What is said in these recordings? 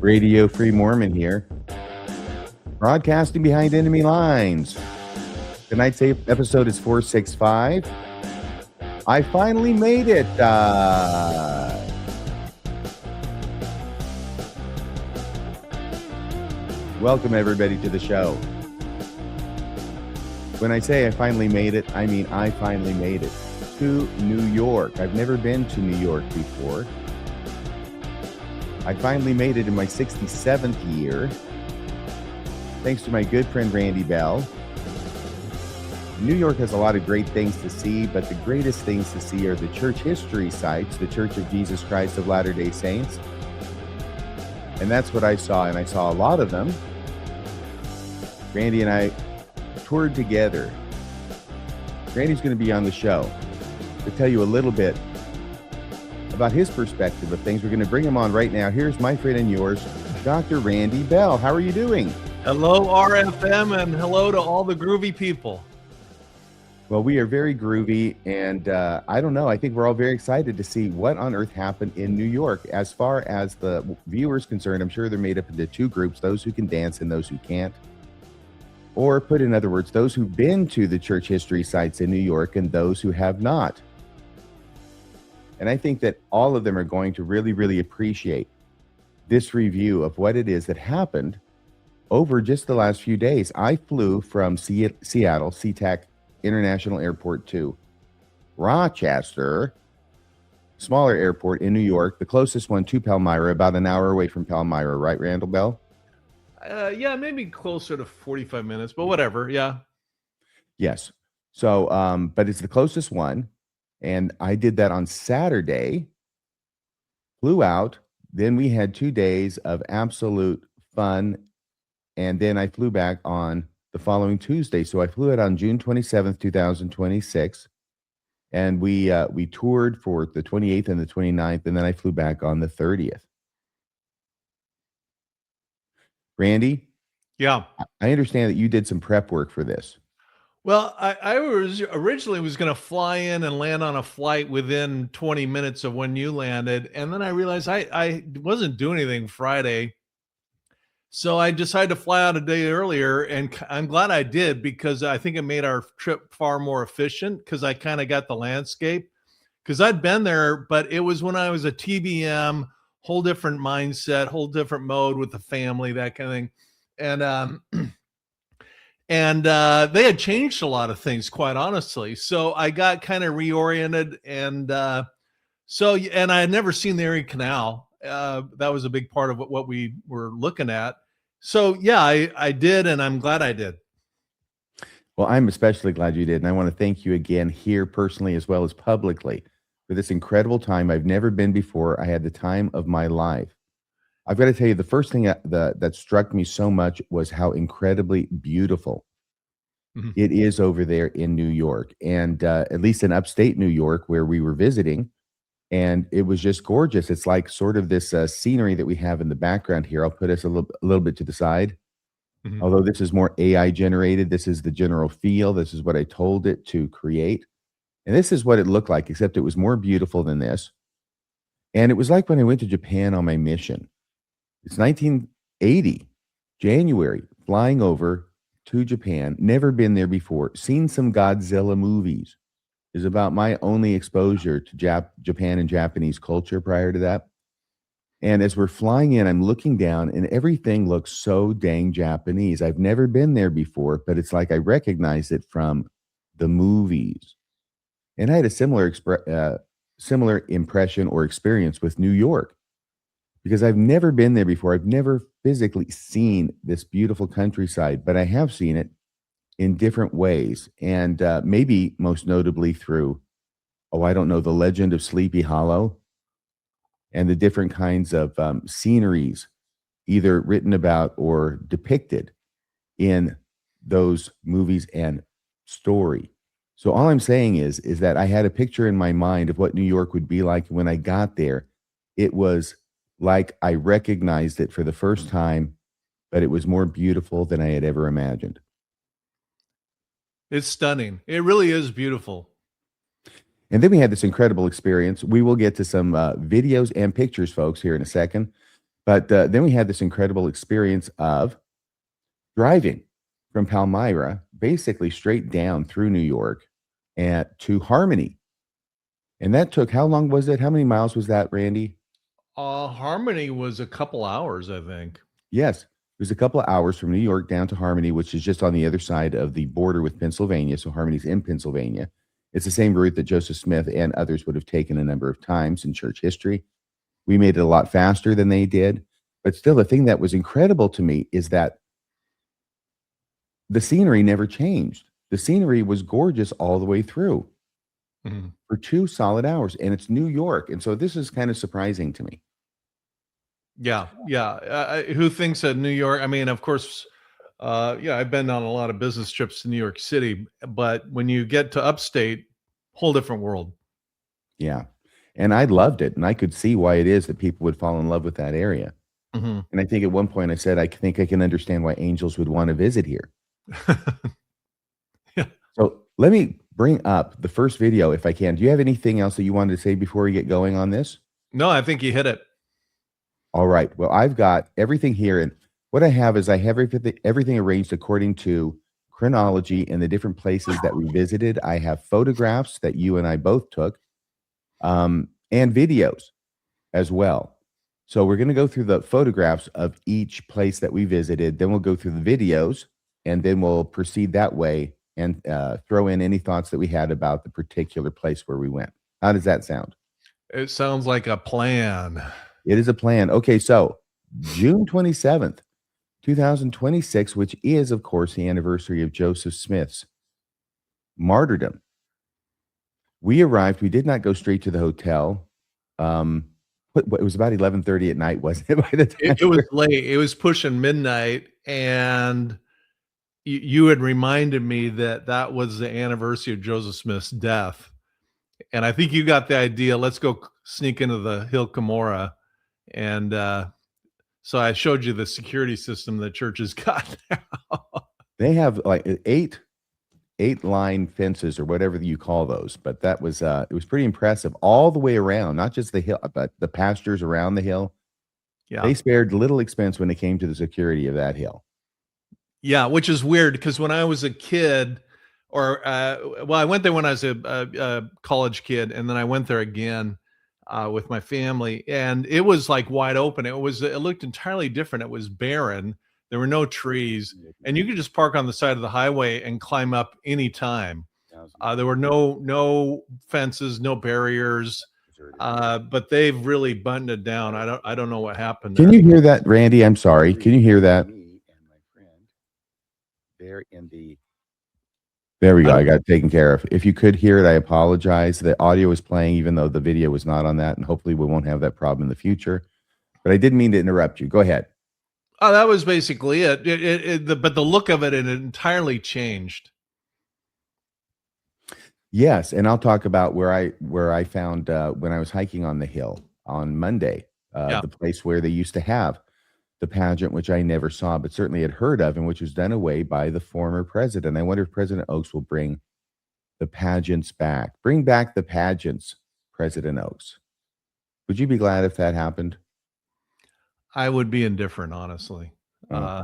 Radio Free Mormon here, broadcasting behind enemy lines. Tonight's episode is 465. I finally made it. Welcome, everybody, to the show. When I say I finally made it, I mean I finally made it to New York. I've never been to New York before. I finally made it in my 67th year, thanks to my good friend Randall Bell. New York has a lot of great things to see, but the greatest things to see are the church history sites, the Church of Jesus Christ of Latter-day Saints. And that's what I saw, and I saw a lot of them. Randy and I toured together. Randy's going to be on the show to tell you a little bit about his perspective of things. We're going to bring him on right now. Here's my friend and yours, Dr. Randall Bell. How are you doing? Hello, RFM, and hello to all the groovy people. Well, we are very groovy, and I don't know. I think we're all very excited to see what on earth happened in New York. As far as the viewers concerned, I'm sure they're made up into two groups, those who can dance and those who can't. Or put in other words, those who've been to the church history sites in New York and those who have not. And I think that all of them are going to really, really appreciate this review of what it is that happened over just the last few days. I flew from Seattle, SeaTac International Airport to Rochester, smaller airport in New York, the closest one to Palmyra, about an hour away from Palmyra, right, Randall Bell? Yeah, maybe closer to 45 minutes, but whatever, yeah. Yes. So, but it's the closest one. And I did that on Saturday, flew out. Then we had 2 days of absolute fun. And then I flew back on the following Tuesday. So I flew out on June 27th, 2026. And we toured for the 28th and the 29th. And then I flew back on the 30th. Randy? Yeah. I understand that you did some prep work for this. Well, I was originally going to fly in and land on a flight within 20 minutes of when you landed. And then I realized I wasn't doing anything Friday. So I decided to fly out a day earlier, and I'm glad I did, because I think it made our trip far more efficient, because I kind of got the landscape. Because I'd been there, but it was when I was a TBM, whole different mindset, whole different mode with the family, that kind of thing. And they had changed a lot of things, quite honestly. So I got kind of reoriented, and I had never seen the Erie Canal. That was a big part of what we were looking at. So yeah, I did, and I'm glad I did. Well, I'm especially glad you did, and I want to thank you again here personally as well as publicly for this incredible time. I've never been before. I had the time of my life. I've got to tell you, the first thing that struck me so much was how incredibly beautiful it is over there in New York, and at least in upstate New York where we were visiting, and it was just gorgeous. It's like sort of this scenery that we have in the background here. I'll put us a little bit to the side. Although this is more AI generated, this is the general feel. This is what I told it to create. And this is what it looked like, except it was more beautiful than this. And it was like when I went to Japan on my mission. It's 1980, January, flying over to Japan, never been there before, seen some Godzilla movies. Is about my only exposure to Japan and Japanese culture prior to that. And as we're flying in, I'm looking down, and everything looks so dang Japanese. I've never been there before, but it's like I recognize it from the movies. And I had a similar impression or experience with New York, because I've never been there before. I've never physically seen this beautiful countryside, but I have seen it in different ways. And maybe most notably through, I don't know, the legend of Sleepy Hollow and the different kinds of sceneries, either written about or depicted in those movies and story. So all I'm saying is that I had a picture in my mind of what New York would be like. When I got there, it was like I recognized it for the first time, but it was more beautiful than I had ever imagined. It's stunning. It really is beautiful. And then we had this incredible experience. We will get to some videos and pictures, folks, here in a second. But then we had this incredible experience of driving from Palmyra, basically straight down through New York and to Harmony. And that took, how long was it? How many miles was that, Randy? Harmony was a couple hours, I think. Yes, it was a couple of hours from New York down to Harmony, which is just on the other side of the border with Pennsylvania. So Harmony's in Pennsylvania. It's the same route that Joseph Smith and others would have taken a number of times in church history. We made it a lot faster than they did. But still, the thing that was incredible to me is that the scenery never changed. The scenery was gorgeous all the way through for 2 solid hours, and it's New York. And so this is kind of surprising to me. Yeah, yeah. Who thinks that New York? I mean, of course, yeah. I've been on a lot of business trips to New York City, but when you get to upstate, whole different world. Yeah. And I loved it, and I could see why it is that people would fall in love with that area. And I think at one point I said, I think I can understand why angels would want to visit here. Yeah. So let me bring up the first video if I can. Do you have anything else that you wanted to say before we get going on this? No, I think you hit it. All right. Well, I've got everything here. And what I have is I have everything arranged according to chronology and the different places that we visited. I have photographs that you and I both took, and videos as well. So we're going to go through the photographs of each place that we visited. Then we'll go through the videos, and then we'll proceed that way and throw in any thoughts that we had about the particular place where we went. How does that sound? It sounds like a plan. It is a plan. Okay, so June 27th, 2026, which is, of course, the anniversary of Joseph Smith's martyrdom. We arrived. We did not go straight to the hotel. It was about 11:30 at night, wasn't it? By the time It was late. It was pushing midnight, and you had reminded me that that was the anniversary of Joseph Smith's death. And I think you got the idea. Let's go sneak into the Hill Cumorah. And so I showed you the security system the church has got now. they have like eight line fences or whatever you call those, but that was it was pretty impressive all the way around, not just the hill, but the pastures around the hill. Yeah. They spared little expense when it came to the security of that hill. Yeah, which is weird because when I was a kid, or well, I went there when I was a college kid, and then I went there again with my family, and it was like wide open. It looked entirely different. It was barren. There were no trees, and you could just park on the side of the highway and climb up anytime. There were no fences, no barriers, but they've really buttoned it down. I don't know what happened. Can you hear that, Randy? I'm sorry. Can you hear that? There we go. I got it taken care of. If you could hear it, I apologize. The audio was playing, even though the video was not on that, and hopefully we won't have that problem in the future. But I didn't mean to interrupt you. Go ahead. Oh, that was basically it. But the look of it entirely changed. Yes, and I'll talk about where I found when I was hiking on the hill on Monday, the place where they used to have the pageant, which I never saw, but certainly had heard of, and which was done away by the former president. I wonder if President Oaks will bring the pageants back. Bring back the pageants, President Oaks. Would you be glad if that happened? I would be indifferent, honestly. Oh.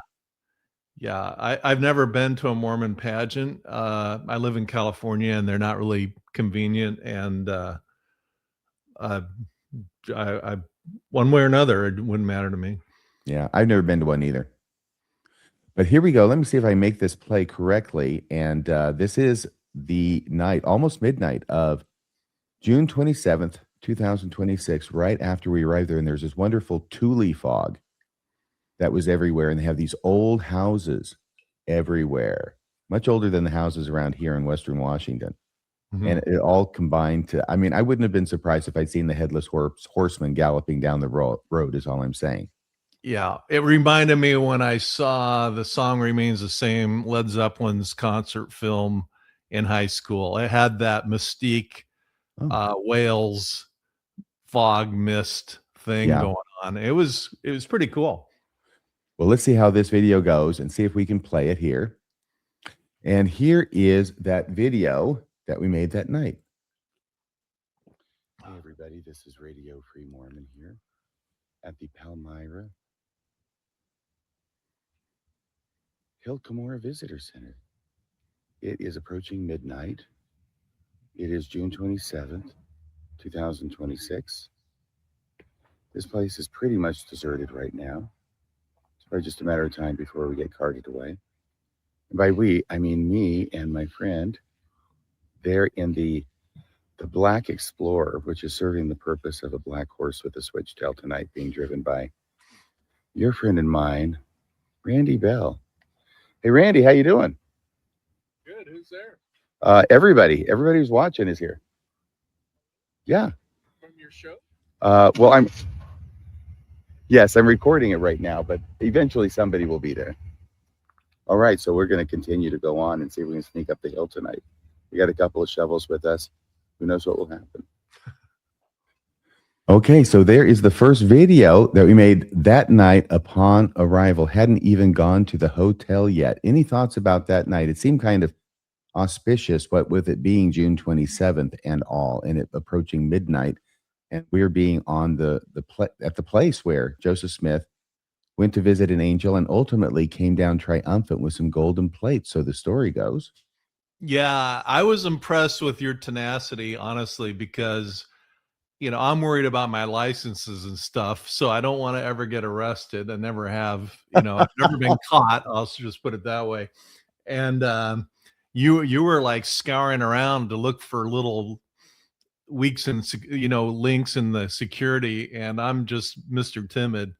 Yeah, I've never been to a Mormon pageant. I live in California, and they're not really convenient. And I one way or another, it wouldn't matter to me. Yeah, I've never been to one either. But here we go. Let me see if I make this play correctly. And this is the night, almost midnight of June 27th, 2026, right after we arrived there. And there's this wonderful tule fog that was everywhere. And they have these old houses everywhere, much older than the houses around here in Western Washington. And it all combined to, I mean, I wouldn't have been surprised if I'd seen the headless horseman galloping down the road is all I'm saying. Yeah, it reminded me when I saw The Song Remains the Same, Led Zeppelin's concert film in high school. It had that mystique, Wales fog mist thing going on. It was pretty cool. Well, let's see how this video goes and see if we can play it here. And here is that video that we made that night. Hey, everybody, this is Radio Free Mormon here. at the Palmyra Hill Cumorah Visitor Center. It is approaching midnight. It is June 27th, 2026. This place is pretty much deserted right now. It's probably just a matter of time before we get carted away. And by we, I mean me and my friend. They're in the Black Explorer, which is serving the purpose of a black horse with a switchtail tonight, being driven by your friend and mine, Randy Bell. Hey, Randy, how you doing? Good. Who's there? Everybody who's watching is here. Yeah. From your show? Well, I'm recording it right now, but eventually somebody will be there. All right, so we're going to continue to go on and see if we can sneak up the hill tonight. We got a couple of shovels with us. Who knows what will happen? Okay, so there is the first video that we made that night upon arrival. Hadn't even gone to the hotel yet. Any thoughts about that night? It seemed kind of auspicious, what with it being June 27th and all, and it approaching midnight, and we're being on at the place where Joseph Smith went to visit an angel and ultimately came down triumphant with some golden plates. So the story goes. Yeah, I was impressed with your tenacity, honestly, because I'm worried about my licenses and stuff, so I don't want to ever get arrested. I never have, I've never been caught. I'll just put it that way. And you were like scouring around to look for little weaks and links in the security, and I'm just Mr. Timid.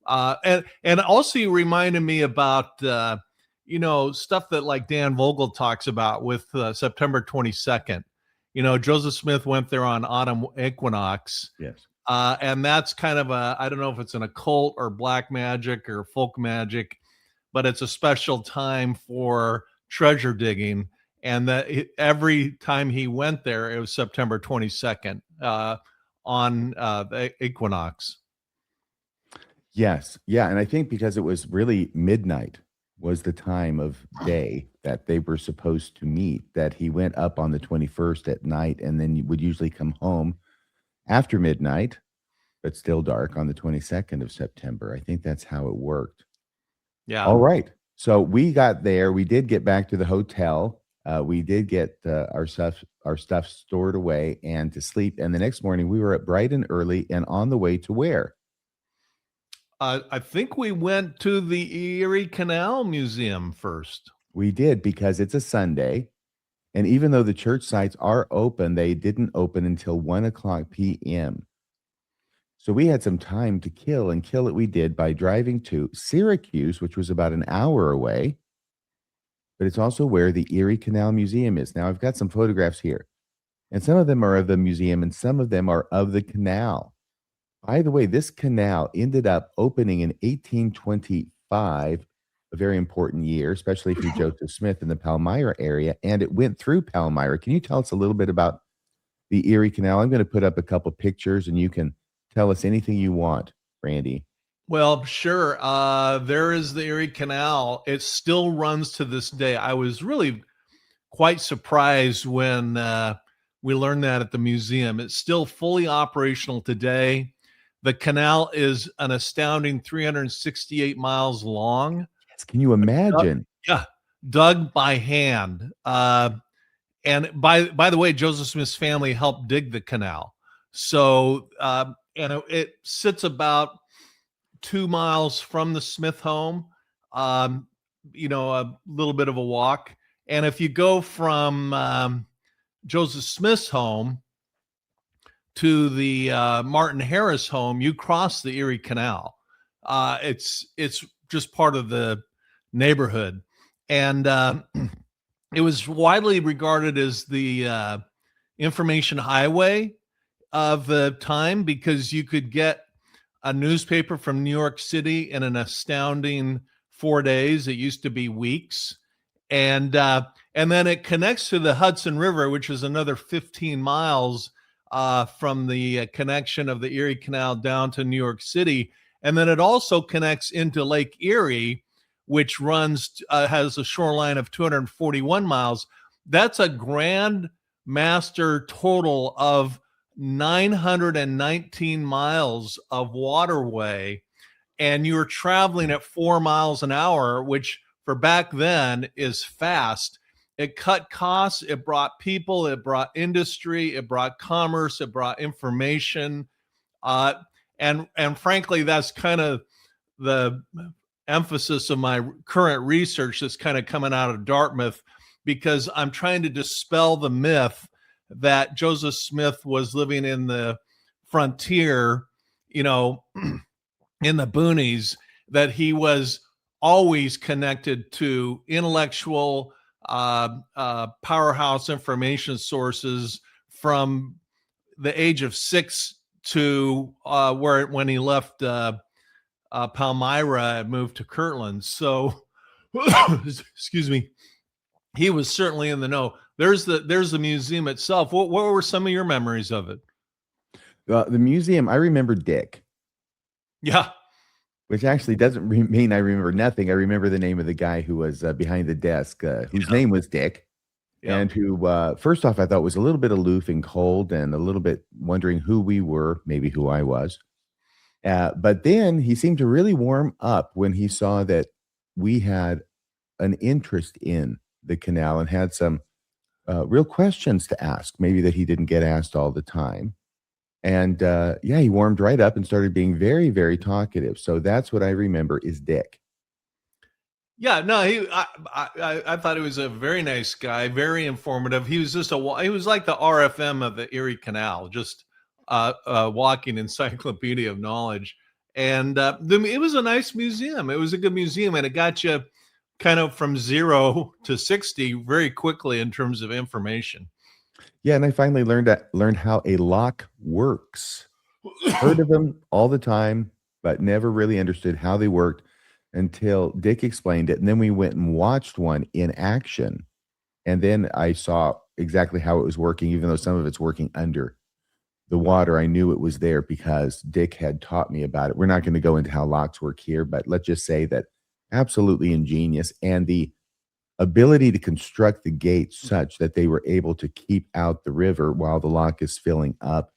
And also you reminded me about stuff that like Dan Vogel talks about with September 22nd. Joseph Smith went there on autumn equinox. Yes. And that's kind of I don't know if it's an occult or black magic or folk magic, but it's a special time for treasure digging. And that every time he went there, it was September 22nd on the equinox. Yes. Yeah. And I think because it was really midnight was the time of day that they were supposed to meet, that he went up on the 21st at night and then would usually come home after midnight, but still dark on the 22nd of September. I think that's how it worked. Yeah. All right. So we got there. We did get back to the hotel. We did get our stuff stored away and to sleep. And the next morning we were up bright and early and on the way to where? I think we went to the Erie Canal Museum first. We did, because it's a Sunday. And even though the church sites are open, they didn't open until 1:00 p.m. So we had some time to kill, and kill it we did by driving to Syracuse, which was about an hour away. But it's also where the Erie Canal Museum is. Now, I've got some photographs here, and some of them are of the museum and some of them are of the canal. By the way, this canal ended up opening in 1825, a very important year, especially if you're Joseph Smith in the Palmyra area, and it went through Palmyra. Can you tell us a little bit about the Erie Canal? I'm going to put up a couple pictures, and you can tell us anything you want, Randy. Well, sure. There is the Erie Canal. It still runs to this day. I was really quite surprised when we learned that at the museum. It's still fully operational today. The canal is an astounding 368 miles long. Yes, can you imagine? Dug by hand. And by the way, Joseph Smith's family helped dig the canal. So, and it sits about 2 miles from the Smith home, a little bit of a walk. And if you go from Joseph Smith's home to the Martin Harris home, you cross the Erie Canal. It's just part of the neighborhood. And it was widely regarded as the information highway of the time, because you could get a newspaper from New York City in an astounding 4 days. It used to be weeks. And then it connects to the Hudson River, which is another 15 miles from the connection of the Erie Canal down to New York City. And then it also connects into Lake Erie, which has a shoreline of 241 miles. That's a grand master total of 919 miles of waterway, and you were traveling at 4 miles an hour, which for back then is fast. It cut costs, it brought people, it brought industry, it brought commerce, it brought information. Uh, and frankly, that's kind of the emphasis of my current research that's kind of coming out of Dartmouth, because I'm trying to dispel the myth that Joseph Smith was living in the frontier, you know, in the boonies, that he was always connected to intellectual powerhouse information sources from the age of 6 to when he left Palmyra and moved to Kirtland. So, excuse me, he was certainly in the know. There's the museum itself. What were some of your memories of it? The museum, I remember Dick, Yeah. which actually doesn't mean I remember nothing. I remember the name of the guy who was behind the desk, whose name was Dick, Yeah. and who, first off, I thought was a little bit aloof and cold and a little bit wondering who we were, maybe who I was. But then he seemed to really warm up when he saw that we had an interest in the canal and had some real questions to ask, maybe that he didn't get asked all the time. And yeah, he warmed right up and started being very, very talkative. So that's what I remember is Dick. Yeah, no, I thought he was a very nice guy, very informative. He was just he was like the RFM of the Erie Canal, just walking encyclopedia of knowledge. And it was a nice museum. It was a good museum, and it got you kind of from 0 to 60 very quickly in terms of information. Yeah, and I finally learned how a lock works. Heard of them all the time, but never really understood how they worked until Dick explained it. And then we went and watched one in action. And then I saw exactly how it was working, even though some of it's working under the water. I knew it was there because Dick had taught me about it. We're not going to go into how locks work here, but let's just say that absolutely ingenious. And the ability to construct the gates such that they were able to keep out the river while the lock is filling up,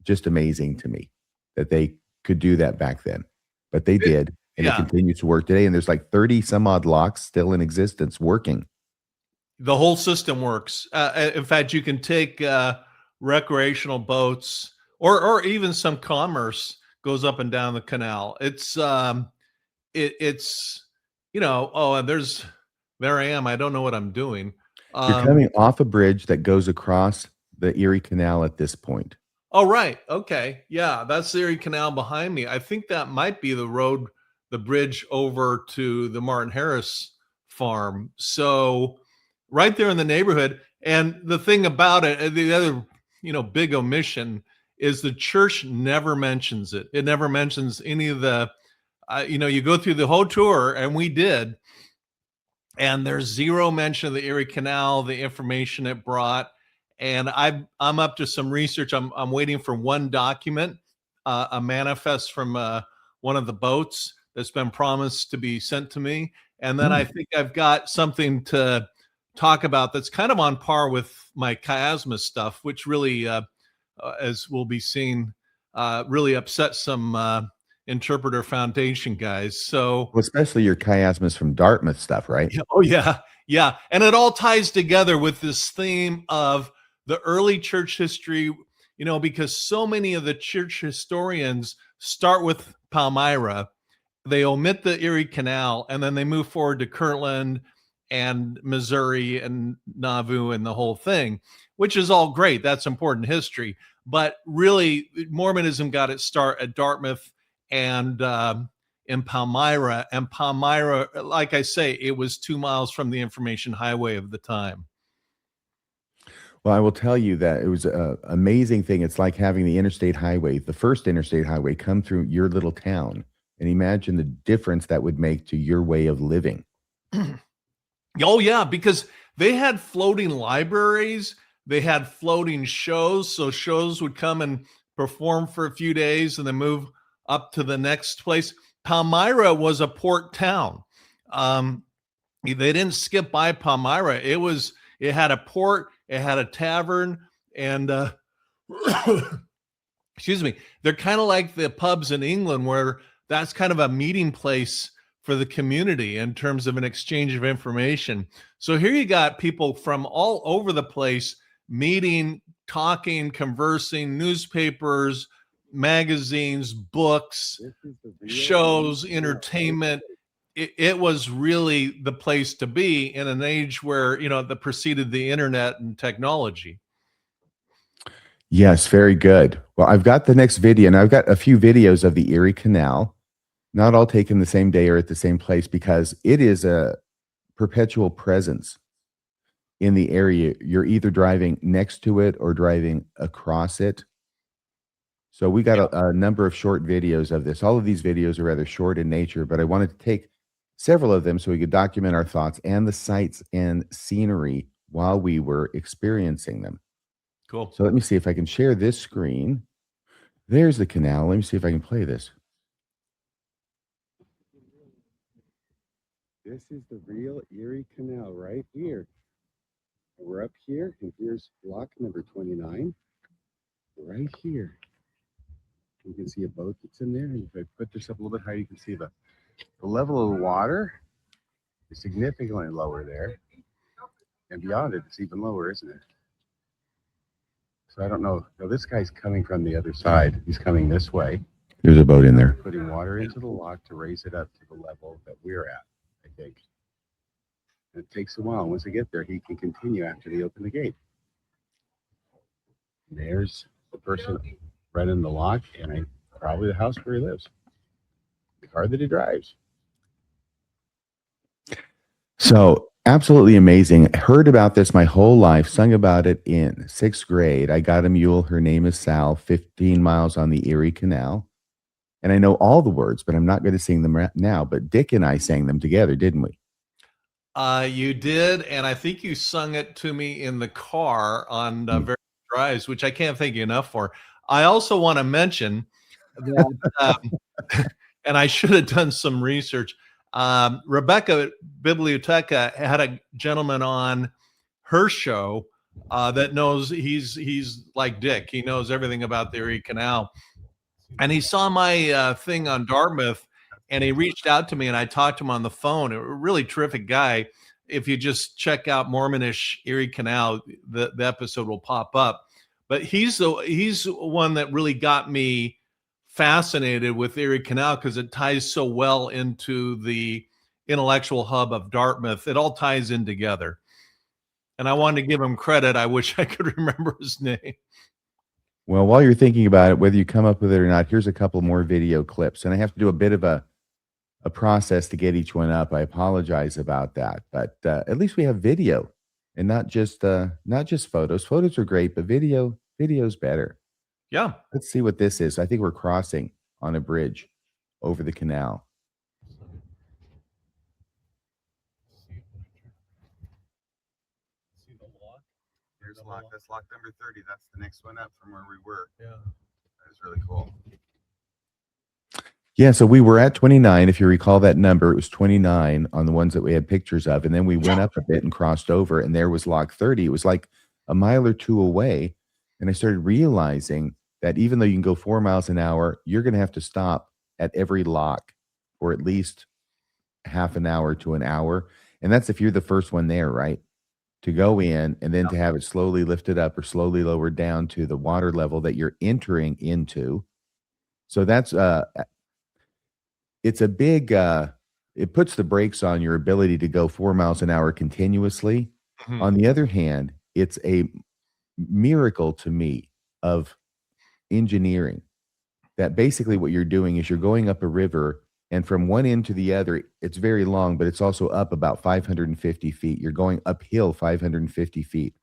just amazing to me that they could do that back then. But they did, and it Yeah, continues to work today. And there's like 30 some odd locks still in existence working. the whole system works. In fact, you can take recreational boats, or even some commerce goes up and down the canal. It's oh, and there I am. I don't know what I'm doing. You're coming off a bridge that goes across the Erie Canal at this point. Oh, right. Okay. Yeah, that's the Erie Canal behind me. I think that might be the bridge over to the Martin Harris farm. So right there in the neighborhood. And the thing about it, the other, big omission is the church never mentions it. It never mentions any of the, you go through the whole tour, and we did, and there's zero mention of the Erie Canal, the information it brought. And I'm up to some research. I'm waiting for one document, a manifest from one of the boats that's been promised to be sent to me, and then I think I've got something to talk about that's kind of on par with my chiasma stuff, which really, as we'll be seeing, really upset some interpreter foundation guys. So, Well, especially your chiasmus from Dartmouth stuff, right? yeah, oh yeah, yeah, and it all ties together with this theme of the early church history, because so many of the church historians start with Palmyra, they omit the Erie Canal, and then they move forward to Kirtland and Missouri and Nauvoo and the whole thing, which is all great. That's important history. But really, Mormonism got its start at Dartmouth and in Palmyra. And Palmyra, like I say, it was 2 miles from the information highway of the time. Well, I will tell you that it was an amazing thing. It's like having the interstate highway, the first interstate highway, come through your little town. And imagine the difference that would make to your way of living. Oh, yeah, because they had floating libraries, they had floating shows. So shows would come and perform for a few days and then move up to the next place. Palmyra was a port town. They didn't skip by Palmyra. It had a port, it had a tavern, and excuse me, they're kind of like the pubs in England where that's kind of a meeting place for the community in terms of an exchange of information. So here you got people from all over the place meeting, talking, conversing, newspapers, magazines, books, shows, entertainment. It was really the place to be in an age where, that preceded the internet and technology. Yes, very good. Well, I've got the next video, and I've got a few videos of the Erie Canal, not all taken the same day or at the same place, because it is a perpetual presence in the area. You're either driving next to it or driving across it. So we got a number of short videos of this. All of these videos are rather short in nature, but I wanted to take several of them so we could document our thoughts and the sights and scenery while we were experiencing them. Cool. So let me see if I can share this screen. There's the canal. Let me see if I can play this. This is the real Erie Canal right here. We're up here, and here's block number 29. Right here. You can see a boat that's in there. And if I put this up a little bit higher, you can see the level of the water is significantly lower there. And beyond it, it's even lower, isn't it? So I don't know. No, this guy's coming from the other side. He's coming this way. There's a boat in there. Putting water into the lock to raise it up to the level that we're at, I think. And it takes a while. Once they get there, he can continue after they open the gate. And there's the person right in the lock, and probably the house where he lives. The car that he drives. So absolutely amazing. Heard about this my whole life, sung about it in 6th grade. I got a mule. Her name is Sal, 15 miles on the Erie Canal. And I know all the words, but I'm not going to sing them now. But Dick and I sang them together, didn't we? You did. And I think you sung it to me in the car on various drives, which I can't thank you enough for. I also want to mention that, and I should have done some research. Rebecca Biblioteca had a gentleman on her show that knows he's like Dick. He knows everything about the Erie Canal, and he saw my thing on Dartmouth, and he reached out to me, and I talked to him on the phone. A really terrific guy. If you just check out Mormonish Erie Canal, the episode will pop up. But he's one that really got me fascinated with Erie Canal because it ties so well into the intellectual hub of Dartmouth. It all ties in together. And I wanted to give him credit. I wish I could remember his name. Well, while you're thinking about it, whether you come up with it or not, here's a couple more video clips. And I have to do a bit of a process to get each one up. I apologize about that. But at least we have video and not just photos. Photos are great, but video's better. Yeah. Let's see what this is. I think we're crossing on a bridge over the canal. See the lock? There's lock. That's lock number 30. That's the next one up from where we were. Yeah. That is really cool. Yeah, so we were at 29. If you recall that number, it was 29 on the ones that we had pictures of. And then we went up a bit and crossed over, and there was lock 30. It was like a mile or two away. And I started realizing that even though you can go 4 miles an hour, you're going to have to stop at every lock for at least half an hour to an hour. And that's if you're the first one there, right? To go in and then to have it slowly lifted up or slowly lowered down to the water level that you're entering into. So that's it's a big it puts the brakes on your ability to go 4 miles an hour continuously. Mm-hmm. On the other hand, it's a miracle to me of engineering that basically what you're doing is you're going up a river, and from one end to the other, it's very long, but it's also up about 550 feet. You're going uphill 550 feet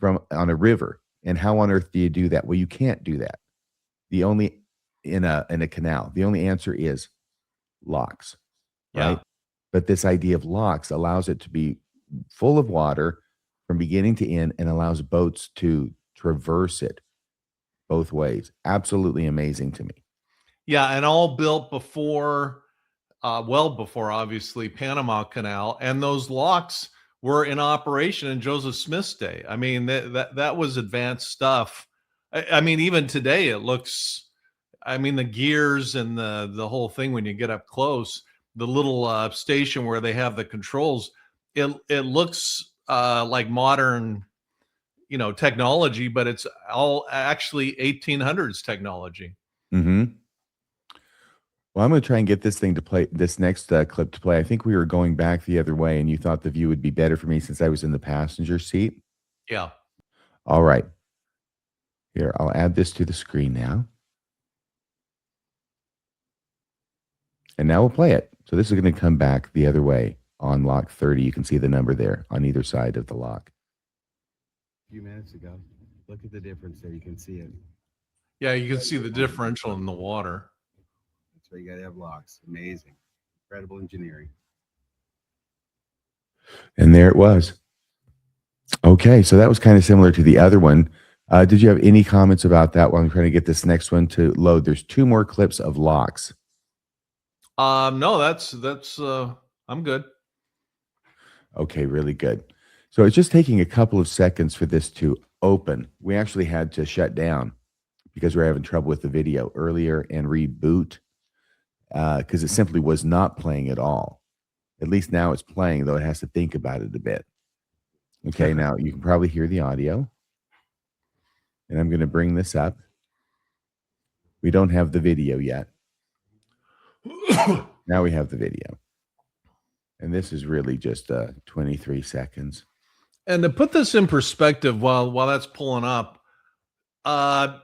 on a river. And how on earth do you do that? Well, you can't do that. In a canal, the only answer is locks, right? Yeah. But this idea of locks allows it to be full of water from beginning to end and allows boats to traverse it both ways. Absolutely amazing to me. Yeah, and all built before, well before, obviously, Panama Canal. And those locks were in operation in Joseph Smith's day. I mean, that was advanced stuff. I mean, even today it looks, I mean, the gears and the whole thing when you get up close, the little station where they have the controls, it looks like modern, technology, but it's all actually 1800s technology. Mm-hmm. Well, I'm going to try and get this thing to play, this next clip to play. I think we were going back the other way, and you thought the view would be better for me since I was in the passenger seat. Yeah. All right. Here, I'll add this to the screen now. And now we'll play it. So this is going to come back the other way on lock 30. You can see the number there on either side of the lock. A few minutes ago, look at the difference there. You can see it. Yeah, you can see the differential in the water. That's why you got to have locks. Amazing. Incredible engineering. And there it was. Okay, so that was kind of similar to the other one. Did you have any comments about that while I'm trying to get this next one to load? There's 2 more clips of locks. No, that's I'm good. Okay, really good. So it's just taking a couple of seconds for this to open. We actually had to shut down because we were having trouble with the video earlier and reboot because it simply was not playing at all. At least now it's playing, though it has to think about it a bit. Okay, now you can probably hear the audio. And I'm going to bring this up. We don't have the video yet. Now we have the video. And this is really just 23 seconds. And to put this in perspective while that's pulling up,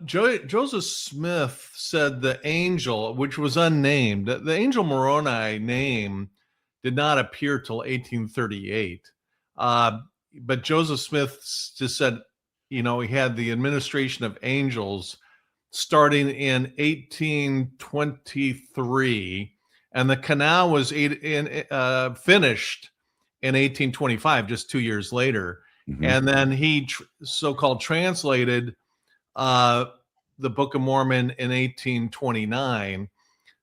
Joseph Smith said the angel, which was unnamed, the angel Moroni name did not appear till 1838. But Joseph Smith just said, he had the administration of angels starting in 1823, and the canal was finished in 1825, just 2 years later. Mm-hmm. And then he so-called translated the Book of Mormon in 1829.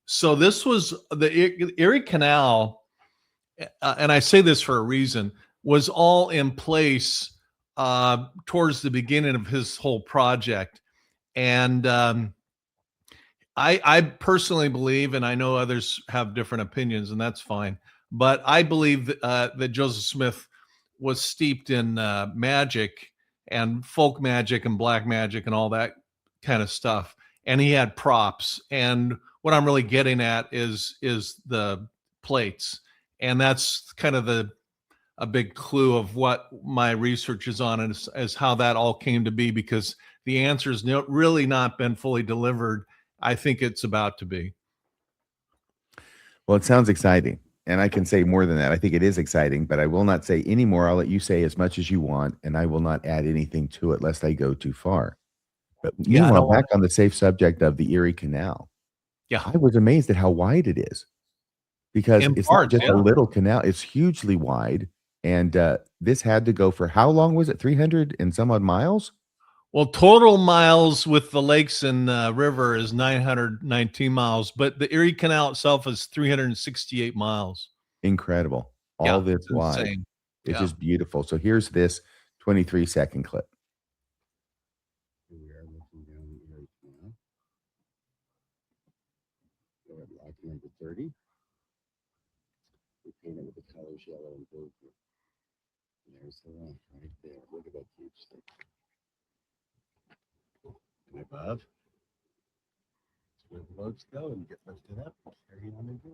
So this was the Erie Canal, and I say this for a reason, was all in place towards the beginning of his whole project. And I personally believe, and I know others have different opinions, and that's fine, but I believe that Joseph Smith was steeped in magic and folk magic and black magic and all that kind of stuff. And he had props. And what I'm really getting at is the plates. And that's kind of a big clue of what my research is on, as how that all came to be, because the answer's really not been fully delivered. I think it's about to be. Well, it sounds exciting. And I can say more than that. I think it is exciting, but I will not say any more. I'll let you say as much as you want, and I will not add anything to it lest I go too far. But meanwhile, back on the safe subject of the Erie Canal. Yeah. I was amazed at how wide it is, because it's not just a little canal. It's hugely wide. And this had to go for how long was it? 300 and some odd miles? Well, total miles with the lakes and river is 919 miles, but the Erie Canal itself is 368 miles. Incredible. All this wide. Insane. It's just beautiful. So here's this 23-second clip. Here we are looking down the Erie Canal. Go at lock number 30. We paint it with the colors yellow and blue. There's the rock right there. Look at that huge stick. And above, that's where the boats go and get lifted up. Carry on and go.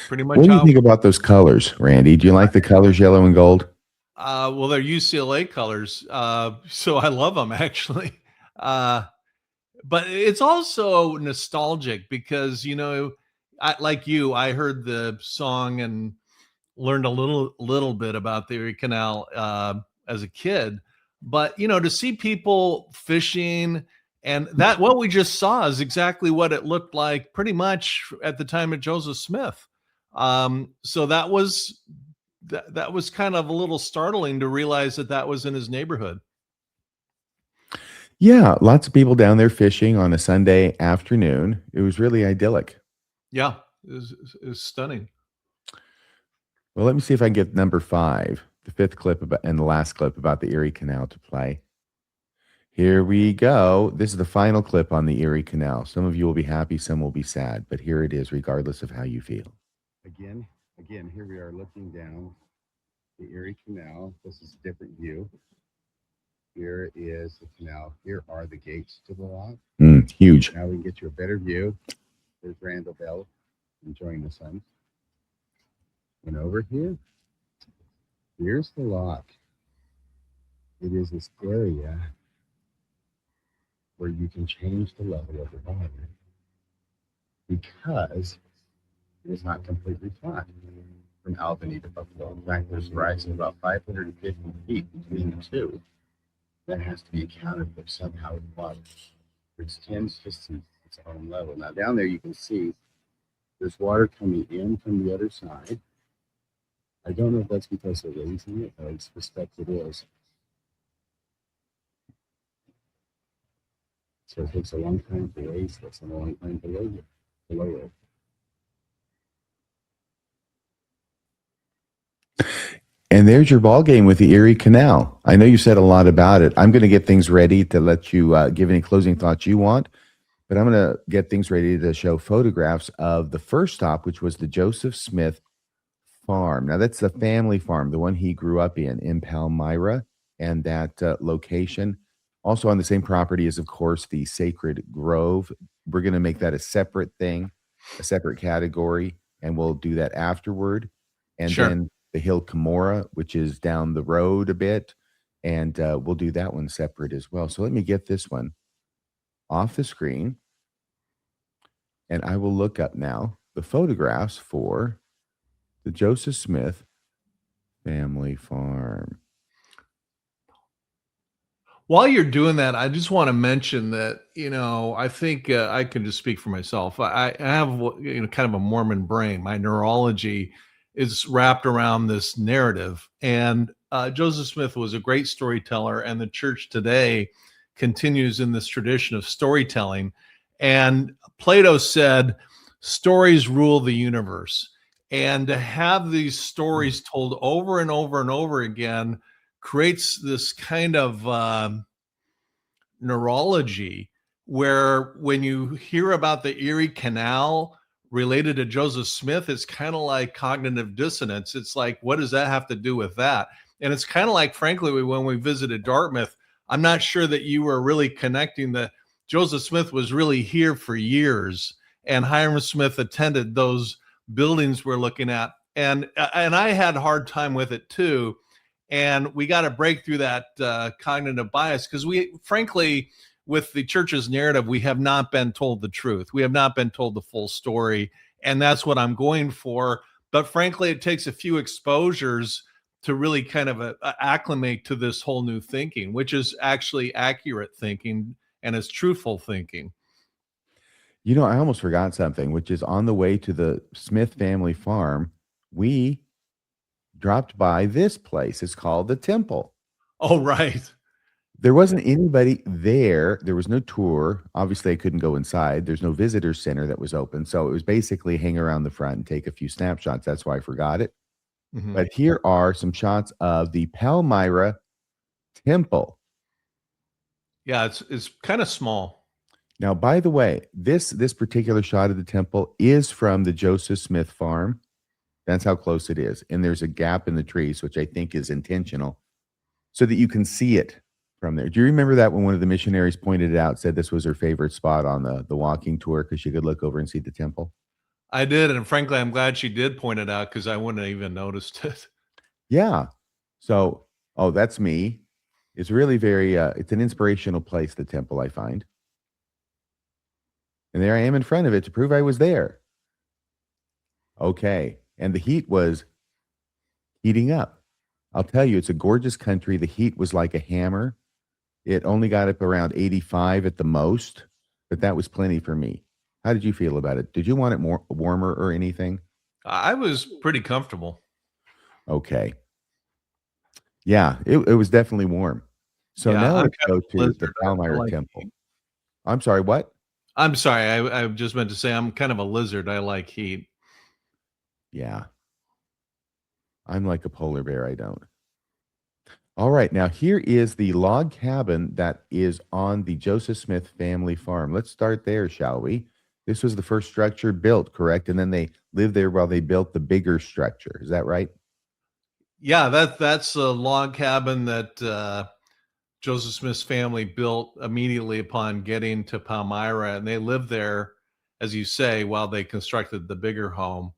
Pretty much. What do you think about those colors, Randy? Do you like the colors yellow and gold? Well, they're UCLA colors, so I love them, actually. But it's also nostalgic because, like you, I heard the song and learned a little bit about the Erie Canal as a kid. But, to see people fishing, and that what we just saw is exactly what it looked like pretty much at the time of Joseph Smith. So that was kind of a little startling to realize that was in his neighborhood. Yeah, lots of people down there fishing on a Sunday afternoon. It was really idyllic. Yeah, it was stunning. Well, let me see if I can get number 5. the fifth clip about, and the last clip about the Erie Canal to play. Here we go. This is the final clip on the Erie Canal. Some of you will be happy, some will be sad, but here it is, regardless of how you feel. Again, here we are looking down the Erie Canal. This is a different view. Here is the canal. Here are the gates to the lock. Huge. Now we can get you a better view. There's Randall Bell enjoying the sun. And over here, here's the lock. It is this area where you can change the level of the water because it is not completely flat from Albany to Buffalo. In fact, there's rising about 550 feet between the two. That has to be accounted for somehow with water, which tends to see its own level. Now down there you can see there's water coming in from the other side. I don't know if that's because they're raising it, but I suspect it is. So it takes a long time to raise this and a long time to lower it. And there's your ball game with the Erie Canal. I know you said a lot about it. I'm going to get things ready to let you give any closing thoughts you want, but I'm going to get things ready to show photographs of the first stop, which was the Joseph Smith farm. Now, that's the family farm, the one he grew up in Palmyra, and that location. Also on the same property is, of course, the Sacred Grove. We're going to make that a separate thing, a separate category, and we'll do that afterward. And Sure. then the Hill Cumorah, which is down the road a bit, and we'll do that one separate as well. So let me get this one off the screen, and I will look up now the photographs for the Joseph Smith family farm. While you're doing that, I just want to mention that, I think I can just speak for myself. I have, kind of a Mormon brain. My neurology is wrapped around this narrative. And Joseph Smith was a great storyteller, and the church today continues in this tradition of storytelling. And Plato said, stories rule the universe. And to have these stories told over and over and over again creates this kind of neurology where when you hear about the Erie Canal related to Joseph Smith, it's kind of like cognitive dissonance. It's like, what does that have to do with that? And it's kind of like, frankly, when we visited Dartmouth, I'm not sure that you were really connecting that Joseph Smith was really here for years, and Hiram Smith attended those buildings we're looking at. And I had a hard time with it too. And we got to break through that cognitive bias because we, frankly, with the church's narrative, we have not been told the truth. We have not been told the full story. And that's what I'm going for. But frankly, it takes a few exposures to really kind of acclimate to this whole new thinking, which is actually accurate thinking and is truthful thinking. I almost forgot something, which is on the way to the Smith family farm, we dropped by this place. It's called the Temple. Oh, right. There wasn't anybody there. There was no tour. Obviously, I couldn't go inside. There's no visitor center that was open. So it was basically hang around the front and take a few snapshots. That's why I forgot it. Mm-hmm. But here are some shots of the Palmyra Temple. Yeah, it's kind of small. Now, by the way, this particular shot of the temple is from the Joseph Smith farm. That's how close it is. And there's a gap in the trees, which I think is intentional, so that you can see it from there. Do you remember that when one of the missionaries pointed it out, said this was her favorite spot on the walking tour because she could look over and see the temple? I did. And frankly, I'm glad she did point it out because I wouldn't have even noticed it. Yeah. So, that's me. It's really very, it's an inspirational place, the temple, I find. And there I am in front of it to prove I was there. Okay. And the heat was heating up. I'll tell you, it's a gorgeous country. The heat was like a hammer. It only got up around 85 at the most, but that was plenty for me. How did you feel about it? Did you want it more warmer or anything? I was pretty comfortable. Okay. Yeah, it was definitely warm. So Yeah, now I'm let's go kind of a to the lizard. I Palmyra like Temple. heat. I'm sorry, what? I'm sorry. I just meant to say I'm kind of a lizard. I like heat. Yeah. I'm like a polar bear. I don't. All right. Now, here is the log cabin that is on the Joseph Smith family farm. Let's start there, shall we? This was the first structure built, correct? And then they lived there while they built the bigger structure. Is that right? Yeah, that's a log cabin that Joseph Smith's family built immediately upon getting to Palmyra, and they lived there, as you say, while they constructed the bigger home.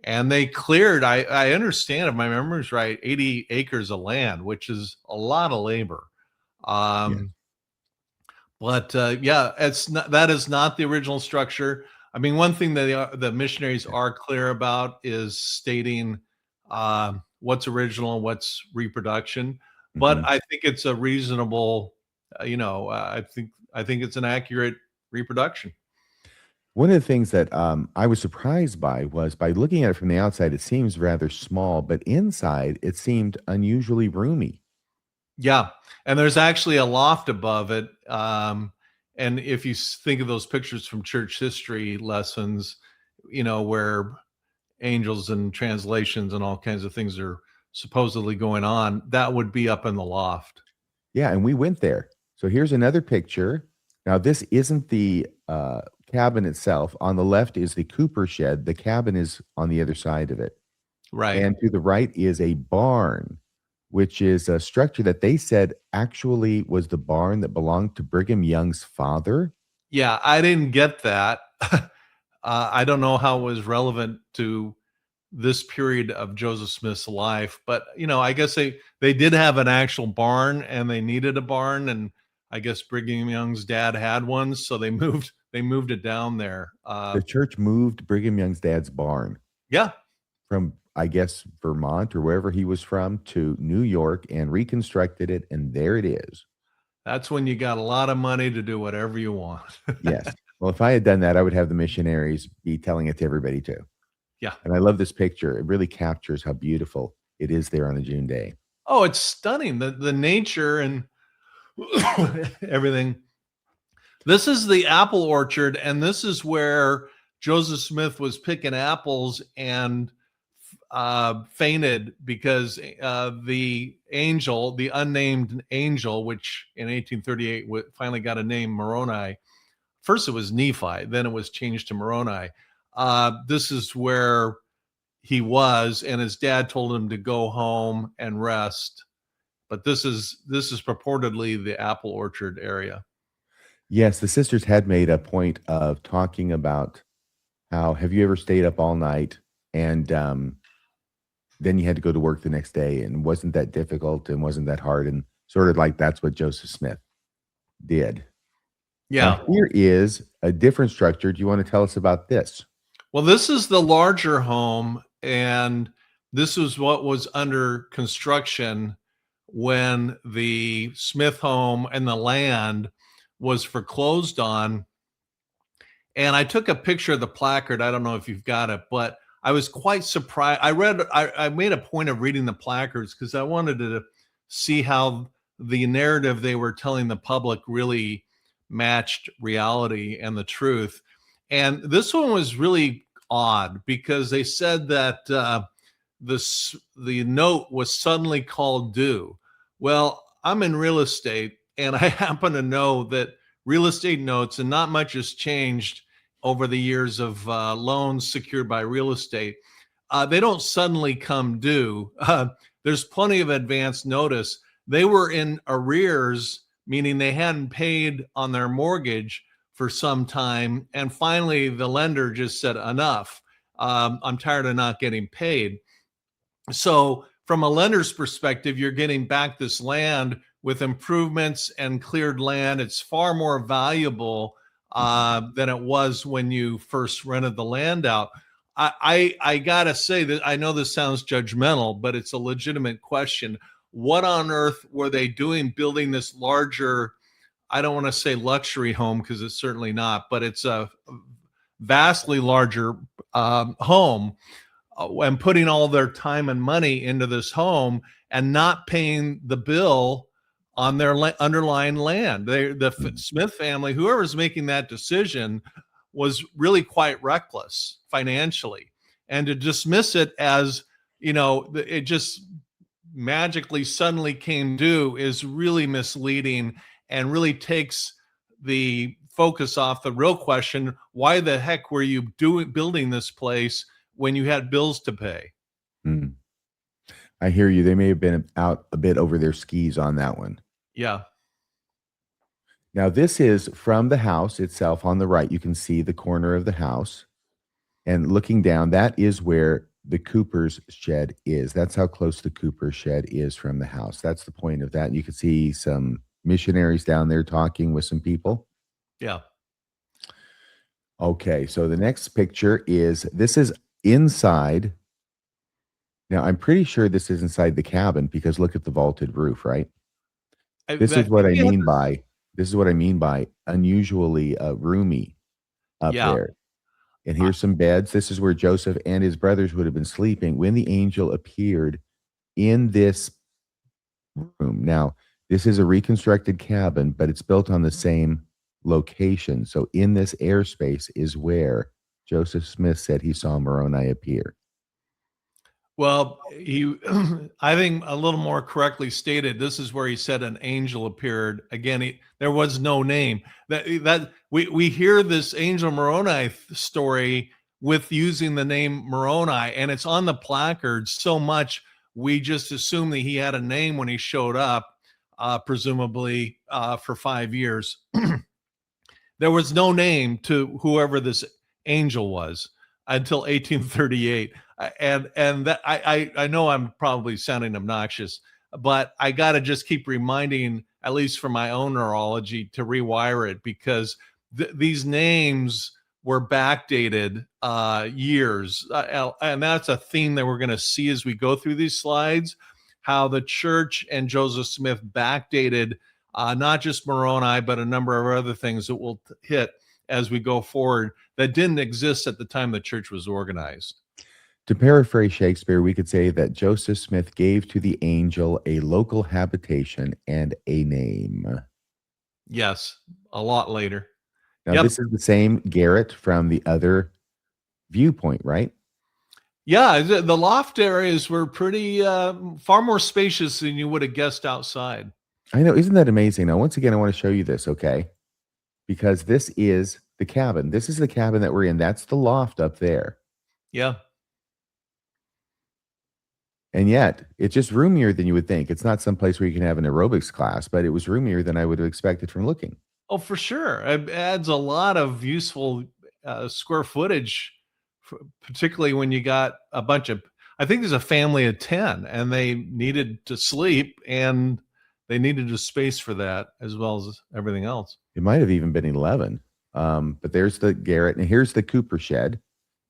And they cleared, I understand, if my memory's right, 80 acres of land, which is a lot of labor. Yes. Um, but yeah, it's not, that is not the original structure. I mean, one thing that the missionaries are clear about is stating what's original and what's reproduction. But Mhm. I think it's a reasonable, I think it's an accurate reproduction. One of the things that I was surprised by was by looking at it from the outside, it seems rather small, but inside it seemed unusually roomy. Yeah, and there's actually a loft above it, and if you think of those pictures from church history lessons, where angels and translations and all kinds of things are supposedly going on, that would be up in the loft. Yeah, and we went there. So here's another picture. Now, this isn't the cabin itself. On the left is the Cooper shed. The cabin is on the other side of it. Right. And to the right is a barn, which is a structure that they said actually was the barn that belonged to Brigham Young's father. Yeah, I didn't get that. I don't know how it was relevant to this period of Joseph Smith's life, but, I guess they did have an actual barn and they needed a barn, and I guess Brigham Young's dad had one, so they moved it down there. The church moved Brigham Young's dad's barn Yeah, from, I guess, Vermont or wherever he was from to New York and reconstructed it. And there it is. that's when you got a lot of money to do whatever you want. Yes. Well, if I had done that, I would have the missionaries be telling it to everybody too. Yeah. And I love this picture. It really captures how beautiful it is there on the June day. Oh, it's stunning. The nature and everything. This is the apple orchard, and this is where Joseph Smith was picking apples and fainted because the angel, the unnamed angel, which in 1838 finally got a name, Moroni. First it was Nephi, then it was changed to Moroni. This is where he was, and his dad told him to go home and rest. But this is purportedly the apple orchard area. Yes, the sisters had made a point of talking about how have you ever stayed up all night and then you had to go to work the next day and wasn't that difficult and wasn't that hard and sort of like that's what Joseph Smith did. Now Yeah. here is a different structure. Do you want to tell us about this? Well, this is the larger home, and this was what was under construction when the Smith home and the land was foreclosed on. And I took a picture of the placard. I don't know if you've got it, but I was quite surprised. I made a point of reading the placards because I wanted to see how the narrative they were telling the public really matched reality and the truth. And this one was really odd because they said that the note was suddenly called due. Well, I'm in real estate, and I happen to know that real estate notes, and not much has changed over the years of loans secured by real estate. They don't suddenly come due. There's plenty of advance notice. They were in arrears, meaning they hadn't paid on their mortgage for some time. And finally, the lender just said, enough. I'm tired of not getting paid. So, from a lender's perspective, you're getting back this land with improvements and cleared land. It's far more valuable than it was when you first rented the land out. I gotta say that I know this sounds judgmental, but it's a legitimate question. What on earth were they doing building this larger? I don't want to say luxury home because it's certainly not, but it's a vastly larger home, and putting all their time and money into this home and not paying the bill on their underlying land. Smith family, whoever's making that decision, was really quite reckless financially, and to dismiss it as it just magically suddenly came due is really misleading and really takes the focus off the real question: why the heck were you building this place when you had bills to pay? Mm. I hear you. They may have been out a bit over their skis on that one. Yeah. Now, this is from the house itself on the right. You can see the corner of the house. And looking down, that is where the Cooper's shed is. That's how close the Cooper's shed is from the house. That's the point of that. You can see some missionaries down there talking with some people. Yeah. Okay, so the next picture is this is inside. Now, I'm pretty sure this is inside the cabin because look at the vaulted roof, right? This is what I Yeah, mean by unusually roomy up yeah. there. And here's some beds. This is where Joseph and his brothers would have been sleeping when the angel appeared in this room. Now, this is a reconstructed cabin, but it's built on the same location. So in this airspace is where Joseph Smith said he saw Moroni appear. Well, he, I think a little more correctly stated, this is where he said an angel appeared. Again, there was no name. That we hear this angel Moroni story with using the name Moroni, and it's on the placard so much we just assume that he had a name when he showed up, presumably for 5 years. There was no name to whoever this angel was until 1838. And that I know I'm probably sounding obnoxious, but I got to just keep reminding, at least for my own neurology, to rewire it, because these names were backdated years, and that's a theme that we're going to see as we go through these slides, how the church and Joseph Smith backdated not just Moroni, but a number of other things that we'll hit as we go forward that didn't exist at the time the church was organized. To paraphrase Shakespeare, we could say that Joseph Smith gave to the angel a local habitation and a name. Yes, a lot later. Now, Yep. this is the same garret from the other viewpoint, right? Yeah, the loft areas were pretty far more spacious than you would have guessed outside. I know. Isn't that amazing? Now, once again, I want to show you this, okay? Because this is the cabin. This is the cabin that we're in. That's the loft up there. Yeah. And yet, it's just roomier than you would think. It's not some place where you can have an aerobics class, but it was roomier than I would have expected from looking. Oh, for sure. It adds a lot of useful square footage, particularly when you got a bunch of, I think there's a family of 10 and they needed to sleep and they needed a space for that as well as everything else. It might have even been 11. But there's the garret, and here's the Cooper shed.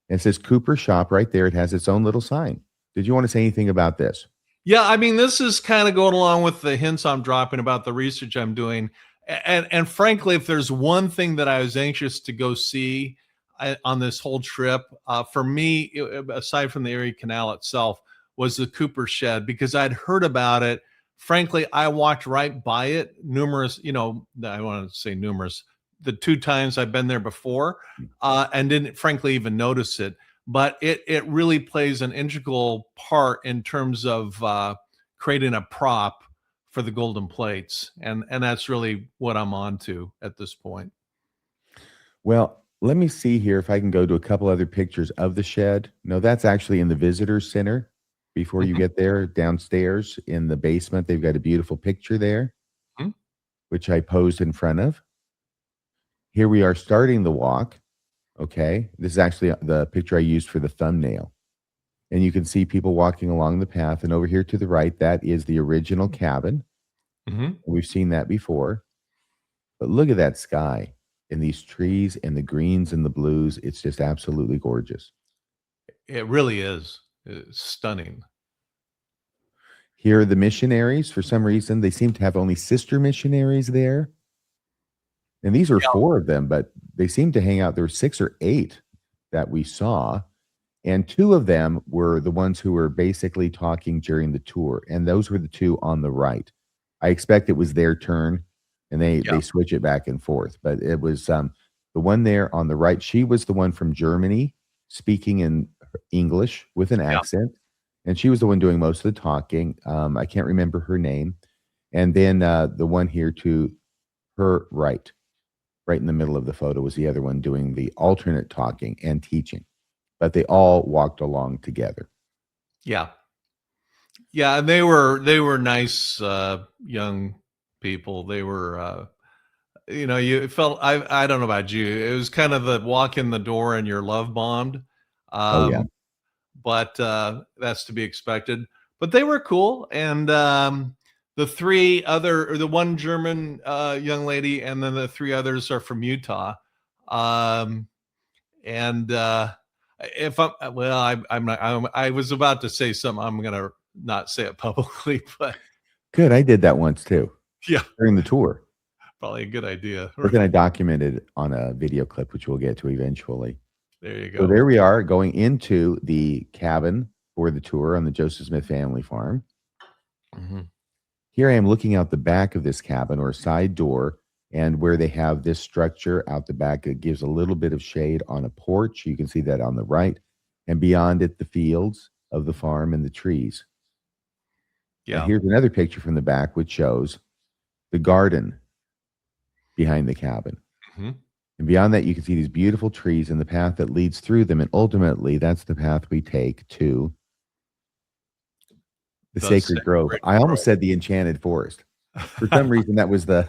And it says Cooper Shop right there. It has its own little sign. Did you want to say anything about this? Yeah, I mean, this is kind of going along with the hints I'm dropping about the research I'm doing. And frankly, if there's one thing that I was anxious to go see on this whole trip, for me, aside from the Erie Canal itself, was the Cooper Shed, because I'd heard about it. Frankly, I walked right by it numerous, I want to say numerous, the 2 times I've been there before, and didn't frankly even notice it. But it really plays an integral part in terms of creating a prop for the golden plates, and that's really what I'm on to at this point. Well, let me see here if I can go to a couple other pictures of the shed. No, that's actually in the visitor center. Before you get there, downstairs in the basement, they've got a beautiful picture there, which I posed in front of. Here we are starting the walk. Okay, this is actually the picture I used for the thumbnail. And you can see people walking along the path. And over here to the right, that is the original cabin. We've seen that before. But look at that sky and these trees and the greens and the blues. It's just absolutely gorgeous. It really is. It's stunning. Here are the missionaries. For some reason, they seem to have only sister missionaries there. And these are 4 of them, but they seem to hang out. There were 6 or 8 that we saw. And 2 of them were the ones who were basically talking during the tour. And those were the 2 on the right. I expect it was their turn, and they switch it back and forth. But it was the one there on the right. She was the one from Germany speaking in English with an accent. and she was the one doing most of the talking. I can't remember her name. And then the one here to her right in the middle of the photo, was the other one doing the alternate talking and teaching. But they all walked along together. Yeah. Yeah, and they were nice young people. They were you felt, I don't know about you. It was kind of the walk in the door and you're love bombed. Oh yeah. But that's to be expected. But they were cool, and the one German young lady, and then the three others are from Utah. And if I was about to say something, I'm gonna not say it publicly, but Good. I did that once too yeah, during the tour. probably a good idea. But then I documented it on a video clip, which we'll get to eventually. There you So go. there we are, going into the cabin for the tour on the Joseph Smith family farm. Mhm. Here I am looking out the back of this cabin, or a side door, and where they have this structure out the back, it gives a little bit of shade on a porch. You can see that on the right, and beyond it, the fields of the farm and the trees. And Yeah. here's another picture from the back, which shows the garden behind the cabin. Mhm. And beyond that, you can see these beautiful trees and the path that leads through them. And ultimately, that's the path we take to the Sacred Grove. I almost said the Enchanted Forest. For some reason, that was the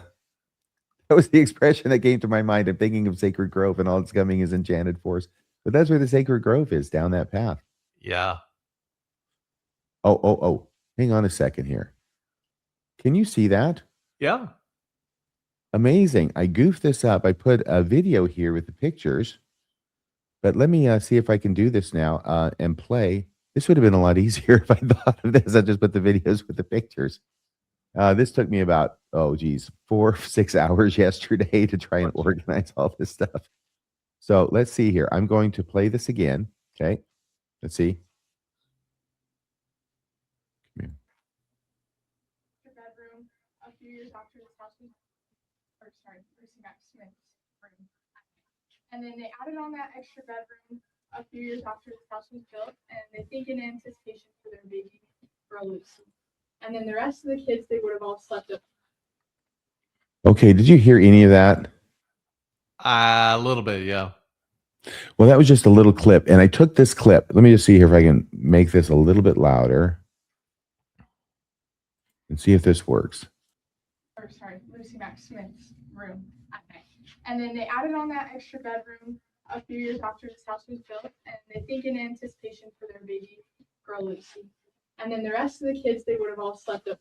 expression that came to my mind. I'm thinking of Sacred Grove, and all it's coming is Enchanted Forest. But that's where the Sacred Grove is, down that path. Yeah. Oh. Hang on a second here. Can you see that? Yeah. Amazing. I goofed this up. I put a video here with the pictures, but let me see if I can do this now and play. This would have been a lot easier if I thought of this. I just put the videos with the pictures. This took me about, 4-6 hours yesterday to try and organize all this stuff. So let's see here. I'm going to play this again. Okay. Let's see. Come here. Bedroom a few years after this house was, Lucy Mack Smith's room. And then they added on that extra bedroom a few years after this house was built, and they think in anticipation for their baby girl Lucy. And then the rest of the kids, they would have all slept up. Okay. Did you hear any of that? A little bit, yeah. Well, that was just a little clip. And I took this clip. Let me just see here if I can make this a little bit louder and see if this works. Lucy Mack Smith's room at night. And then they added on that extra bedroom a few years after this house was built, and they think in anticipation for their baby girl Lucy. And then the rest of the kids, they would have all slept up.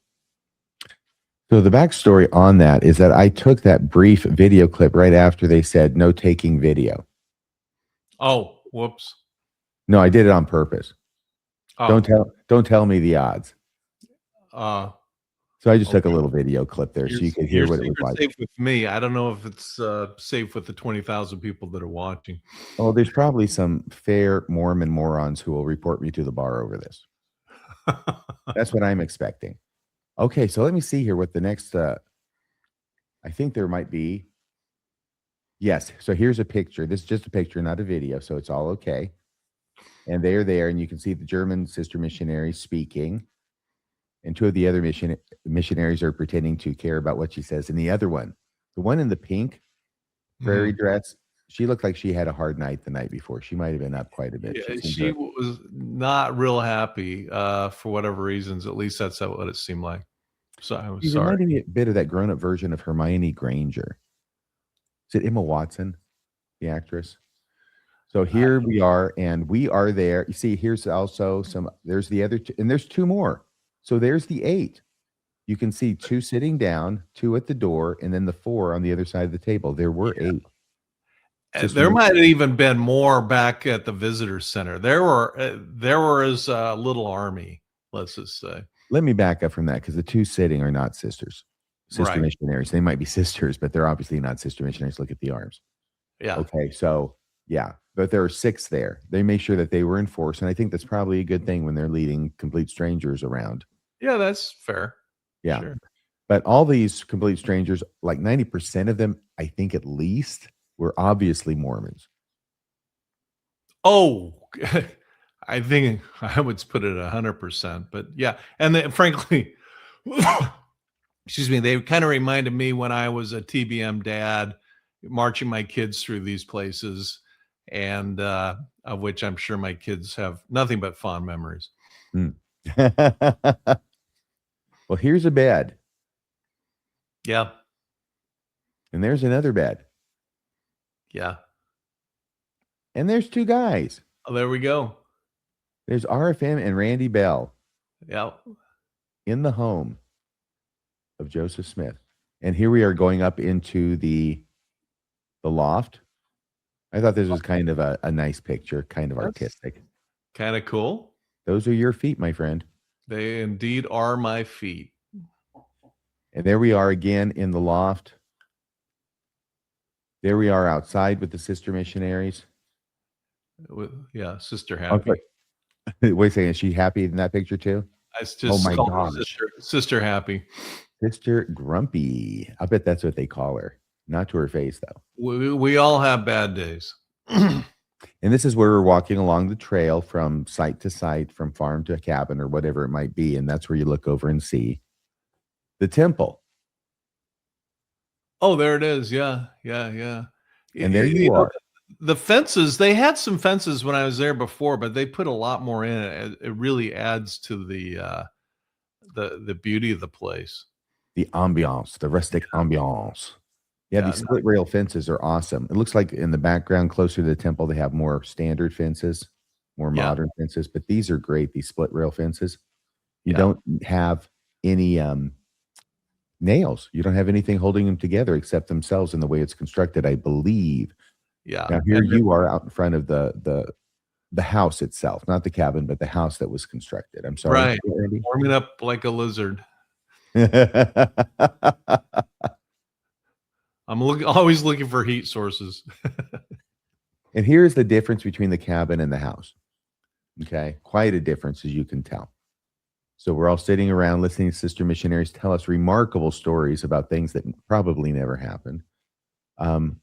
So the backstory on that is that I took that brief video clip right after they said no taking video. Oh, whoops. No, I did it on purpose. Oh. Don't tell me the odds. So I just took a Okay. little video clip there so you could hear what it was like. Safe with me. I don't know if it's safe with the 20,000 people that are watching. Oh, there's probably some fair Mormon morons who will report me to the bar over this. That's what I'm expecting. Okay, so let me see here what the next, I think there might be. Yes, so here's a picture. This is just a picture, not a video, so it's all okay. And they're there, and you can see the German sister missionaries speaking. And two of the other missionaries are pretending to care about what she says. And the other one, the one in the pink prairie dress, she looked like she had a hard night the night before. She might have been up quite a bit. Yeah, she was not real happy for whatever reasons. At least that's what it seemed like. So I was She sorry. reminded me a bit of that grown-up version of Hermione Granger. Is it Emma Watson, the actress? So here we are, and we are there. You see, here's also there's the other two, and there's two more. So there's the 8. You can see 2 sitting down, 2 at the door, and then the 4 on the other side of the table. There were 8. There might have even been more back at the visitor center. There were as a little army, let's just say. Let me back up from that, because the 2 sitting are not sisters. Sister missionaries. They might be sisters, but they're obviously not sister missionaries. Look at the arms. Yeah. Okay, so yeah, but there are 6 there. They made sure that they were enforced, and I think that's probably a good thing when they're leading complete strangers around. Yeah, that's fair. Yeah. Sure. But all these complete strangers, like 90% of them, I think at least, were obviously Mormons. Oh, I think I would put it 100%, but yeah. And then frankly, excuse me, they kind of reminded me when I was a TBM dad, marching my kids through these places, and of which I'm sure my kids have nothing but fond memories. Mm. Well, here's a bed, Yeah, and there's another bed, yeah. and there's two guys. Oh, there we go. There's RFM and Randy Bell Yeah. in the home of Joseph Smith. And here we are going up into the loft. I thought this was kind of a nice picture, kind of That's artistic. kind of cool. Those are your feet, my friend. They indeed are my feet. And there we are again in the loft. There we are outside with the sister missionaries. Yeah, Sister Happy. Okay. Wait a second. Is she happy in that picture too? I just my call her gosh. Sister Happy. Sister Grumpy. I bet that's what they call her. Not to her face, though. We all have bad days. And this is where we're walking along the trail from site to site, from farm to cabin or whatever it might be. And that's where you look over and see the temple. Oh, there it is. Yeah, yeah, yeah. And there you are. The fences, they had some fences when I was there before, but they put a lot more in it. It really adds to the beauty of the place. The ambiance, the rustic ambiance. Yeah, these split rail fences are awesome. It looks like in the background, closer to the temple, they have more standard fences, more modern fences, but these are great, these split rail fences. You don't have any nails. You don't have anything holding them together except themselves and the way it's constructed, I believe. Yeah. Now here you are out in front of the house itself, not the cabin, but the house that was constructed. I'm sorry. Right. Warming up like a lizard. I'm always looking for heat sources. And here's the difference between the cabin and the house. Okay. Quite a difference, as you can tell. So we're all sitting around listening to sister missionaries tell us remarkable stories about things that probably never happened.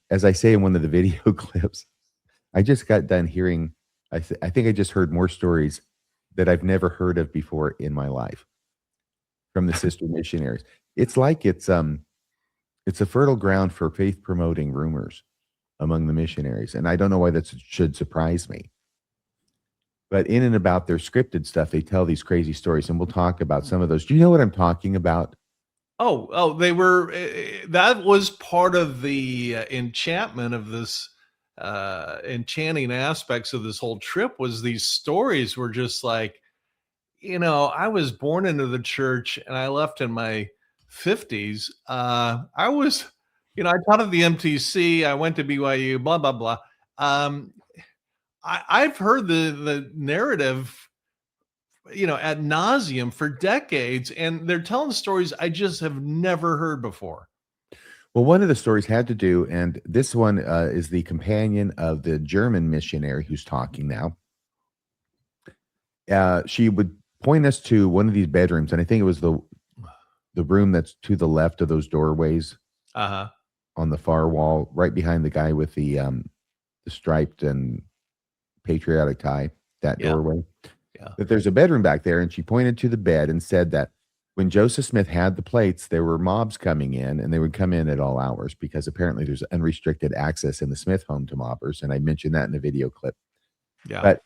As I say in one of the video clips, I just got done hearing, I think I just heard more stories that I've never heard of before in my life from the sister missionaries. It's like it's a fertile ground for faith promoting rumors among the missionaries. And I don't know why that should surprise me. But in and about their scripted stuff, they tell these crazy stories, and we'll talk about some of those. Do you know what I'm talking about? Oh, they were, that was part of the enchantment of this, enchanting aspects of this whole trip, was these stories were just like, I was born into the church and I left in my 50s. I was, I taught at the MTC, I went to BYU, blah, blah, blah. I've heard the narrative, ad nauseum for decades, and they're telling stories I just have never heard before. Well, one of the stories had to do, and this one is the companion of the German missionary who's talking now. She would point us to one of these bedrooms, and I think it was the room that's to the left of those doorways on the far wall, right behind the guy with the striped and patriotic tie, that doorway. That there's a bedroom back there, and she pointed to the bed and said that when Joseph Smith had the plates, there were mobs coming in, and they would come in at all hours because apparently there's unrestricted access in the Smith home to mobbers, and I mentioned that in the video clip. But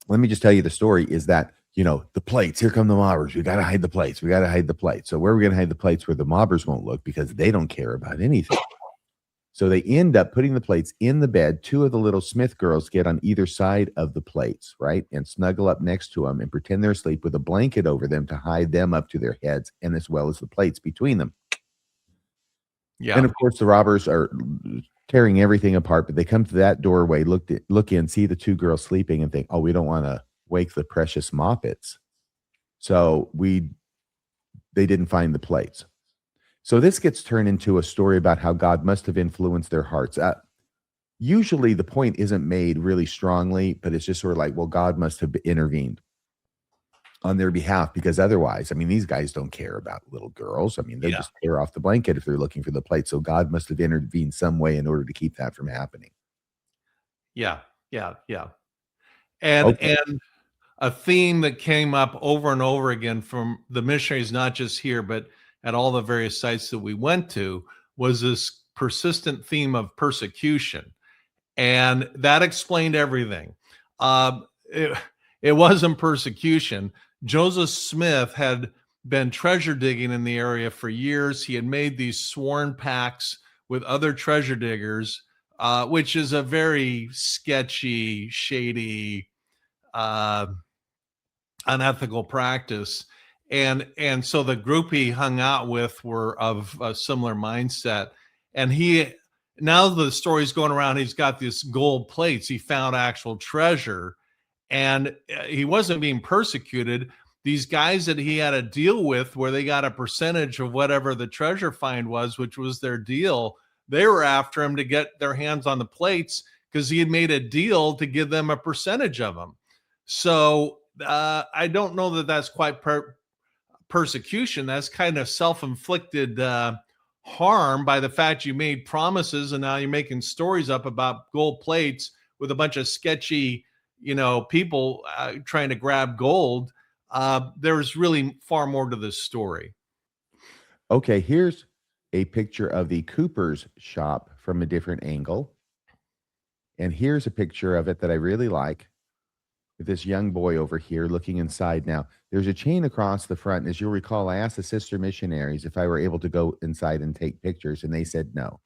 let me just tell you the story is that, the plates, here come the mobbers. We got to hide the plates. We got to hide the plates. So where are we going to hide the plates where the mobbers won't look, because they don't care about anything. So they end up putting the plates in the bed. Two of the little Smith girls get on either side of the plates, right? And snuggle up next to them and pretend they're asleep with a blanket over them to hide them up to their heads, and as well as the plates between them. And of course, the robbers are tearing everything apart, but they come to that doorway, look in, see the two girls sleeping, and think, oh, we don't want to wake the precious moppets. So they didn't find the plates. So this gets turned into a story about how God must have influenced their hearts. Usually the point isn't made really strongly, but it's just sort of like, well, God must have intervened on their behalf, because otherwise, these guys don't care about little girls. They just tear off the blanket if they're looking for the plate. So God must have intervened some way in order to keep that from happening. Yeah. And a theme that came up over and over again from the missionaries, not just here, but at all the various sites that we went to, was this persistent theme of persecution. And that explained everything. It, it wasn't persecution. Joseph Smith had been treasure digging in the area for years. He had made these sworn pacts with other treasure diggers, which is a very sketchy, shady, unethical practice. And so the group he hung out with were of a similar mindset. And now the story's going around, he's got these gold plates. He found actual treasure, and he wasn't being persecuted. These guys that he had a deal with, where they got a percentage of whatever the treasure find was, which was their deal, they were after him to get their hands on the plates because he had made a deal to give them a percentage of them. So I don't know that that's quite persecution. That's kind of self-inflicted harm by the fact you made promises and now you're making stories up about gold plates with a bunch of sketchy, people trying to grab gold. There's really far more to this story. Okay, here's a picture of the Cooper's shop from a different angle. And here's a picture of it that I really like, with this young boy over here looking inside. Now, there's a chain across the front. As you'll recall, I asked the sister missionaries if I were able to go inside and take pictures, and they said no.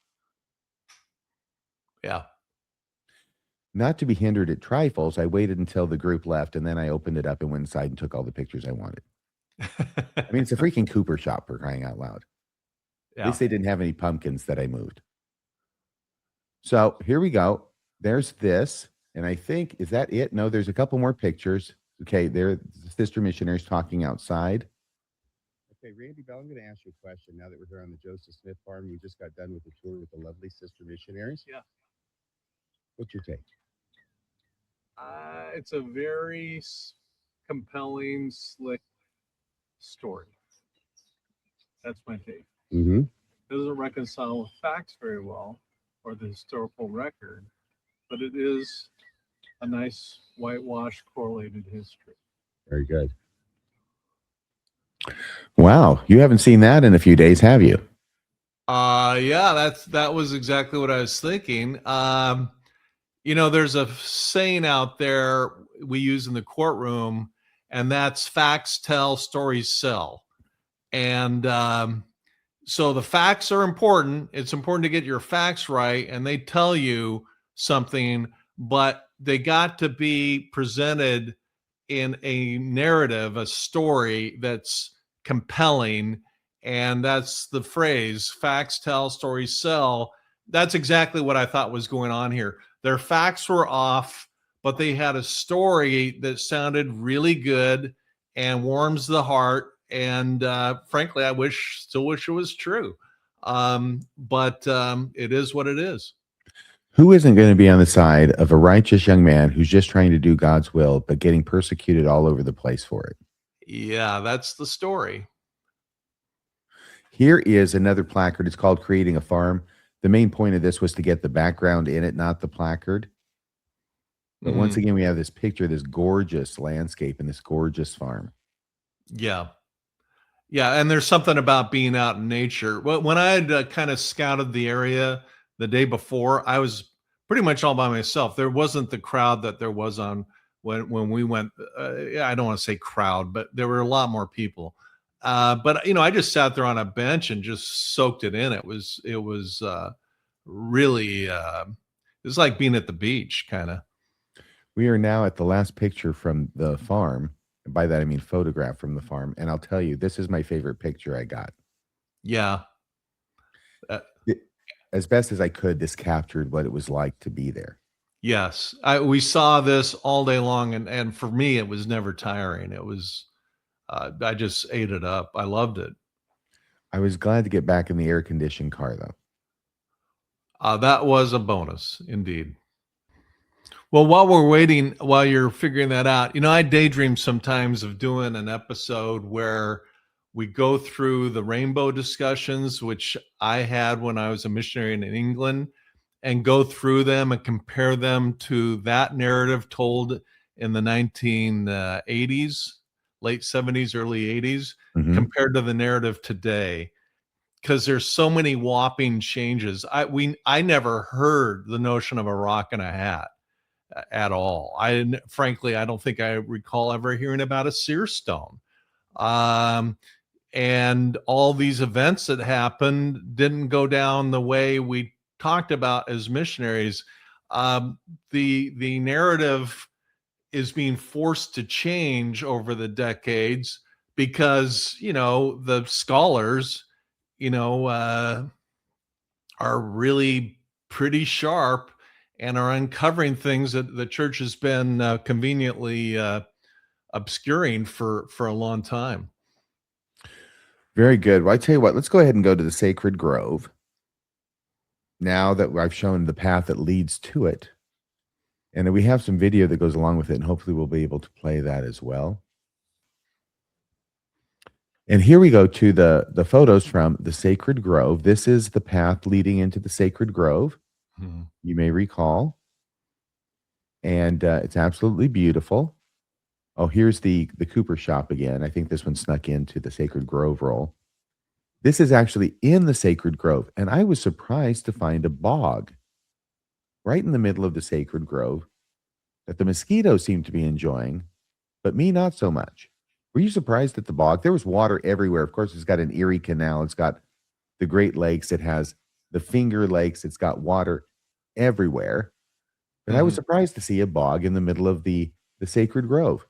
Yeah. Not to be hindered at trifles, I waited until the group left, and then I opened it up and went inside and took all the pictures I wanted. I mean, it's a freaking Cooper shop, for crying out loud. Yeah. At least they didn't have any pumpkins that I moved. So here we go. There's this. And I think, is that it? No, there's a couple more pictures. Okay, there, the sister missionaries talking outside. Okay, Randy Bell, I'm going to ask you a question now that we're here on the Joseph Smith farm. We just got done with the tour with the lovely sister missionaries. Yeah. What's your take? It's a very compelling, slick story. That's my take. Mm-hmm. Doesn't reconcile with facts very well or the historical record, but it is a nice whitewashed correlated history. Very good. Wow, you haven't seen that in a few days, have you? Yeah, that was exactly what I was thinking. There's a saying out there we use in the courtroom, and that's facts tell, stories sell. And so the facts are important. It's important to get your facts right, and they tell you something, but they got to be presented in a narrative, a story that's compelling. And that's the phrase, facts tell, stories sell. That's exactly what I thought was going on here. Their facts were off, but they had a story that sounded really good and warms the heart. And frankly, I still wish it was true. But it is what it is. Who isn't going to be on the side of a righteous young man who's just trying to do God's will, but getting persecuted all over the place for it? Yeah, that's the story. Here is another placard. It's called Creating a Farm. The main point of this was to get the background in it, not the placard. But once again, we have this picture of this gorgeous landscape and this gorgeous farm. Yeah. Yeah, and there's something about being out in nature. Well, when I had kind of scouted the area the day before, I was pretty much all by myself. There wasn't the crowd that there was on when we went. I don't want to say crowd, but there were a lot more people. But I just sat there on a bench and just soaked it in. It was really it's like being at the beach, kind of. We are now at the last picture from the farm. And by that I mean photograph from the farm. And I'll tell you, this is my favorite picture I got. Yeah. As best as I could, this captured what it was like to be there. Yes, we saw this all day long, and for me, it was never tiring. It was, I just ate it up. I loved it. I was glad to get back in the air-conditioned car, though. That was a bonus, indeed. Well, while you're figuring that out, I daydream sometimes of doing an episode where we go through the rainbow discussions, which I had when I was a missionary in England, and go through them and compare them to that narrative told in the 1980s, late 70s, early 80s, Mhm. compared to the narrative today, because there's so many whopping changes. I never heard the notion of a rock and a hat at all. Frankly, I don't think I recall ever hearing about a seer stone. And all these events that happened didn't go down the way we talked about as missionaries. The narrative is being forced to change over the decades because the scholars are really pretty sharp and are uncovering things that the church has been conveniently obscuring for a long time. Very good. Well, I tell you what, let's go ahead and go to the sacred grove. Now that I've shown the path that leads to it. And we have some video that goes along with it, and hopefully we'll be able to play that as well. And here we go to the photos from the sacred grove. This is the path leading into the sacred grove, you may recall. And it's absolutely beautiful. Oh, here's the Cooper shop again. I think this one snuck into the sacred grove roll. This is actually in the sacred grove, and I was surprised to find a bog right in the middle of the sacred grove that the mosquitoes seem to be enjoying, but me not so much. Were you surprised at the bog? There was water everywhere. Of course, it's got an Erie Canal. It's got the Great Lakes. It has the Finger Lakes. It's got water everywhere. But I was surprised to see a bog in the middle of the sacred grove.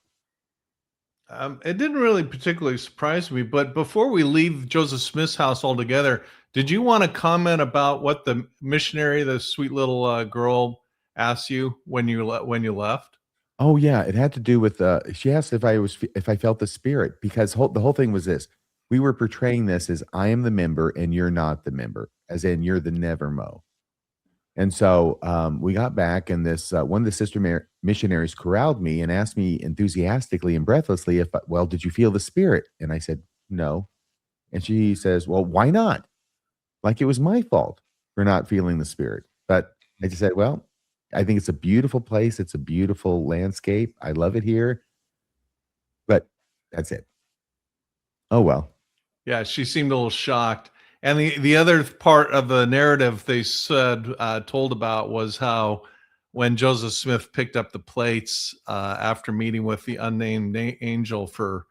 It didn't really particularly surprise me, but before we leave Joseph Smith's house altogether, did you want to comment about what the missionary, the sweet little girl, asked you when you left? Oh yeah, it had to do with she asked if I felt the spirit, because the whole thing was this. We were portraying this as I am the member and you're not the member, as in you're the Nevermo. And so we got back, and this one of the sister missionaries corralled me and asked me enthusiastically and breathlessly well, did you feel the spirit? And I said, no. And she says, well, why not? Like it was my fault for not feeling the spirit. But I just said, well, I think it's a beautiful place. It's a beautiful landscape. I love it here. But that's it. Oh, well. Yeah, she seemed a little shocked. And the other part of the narrative they said told about was how when Joseph Smith picked up the plates after meeting with the unnamed angel for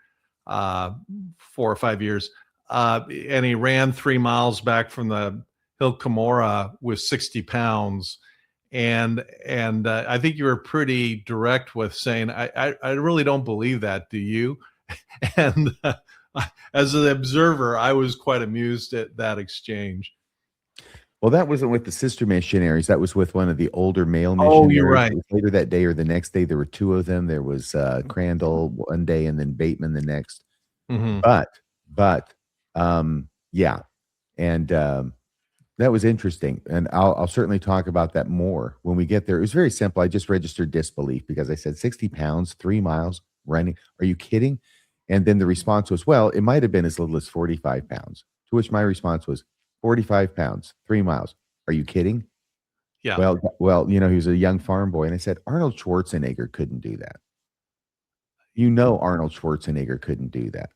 4 or 5 years, and he ran 3 miles back from the Hill Cumorah with 60 pounds. And I think you were pretty direct with saying, I really don't believe that. Do you? And as an observer, I was quite amused at that exchange. Well, that wasn't with the sister missionaries. That was with one of the older male Oh, missionaries. you're right. It was later that day or the next day. There were two of them. There was Crandall one day and then Bateman the next. But yeah. And that was interesting. And I'll certainly talk about that more when we get there. It was very simple. I just registered disbelief because I said 60 pounds, 3 miles running. Are you kidding? And then the response was, well, it might have been as little as 45 pounds. To which my response was, 45 pounds, 3 miles. Are you kidding? Yeah. Well, he was a young farm boy. And I said, Arnold Schwarzenegger couldn't do that. Arnold Schwarzenegger couldn't do that.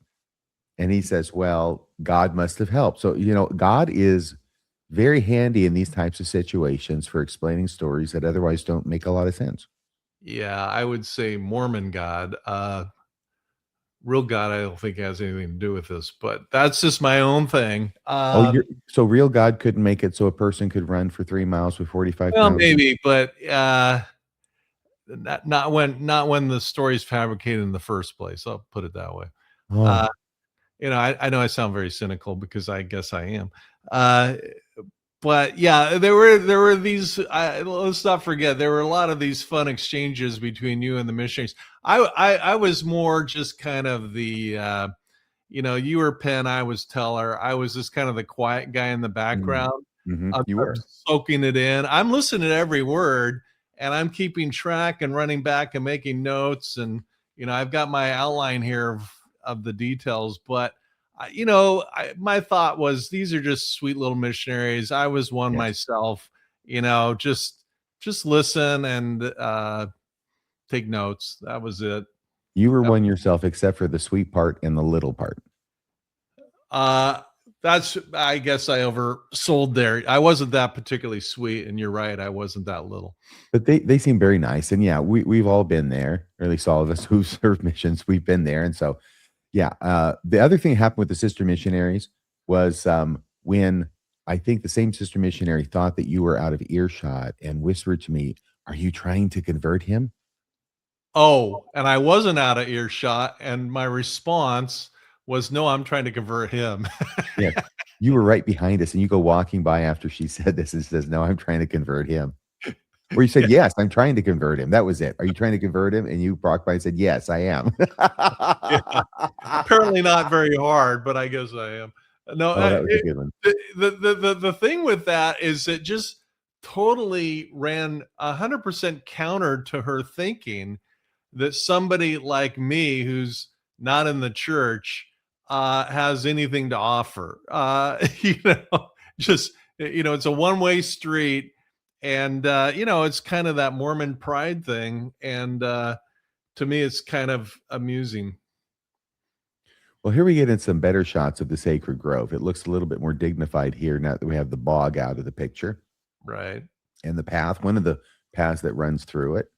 And he says, well, God must have helped. So, God is very handy in these types of situations for explaining stories that otherwise don't make a lot of sense. Yeah, I would say Mormon God. Real God, I don't think has anything to do with this, but that's just my own thing. So real God couldn't make it so a person could run for 3 miles with 45 well, pounds? maybe, but not when the story is fabricated in the first place. I'll put it that way. Oh. I know I sound very cynical because I guess I am. But yeah, there were these. Let's not forget there were a lot of these fun exchanges between you and the missionaries. I was more just kind of the, you were Penn, I was Teller. I was just kind of the quiet guy in the background. You were soaking it in. I'm listening to every word, and I'm keeping track and running back and making notes. And I've got my outline here of the details, but. My thought was these are just sweet little missionaries. I was one myself, just listen and, take notes. That was it. You were one yourself, except for the sweet part and the little part. I guess I oversold there. I wasn't that particularly sweet, and you're right, I wasn't that little. But they seem very nice. And yeah, we've all been there, or at least all of us who've served missions, we've been there. And so, yeah, the other thing that happened with the sister missionaries was when I think the same sister missionary thought that you were out of earshot and whispered to me, "Are you trying to convert him?" Oh, and I wasn't out of earshot, and my response was, "No, I'm trying to convert him." Yeah, you were right behind us, and you go walking by after she said this and says, "No, I'm trying to convert him." Or you said, "Yes, I'm trying to convert him." That was it. "Are you trying to convert him?" And you walked by and said, "Yes, I am." Yeah. Apparently not very hard, but I guess I am. No, Oh, that was a good one. the thing with that is it just totally ran 100% counter to her thinking that somebody like me who's not in the church has anything to offer. Just it's a one-way street, and it's kind of that Mormon pride thing, and to me, it's kind of amusing. Well, here we get in some better shots of the sacred grove. It looks a little bit more dignified here now that we have the bog out of the picture. Right. And the path, one of the paths that runs through it.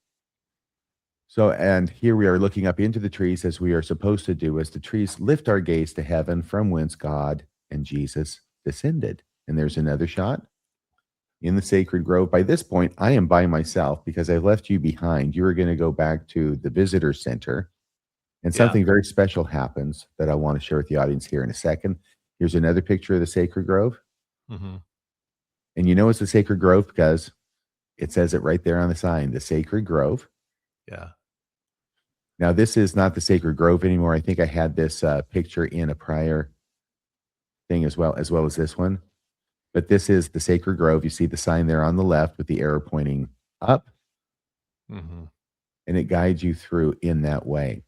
So, and here we are looking up into the trees as we are supposed to do, as the trees lift our gaze to heaven from whence God and Jesus descended. And there's another shot in the sacred grove. By this point, I am by myself because I left you behind. You are going to go back to the visitor center, and something very special happens that I want to share with the audience here in a second. Here's another picture of the sacred grove. Mm-hmm. And you know it's the sacred grove because it says it right there on the sign, the sacred grove. Yeah. Now, this is not the sacred grove anymore. I think I had this picture in a prior thing as well as this one. But this is the sacred grove. You see the sign there on the left with the arrow pointing up. Mm-hmm. And it guides you through in that way.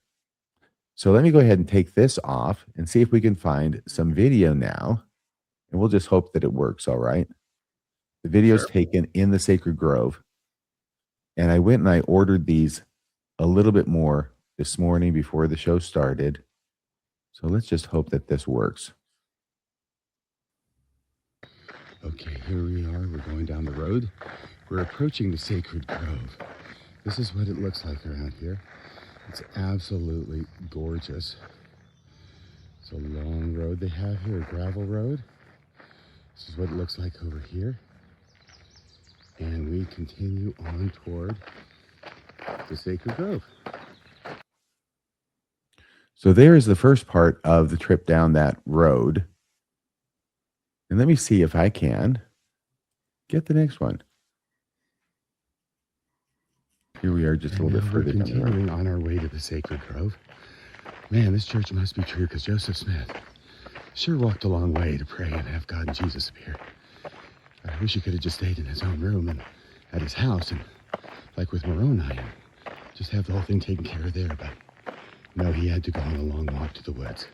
So let me go ahead and take this off and see if we can find some video now. And we'll just hope that it works, all right? The video's taken in the sacred grove. And I went and I ordered these a little bit more this morning before the show started. So let's just hope that this works. Okay, here we are. We're going down the road. We're approaching the sacred grove. This is what it looks like around here. It's absolutely gorgeous. It's a long road they have here, a gravel road. This is what it looks like over here. And we continue on toward the sacred grove. So there is the first part of the trip down that road. And let me see if I can get the next one. Here we are just a little bit further down the road. Continuing on our way to the sacred grove. Man, this church must be true because Joseph Smith sure walked a long way to pray and have God and Jesus appear. I wish he could have just stayed in his own room and at his house and like with Moroni and just have the whole thing taken care of there. But no, he had to go on a long walk to the woods.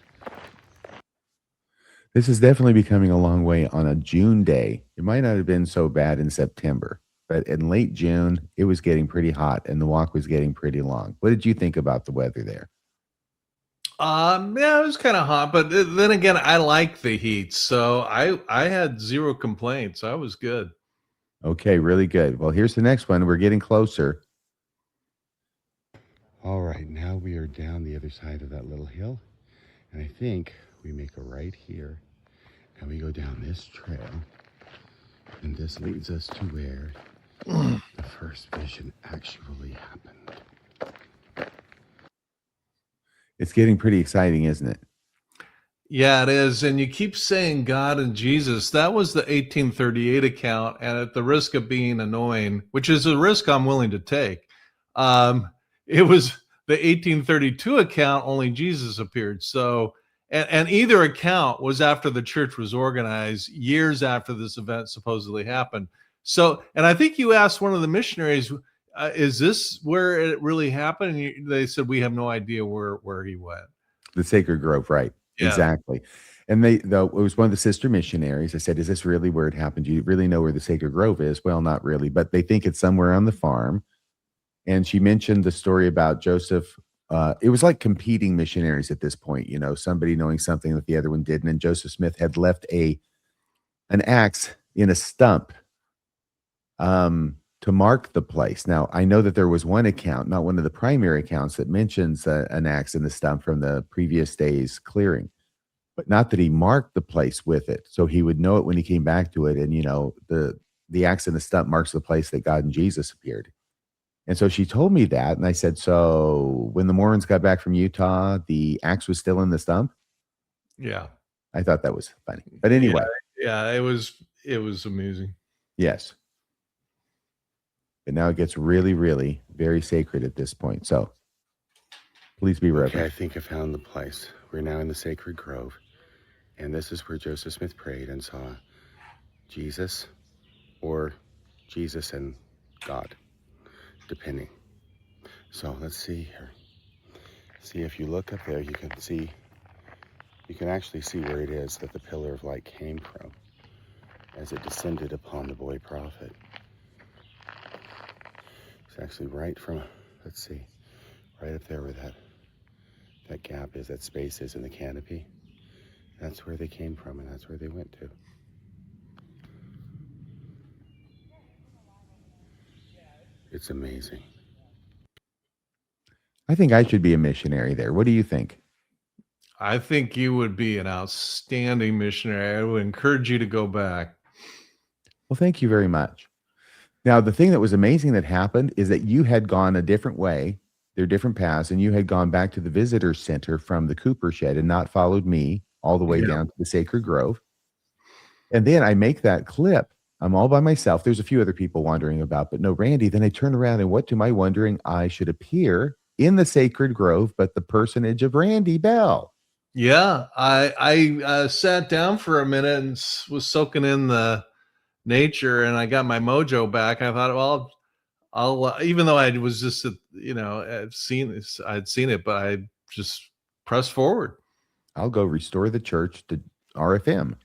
This is definitely becoming a long way on a June day. It might not have been so bad in September, but in late June, it was getting pretty hot and the walk was getting pretty long. What did you think about the weather there? Yeah, it was kind of hot, but then again, I like the heat, so I had zero complaints. I was good. Okay, really good. Well, here's the next one. We're getting closer. All right, now we are down the other side of that little hill, and I think we make a right here, and we go down this trail, and this leads us to where the first vision actually happened. It's getting pretty exciting, isn't it? Yeah, it is. And you keep saying God and Jesus. That was the 1838 account. And at the risk of being annoying, which is a risk I'm willing to take, it was the 1832 account, only Jesus appeared. So, and either account was after the church was organized, years after this event supposedly happened. So, and I think you asked one of the missionaries, is this where it really happened? And they said, we have no idea where he went. The sacred grove, right? Yeah. Exactly. And it was one of the sister missionaries. I said, is this really where it happened? Do you really know where the sacred grove is? Well, not really, but they think it's somewhere on the farm. And she mentioned the story about Joseph. It was like competing missionaries at this point, you know, somebody knowing something that the other one didn't. And Joseph Smith had left an axe in a stump to mark the place. Now, I know that there was one account, not one of the primary accounts, that mentions an axe in the stump from the previous day's clearing, but not that he marked the place with it. So he would know it when he came back to it. And, you know, the axe in the stump marks the place that God and Jesus appeared. And so she told me that. And I said, so when the Mormons got back from Utah, the axe was still in the stump? Yeah. I thought that was funny. But anyway. Yeah, it was amusing. Yes. But now it gets really, really very sacred at this point. So please be reverent. Okay, I think I found the place. We're now in the sacred grove. And this is where Joseph Smith prayed and saw Jesus, or Jesus and God, depending. So let's see here. See, if you look up there, you can actually see where it is that the pillar of light came from as it descended upon the boy prophet. It's actually right from, let's see, right up there where that gap is, that space is in the canopy. That's where they came from, and that's where they went to. It's amazing. I think I should be a missionary there. What do you think? I think you would be an outstanding missionary. I would encourage you to go back. Well, thank you very much. Now, the thing that was amazing that happened is that you had gone a different way. There are different paths, and you had gone back to the visitor center from the Cooper shed and not followed me all the way down to the Sacred Grove. And then I make that clip. I'm all by myself. There's a few other people wandering about, but no Randy. Then I turn around, and what to my wondering, I should appear in the Sacred Grove, but the personage of Randy Bell. Yeah, I sat down for a minute and was soaking in the nature, and I got my mojo back. I thought, well, I'll even though I was just, I'd seen it, but I just pressed forward. I'll go restore the church to RFM.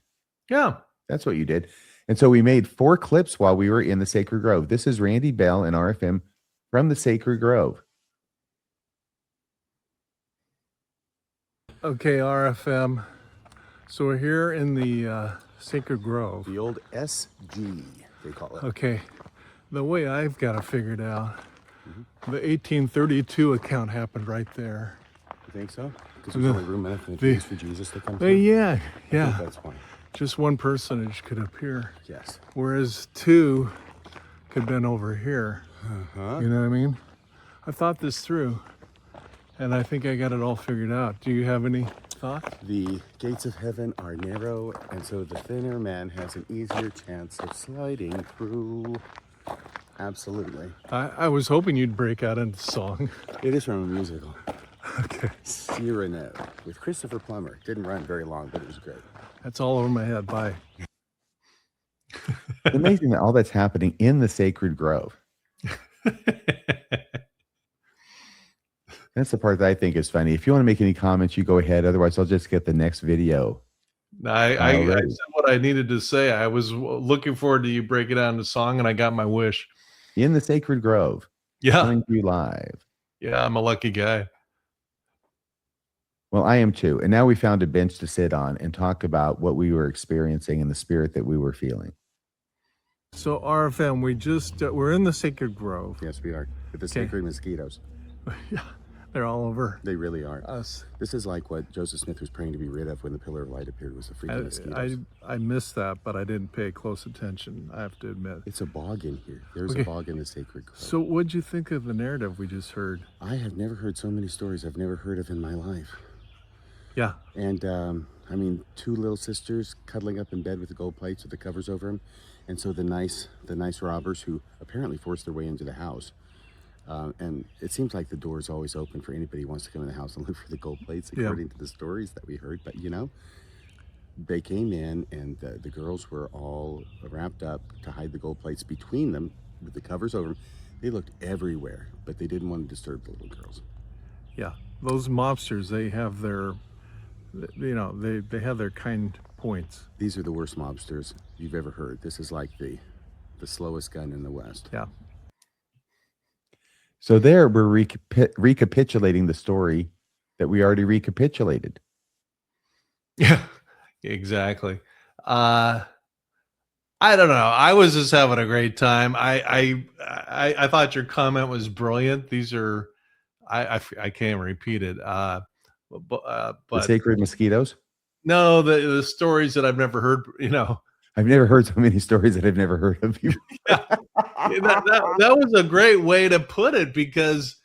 Yeah. That's what you did. And so we made 4 clips while we were in the Sacred Grove. This is Randy Bell and RFM from the Sacred Grove. Okay, RFM. So we're here in the Sacred Grove. The old SG, they call it. Okay, the way I've got it figured out, the 1832 account happened right there. You think so? Because there's only room enough in the trees for Jesus to come through? Yeah. I think that's why. Just one personage could appear. Yes. Whereas 2 could have been over here. Uh-huh. You know what I mean? I thought this through, and I think I got it all figured out. Do you have any thoughts? The gates of heaven are narrow, and so the thinner man has an easier chance of sliding through. Absolutely. I was hoping you'd break out into song. It is from a musical. Okay. Cyrano with Christopher Plummer. Didn't run very long, but it was great. That's all over my head. Bye. It's amazing that all that's happening in the Sacred Grove. That's the part that I think is funny. If you want to make any comments, you go ahead. Otherwise, I'll just get the next video. I said what I needed to say. I was looking forward to you breaking down the song, and I got my wish. In the Sacred Grove. Yeah. Coming to you live. Yeah, I'm a lucky guy. Well, I am too. And now we found a bench to sit on and talk about what we were experiencing and the spirit that we were feeling. So RFM, we're in the Sacred Grove. Yes, we are. With the sacred mosquitoes. Yeah, they're all over They really are. us. This is like what Joseph Smith was praying to be rid of when the pillar of light appeared, was the freaking mosquitoes. I missed that, but I didn't pay close attention, I have to admit. It's a bog in here. There's Okay. a bog in the sacred grove. So what'd you think of the narrative we just heard? I have never heard so many stories I've never heard of in my life. Yeah. And, 2 little sisters cuddling up in bed with the gold plates with the covers over them. And so the nice robbers who apparently forced their way into the house. And it seems like the door is always open for anybody who wants to come in the house and look for the gold plates, according to the stories that we heard. But, they came in, and the girls were all wrapped up to hide the gold plates between them with the covers over them. They looked everywhere, but they didn't want to disturb the little girls. Yeah. Those mobsters, they have their, they have their kind points. These are the worst mobsters you've ever heard. This is like the slowest gun in the West. Yeah. So there, we're recapitulating the story that we already recapitulated. Yeah, exactly. I don't know. I was just having a great time. I thought your comment was brilliant. These are I can't repeat it. The But sacred mosquitoes. no, the stories that I've never heard. I've never heard so many stories that I've never heard of before. Yeah, that was a great way to put it, because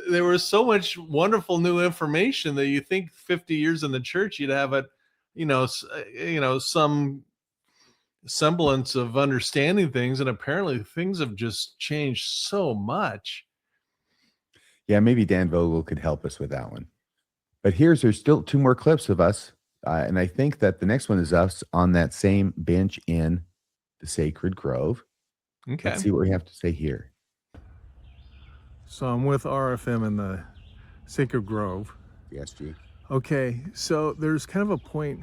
there was so much wonderful new information that you think 50 years in the church you'd have it, some semblance of understanding things, and apparently things have just changed so much. Yeah, maybe Dan Vogel could help us with that one. But there's still 2 more clips of us, and I think that the next one is us on that same bench in the Sacred Grove. Okay. Let's see what we have to say here. So I'm with RFM in the Sacred Grove. The SG. Okay, so there's kind of a point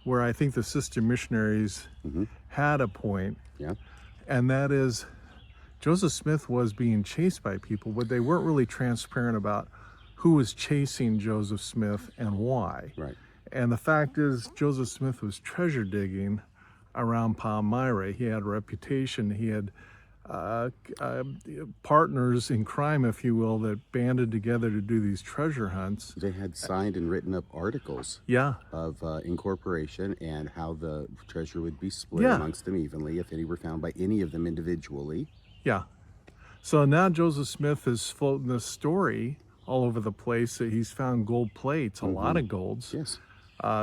where I think the sister missionaries had a point, Yeah. and that is Joseph Smith was being chased by people, but they weren't really transparent about who was chasing Joseph Smith and why. Right. And the fact is, Joseph Smith was treasure digging around Palmyra. He had a reputation. He had partners in crime, if you will, that banded together to do these treasure hunts. They had signed and written up articles Yeah. of incorporation and how the treasure would be split Yeah. amongst them evenly if any were found by any of them individually. Yeah. So now Joseph Smith is floating this story all over the place that he's found gold plates, a lot of golds, Yes.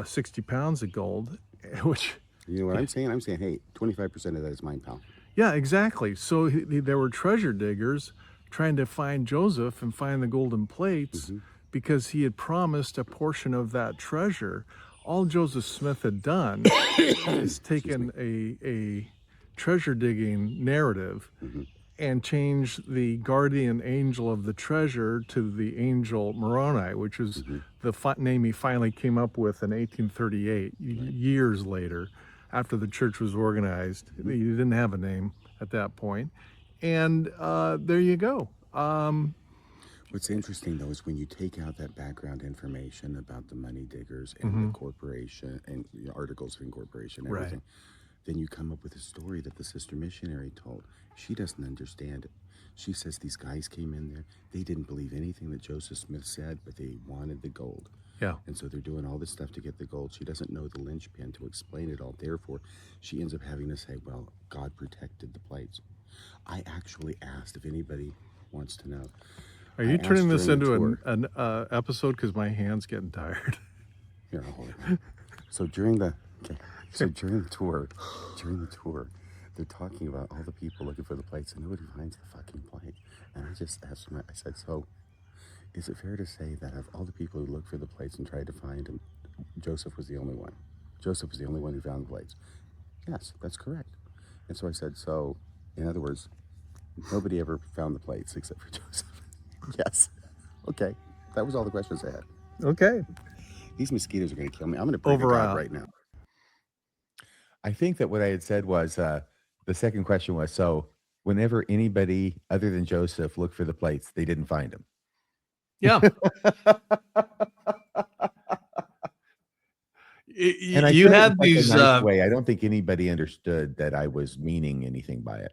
60 pounds of gold, which, You know what I'm saying? I'm saying, hey, 25% of that is mine, pal. yeah, exactly. So there were treasure diggers trying to find Joseph and find the golden plates because he had promised a portion of that treasure. All Joseph Smith had done is taken a treasure digging narrative and changed the guardian angel of the treasure to the angel Moroni, which is the name he finally came up with in 1838, years later, after the church was organized. He didn't have a name at that point. And there you go. What's interesting, though, is when you take out that background information about the money diggers and the corporation and articles of incorporation and everything, then you come up with a story that the sister missionary told. She doesn't understand it. She says these guys came in there. They didn't believe anything that Joseph Smith said, but they wanted the gold. Yeah. And so they're doing all this stuff to get the gold. She doesn't know the linchpin to explain it all. Therefore, she ends up having to say, well, God protected the plates. I actually asked if anybody wants to know. Are you turning this during the into tour. an episode? Because my hand's getting tired. Here, I'll hold it. So during the tour, they're talking about all the people looking for the plates, and nobody finds the fucking plate. And I just asked them, I said, so is it fair to say that of all the people who looked for the plates and tried to find them, Joseph was the only one? Joseph was the only one who found the plates. Yes, that's correct. And so I said, so in other words, nobody ever found the plates except for Joseph. Yes. Okay. That was all the questions I had. Okay. These mosquitoes are going to kill me. I'm going to break Over it out out. right now. I think that what I had said was the second question was, so whenever anybody other than Joseph looked for the plates, they didn't find them. Yeah. And I You said it had in such a these nice way. I don't think anybody understood that I was meaning anything by it.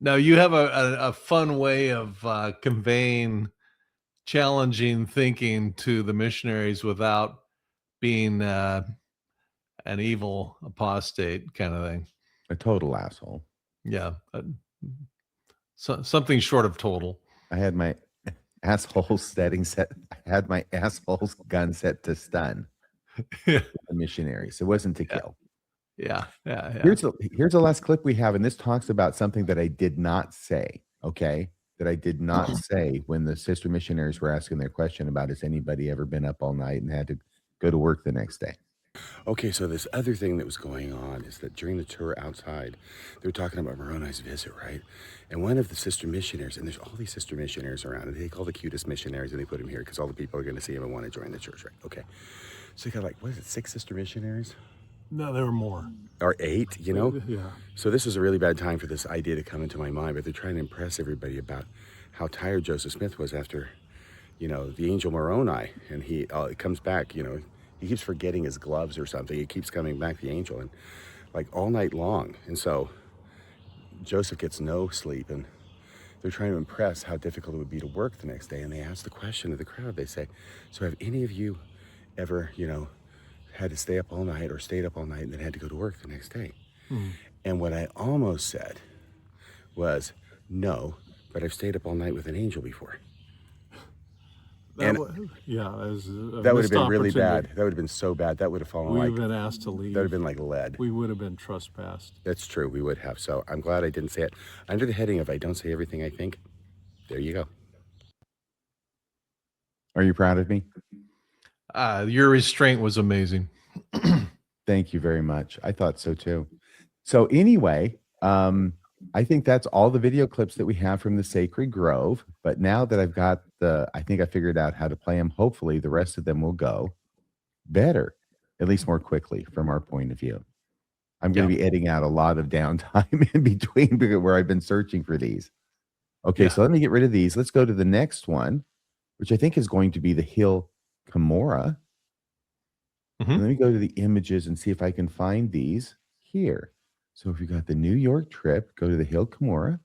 now you have a fun way of conveying challenging thinking to the missionaries without being an evil apostate kind of thing. A total asshole. Yeah. Something short of total. I had my asshole setting set. I had my asshole's gun set to stun Yeah. the missionaries. It wasn't to kill. Yeah. Here's the last clip we have, and this talks about something that I did not say. Okay, that I did not say when the sister missionaries were asking their question about has anybody ever been up all night and had to go to work the next day. Okay, so this other thing that was going on is that during the tour outside, they were talking about Moroni's visit, right? And one of the sister missionaries, and there's all these sister missionaries around, and they take all the cutest missionaries and they put them here because all the people are going to see him and want to join the church, right? Okay. So you got like, what is it, 6 sister missionaries? No, there were more. Or 8, you know? Yeah. So this was a really bad time for this idea to come into my mind, but they're trying to impress everybody about how tired Joseph Smith was after, the angel Moroni, and he comes back, he keeps forgetting his gloves or something. He keeps coming back, the angel, and like all night long. And so Joseph gets no sleep, and they're trying to impress how difficult it would be to work the next day. And they ask the question of the crowd. They say, so have any of you ever, had to stay up all night or stayed up all night and then had to go to work the next day? And what I almost said was, no, but I've stayed up all night with an angel before. That And was, yeah, that was a that would have missed been really opportunity. bad. That would have been so bad. That would have fallen We would like, have been asked to leave. that would have been like lead. We would have been trespassed. That's true. We would have. So I'm glad I didn't say it. Under the heading of I don't say everything I think, there you go. Are you proud of me? Your restraint was amazing. Thank you very much. I thought so too. So anyway, I think that's all the video clips that we have from the Sacred Grove. But now that I've got I think I figured out how to play them. Hopefully the rest of them will go better, at least more quickly from our point of view. I'm going to be editing out a lot of downtime in between where I've been searching for these. Okay, so let me get rid of these. Let's go to the next one, which I think is going to be the Hill Cumorah. And let me go to the images and see if I can find these here. So if you got the New York trip, go to the Hill Cumorah.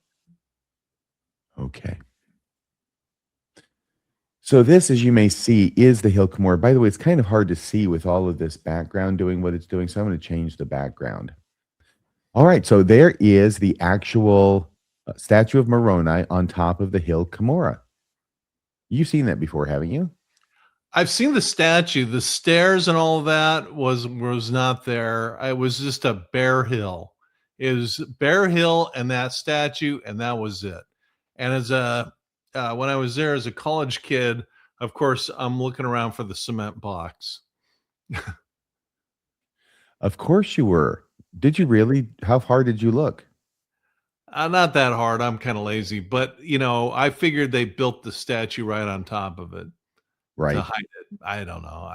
Okay. So this, as you may see, is the Hill Cumorah. By the way, it's kind of hard to see with all of this background doing what it's doing. So I'm going to change the background. All right. So there is the actual statue of Moroni on top of the Hill Cumorah. You've seen that before, haven't you? I've seen the statue. The stairs and all of that was not there. It was just a bare hill. It was bare hill and that statue, and that was it. And as when I was there as a college kid, of course, I'm looking around for the cement box. Of course you were. Did you really? How hard did you look? Not that hard. I'm kind of lazy, but I figured they built the statue right on top of it. Right. To hide it. I don't know.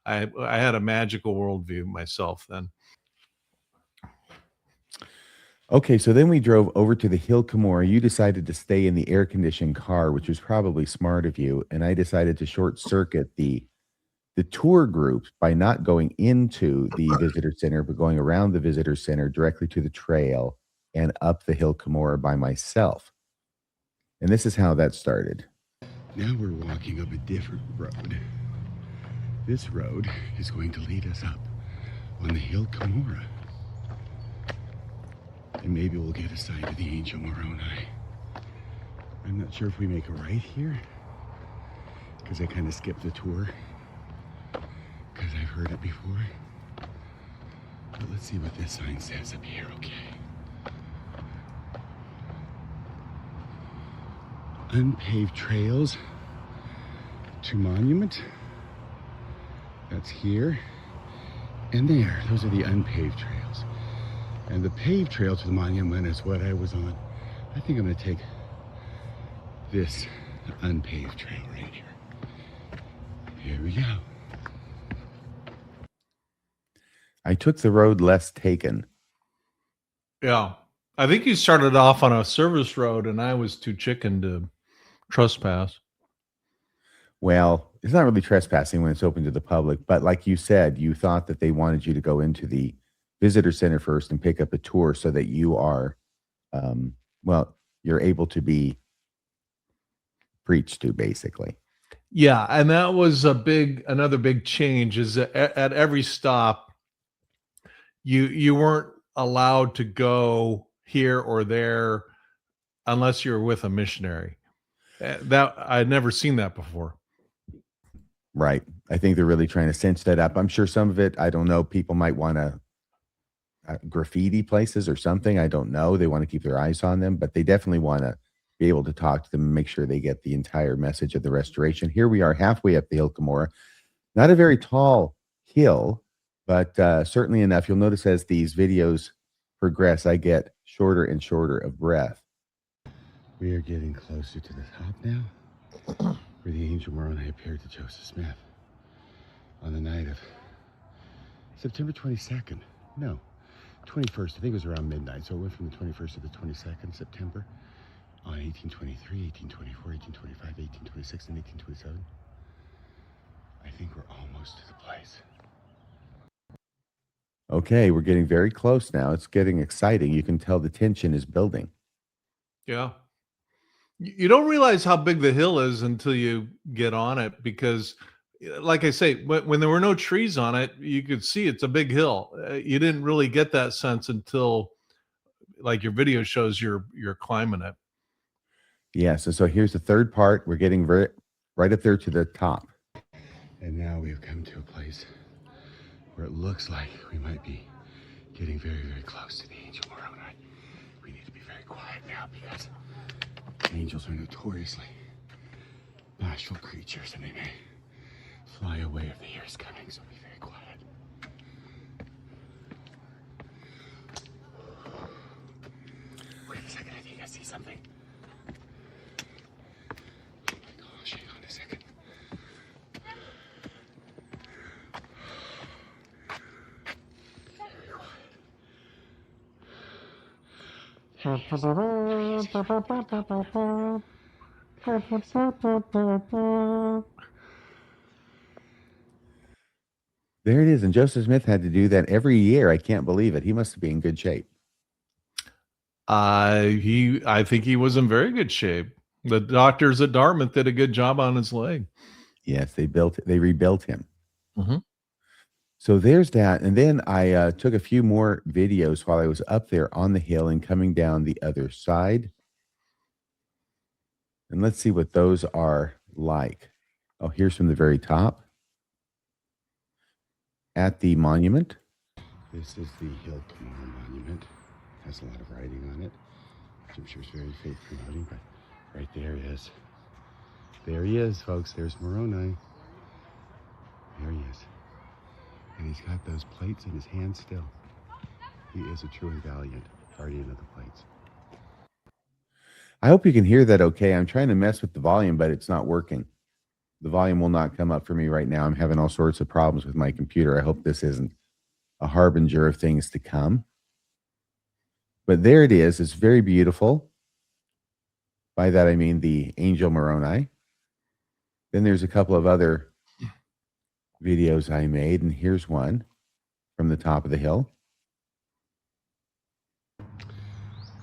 I had a magical worldview myself then. Okay, so then we drove over to the Hill Cumorah. You decided to stay in the air-conditioned car, which was probably smart of you. And I decided to short circuit the tour groups by not going into the visitor center, but going around the visitor center directly to the trail and up the Hill Cumorah by myself. And this is how that started. Now we're walking up a different road. This road is going to lead us up on the Hill Cumorah. And maybe we'll get a sight of the angel Moroni. I'm not sure if we make a right here, because I kind of skipped the tour, because I've heard it before. But let's see what this sign says up here, okay? Unpaved trails to monument. That's here and there. Those are the unpaved trails. And the paved trail to the monument is what I was on. I think I'm going to take this unpaved trail right here. Here we go. I took the road less taken. Yeah. I think you started off on a service road and I was too chicken to trespass. Well, it's not really trespassing when it's open to the public, but like you said, you thought that they wanted you to go into the visitor center first and pick up a tour so that you are, you're able to be preached to, basically. Yeah, and that was another big change is that at every stop, you weren't allowed to go here or there unless you're with a missionary. That I'd never seen that before. Right. I think they're really trying to cinch that up. I'm sure some of it, I don't know, people might want to graffiti places or something. I don't know. They want to keep their eyes on them, but they definitely want to be able to talk to them and make sure they get the entire message of the restoration. Here we are halfway up the Hill Cumorah. Not a very tall hill, but certainly enough. You'll notice as these videos progress, I get shorter and shorter of breath. We are getting closer to the top now, where the angel Moroni appeared to Joseph Smith on the night of September 22nd. No, 21st. I think it was around midnight. So it went from the 21st to the 22nd September. on 1823, 1824, 1825, 1826, and 1827. I think we're almost to the place. Okay, we're getting very close now. It's getting exciting. You can tell the tension is building. Yeah. You don't realize how big the hill is until you get on it because, like I say, when there were no trees on it, you could see it's a big hill. You didn't really get that sense until, like your video shows, you're climbing it. Yes. And so here's the third part. We're getting right up there to the top. And now we've come to a place where it looks like we might be getting very, very close to the angel Moroni. We need to be very quiet now because angels are notoriously bashful creatures and they may fly away if they hear us coming, so be very quiet. Wait a second, I think I see something. Oh my gosh, hang on a second. There it is. And Joseph Smith had to do that every year. I can't believe it. He must be in good shape. I think he was in very good shape. The doctors at Dartmouth did a good job on his leg. Yes, they rebuilt him. Mhm. So there's that. And then I took a few more videos while I was up there on the hill and coming down the other side. And let's see what those are like. Oh, here's from the very top at the monument. This is the Hill Tomorrow Monument. Has a lot of writing on it, which I'm sure is very faith promoting, but right there is. There he is, folks. There's Moroni. There he is. And he's got those plates in his hand still. He is a true and valiant guardian of the plates. I hope you can hear that okay. I'm trying to mess with the volume, but it's not working. The volume will not come up for me right now. I'm having all sorts of problems with my computer. I hope this isn't a harbinger of things to come. But there it is. It's very beautiful. By that, I mean the angel Moroni. Then there's a couple of other videos I made, and here's one from the top of the hill.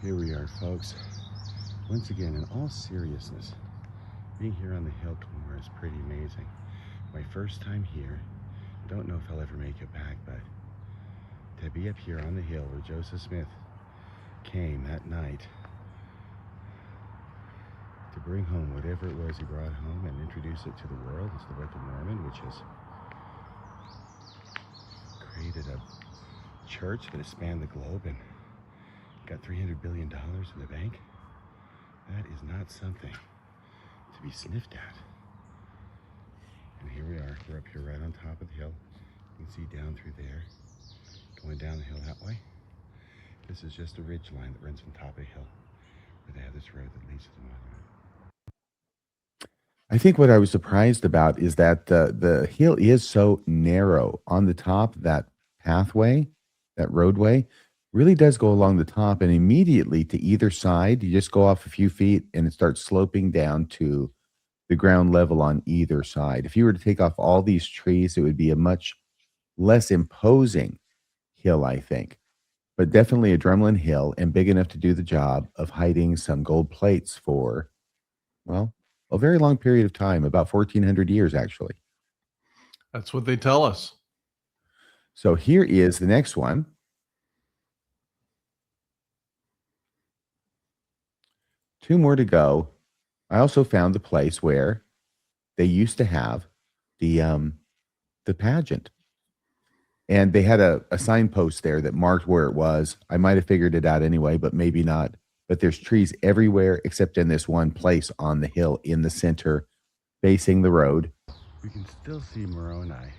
Here we are, folks. Once again, in all seriousness, being here on the Hill Tomorrow is pretty amazing. My first time here. Don't know if I'll ever make it back, but to be up here on the hill where Joseph Smith came that night to bring home whatever it was he brought home and introduce it to the world is the Book of Mormon, which has created a church that has spanned the globe and got $300 billion in the bank. That is not something to be sniffed at. And here we are. We're up here right on top of the hill. You can see down through there, going down the hill that way. This is just a ridge line that runs from top of the hill, where they have this road that leads to the monument. I think what I was surprised about is that the hill is so narrow on the top. That pathway, that roadway, really does go along the top, and immediately to either side, you just go off a few feet, and it starts sloping down to the ground level on either side. If you were to take off all these trees, it would be a much less imposing hill, I think, but definitely a Drumlin hill and big enough to do the job of hiding some gold plates for, well, a very long period of time, about 1,400 years, actually. That's what they tell us. So here is the next one. Two more to go. I also found the place where they used to have the pageant. And they had a signpost there that marked where it was. I might have figured it out anyway, but maybe not. But there's trees everywhere except in this one place on the hill in the center, facing the road. We can still see Moroni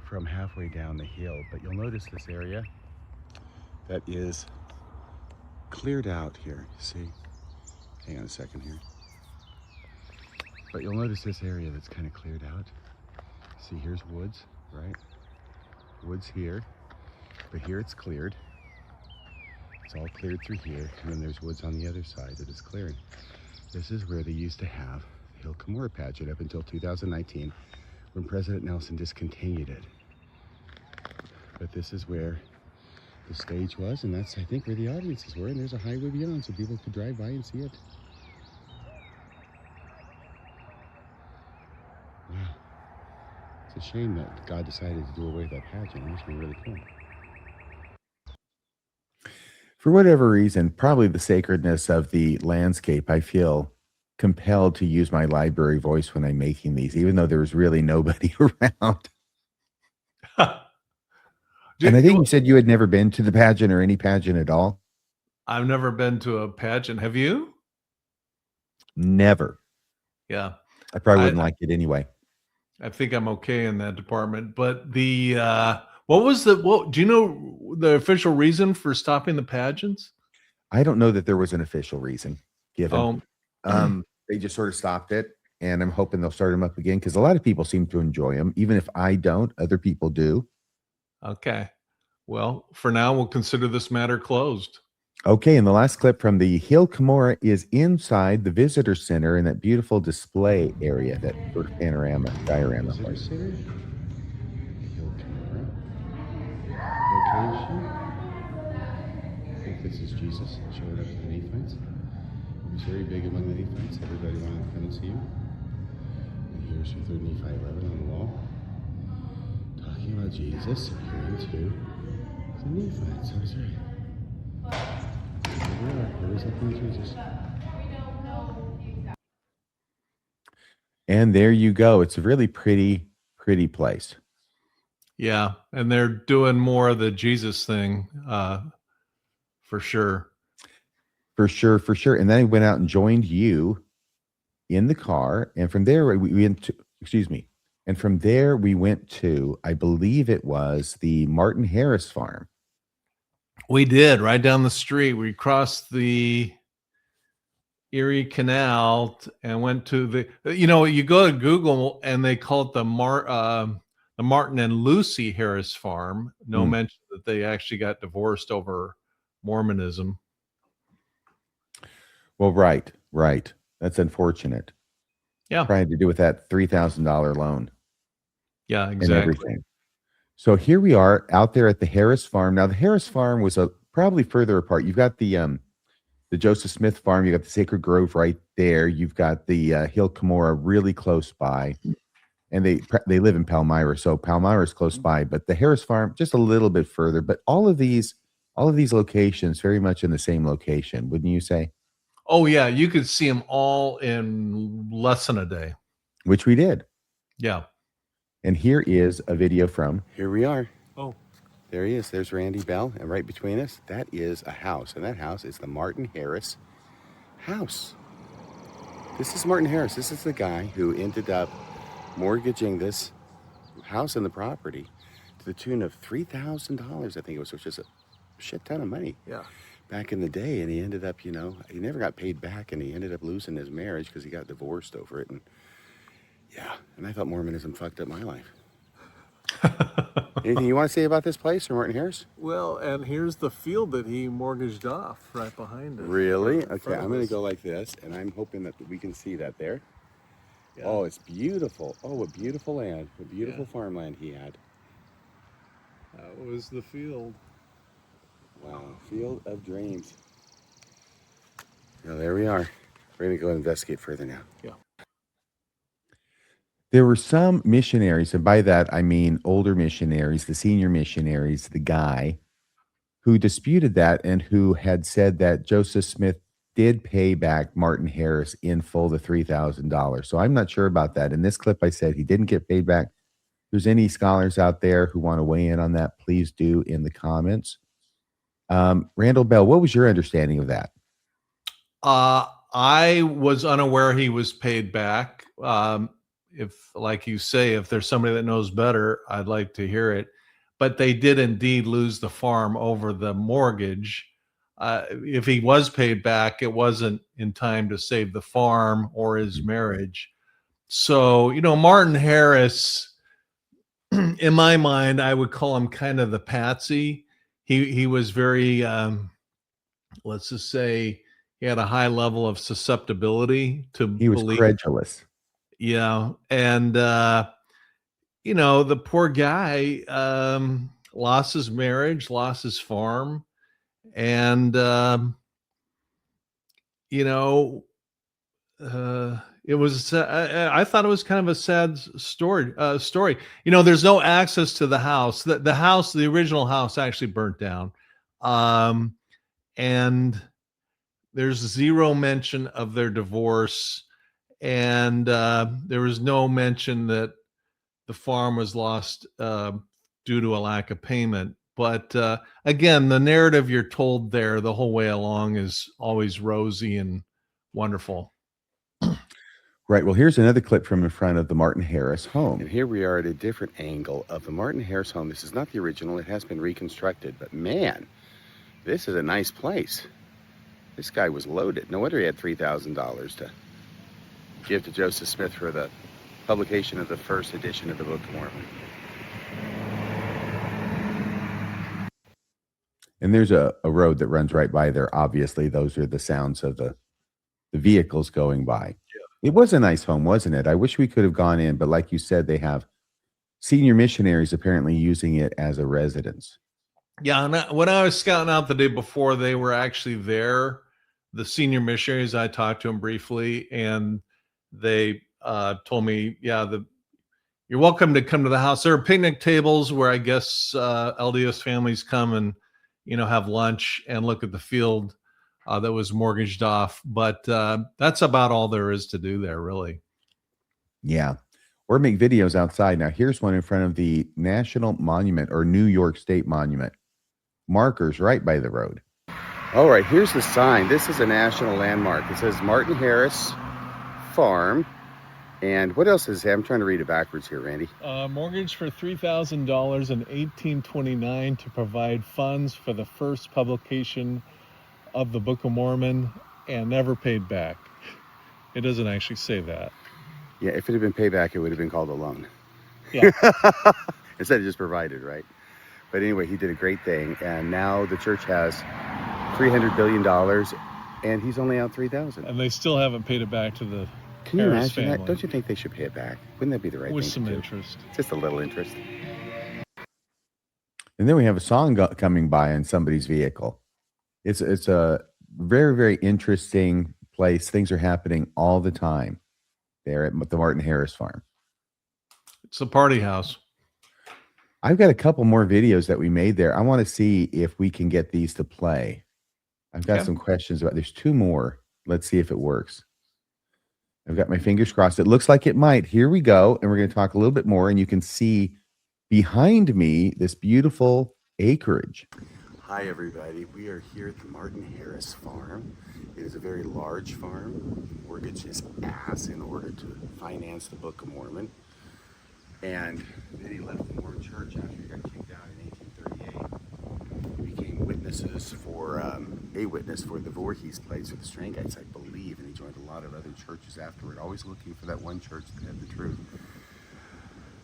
from halfway down the hill, but you'll notice this area that is cleared out here. See? Hang on a second here. But you'll notice this area that's kind of cleared out. See, here's woods, right? Woods here, but here it's cleared. It's all cleared through here, and then there's woods on the other side of this clearing. This is where they used to have the Hill Cumorah pageant up until 2019, when President Nelson discontinued it. But this is where the stage was, and that's, I think, where the audiences were, and there's a highway beyond, so people could drive by and see it. Wow. It's a shame that God decided to do away with that pageant. It must be really cool. For whatever reason, probably the sacredness of the landscape, I feel compelled to use my library voice when I'm making these, even though there was really nobody around. And I think you said you had never been to the pageant or any pageant at all. I've never been to a pageant. Have you? Never. Yeah. I probably wouldn't like it anyway. I think I'm okay in that department. But the what do you know the official reason for stopping the pageants? I don't know that there was an official reason given. They just sort of stopped it, and I'm hoping they'll start them up again because a lot of people seem to enjoy them. Even if I don't, other people do. Okay. Well, for now, we'll consider this matter closed. Okay, and the last clip from the Hill Cumorah is inside the visitor center in that beautiful display area, that sort of diorama. Visitor Center, Hill Cumorah location. I think this is Jesus showing up to the Nephites. He was very big among the Nephites. Everybody wanted to come and see him. And here's your 3rd Nephi 11 on the wall, talking about Jesus appearing to the Nephites. That's right. Here we are. Here is looking at Jesus. And there you go. It's a really pretty place. Yeah, and they're doing more of the Jesus thing, for sure. For sure. And then I went out and joined you in the car. And from there, we went to, and from there we went to, I believe it was the Martin Harris farm. We did, right down the street. We crossed the Erie Canal and went to the, you go to Google and they call it the Martin and Lucy Harris farm. No mention that they actually got divorced over Mormonism. Well, right. That's unfortunate. Yeah. Trying to do with that $3,000 loan. Yeah, exactly. And everything. So here we are out there at the Harris farm. Now the Harris farm was probably further apart. You've got the Joseph Smith farm. You got the Sacred Grove right there. You've got the Hill Cumorah really close by, and they live in Palmyra, so Palmyra is close by. But the Harris farm just a little bit further. But all of these locations very much in the same location, wouldn't you say? Oh yeah, you could see them all in less than a day. Which we did. Yeah. And here is a video from. Here we are. Oh. There he is. There's Randy Bell. And right between us, that is a house. And that house is the Martin Harris house. This is Martin Harris. This is the guy who ended up mortgaging this house and the property to the tune of $3,000, I think it was, which is a shit ton of money. Yeah. Back in the day. And he ended up, he never got paid back, and he ended up losing his marriage because he got divorced over it. And yeah, and I thought Mormonism fucked up my life. Anything you want to say about this place or Martin Harris? Well, and here's the field that he mortgaged off right behind it. Really? Okay, I'm going to go like this, and I'm hoping that we can see that there. Yeah. Oh, it's beautiful. Oh, what beautiful land. What beautiful farmland he had. That was the field. Wow, field of dreams. Well, there we are. We're going to go investigate further now. Yeah. There were some missionaries, and by that I mean older missionaries, the senior missionaries, the guy who disputed that and who had said that Joseph Smith did pay back Martin Harris in full the $3,000. So I'm not sure about that. In this clip, I said he didn't get paid back. If there's any scholars out there who want to weigh in on that, please do in the comments. Randall Bell, what was your understanding of that? I was unaware he was paid back. If, like you say, if there's somebody that knows better, I'd like to hear it. But they did indeed lose the farm over the mortgage. If he was paid back, it wasn't in time to save the farm or his marriage. So, Martin Harris, in my mind, I would call him kind of the patsy. He was very let's just say he had a high level of susceptibility to He was believe. credulous. Yeah. And, you know, the poor guy lost his marriage, lost his farm. And, you know, it was, I thought it was kind of a sad story. You know, there's no access to the house. The house, the original house actually burnt down. Um, and there's zero mention of their divorce. And there was no mention that the farm was lost due to a lack of payment. But again, the narrative you're told there the whole way along is always rosy and wonderful. Right. Well, here's another clip from in front of the Martin Harris home. And here we are at a different angle of the Martin Harris home. This is not the original. It has been reconstructed. But man, this is a nice place. This guy was loaded. No wonder he had $3,000 to give to Joseph Smith for the publication of the first edition of the Book of Mormon. And there's a road that runs right by there. Obviously, those are the sounds of the vehicles going by. It was a nice home, wasn't it? I wish we could have gone in, but like you said, they have senior missionaries apparently using it as a residence. Yeah, and when I was scouting out the day before, they were actually there. The senior missionaries, I talked to them briefly, and they told me, yeah, you're welcome to come to the house. There are picnic tables where I guess LDS families come and, you know, have lunch and look at the field that was mortgaged off. But that's about all there is to do there, really. Yeah. Or make videos outside. Now, here's one in front of the National Monument or New York State Monument. Markers right by the road. All right, here's the sign. This is a national landmark. It says Martin Harris Farm. And what else is it? I'm trying to read it backwards here, Randy. Mortgage for $3,000 in 1829 to provide funds for the first publication of the Book of Mormon, and never paid back. It doesn't actually say that. Yeah, if it had been payback, it would have been called a loan. Yeah. Instead of just provided, right? But anyway, he did a great thing. And now the church has $300 billion, and he's only out $3,000. And they still haven't paid it back to the Can you Harris imagine that? family. Don't you think they should pay it back? Wouldn't that be the right With thing some to do? interest. Just a little interest. And then we have a song coming by in somebody's vehicle. It's a very, very interesting place. Things are happening all the time there at the Martin Harris farm. It's a party house. I've got a couple more videos that we made there. I want to see if we can get these to play. I've got some questions about. There's two more. Let's see if it works. I've got my fingers crossed. It looks like it might. Here we go. And we're going to talk a little bit more. And you can see behind me this beautiful acreage. Hi, everybody. We are here at the Martin Harris farm. It is a very large farm. Mortgage his ass in order to finance the Book of Mormon. And then he left the Mormon church after he got kicked out in 1838. He became witnesses for a witness for the Voorhees place with the Strangites, I believe, and he joined a lot of other churches afterward, always looking for that one church that had the truth.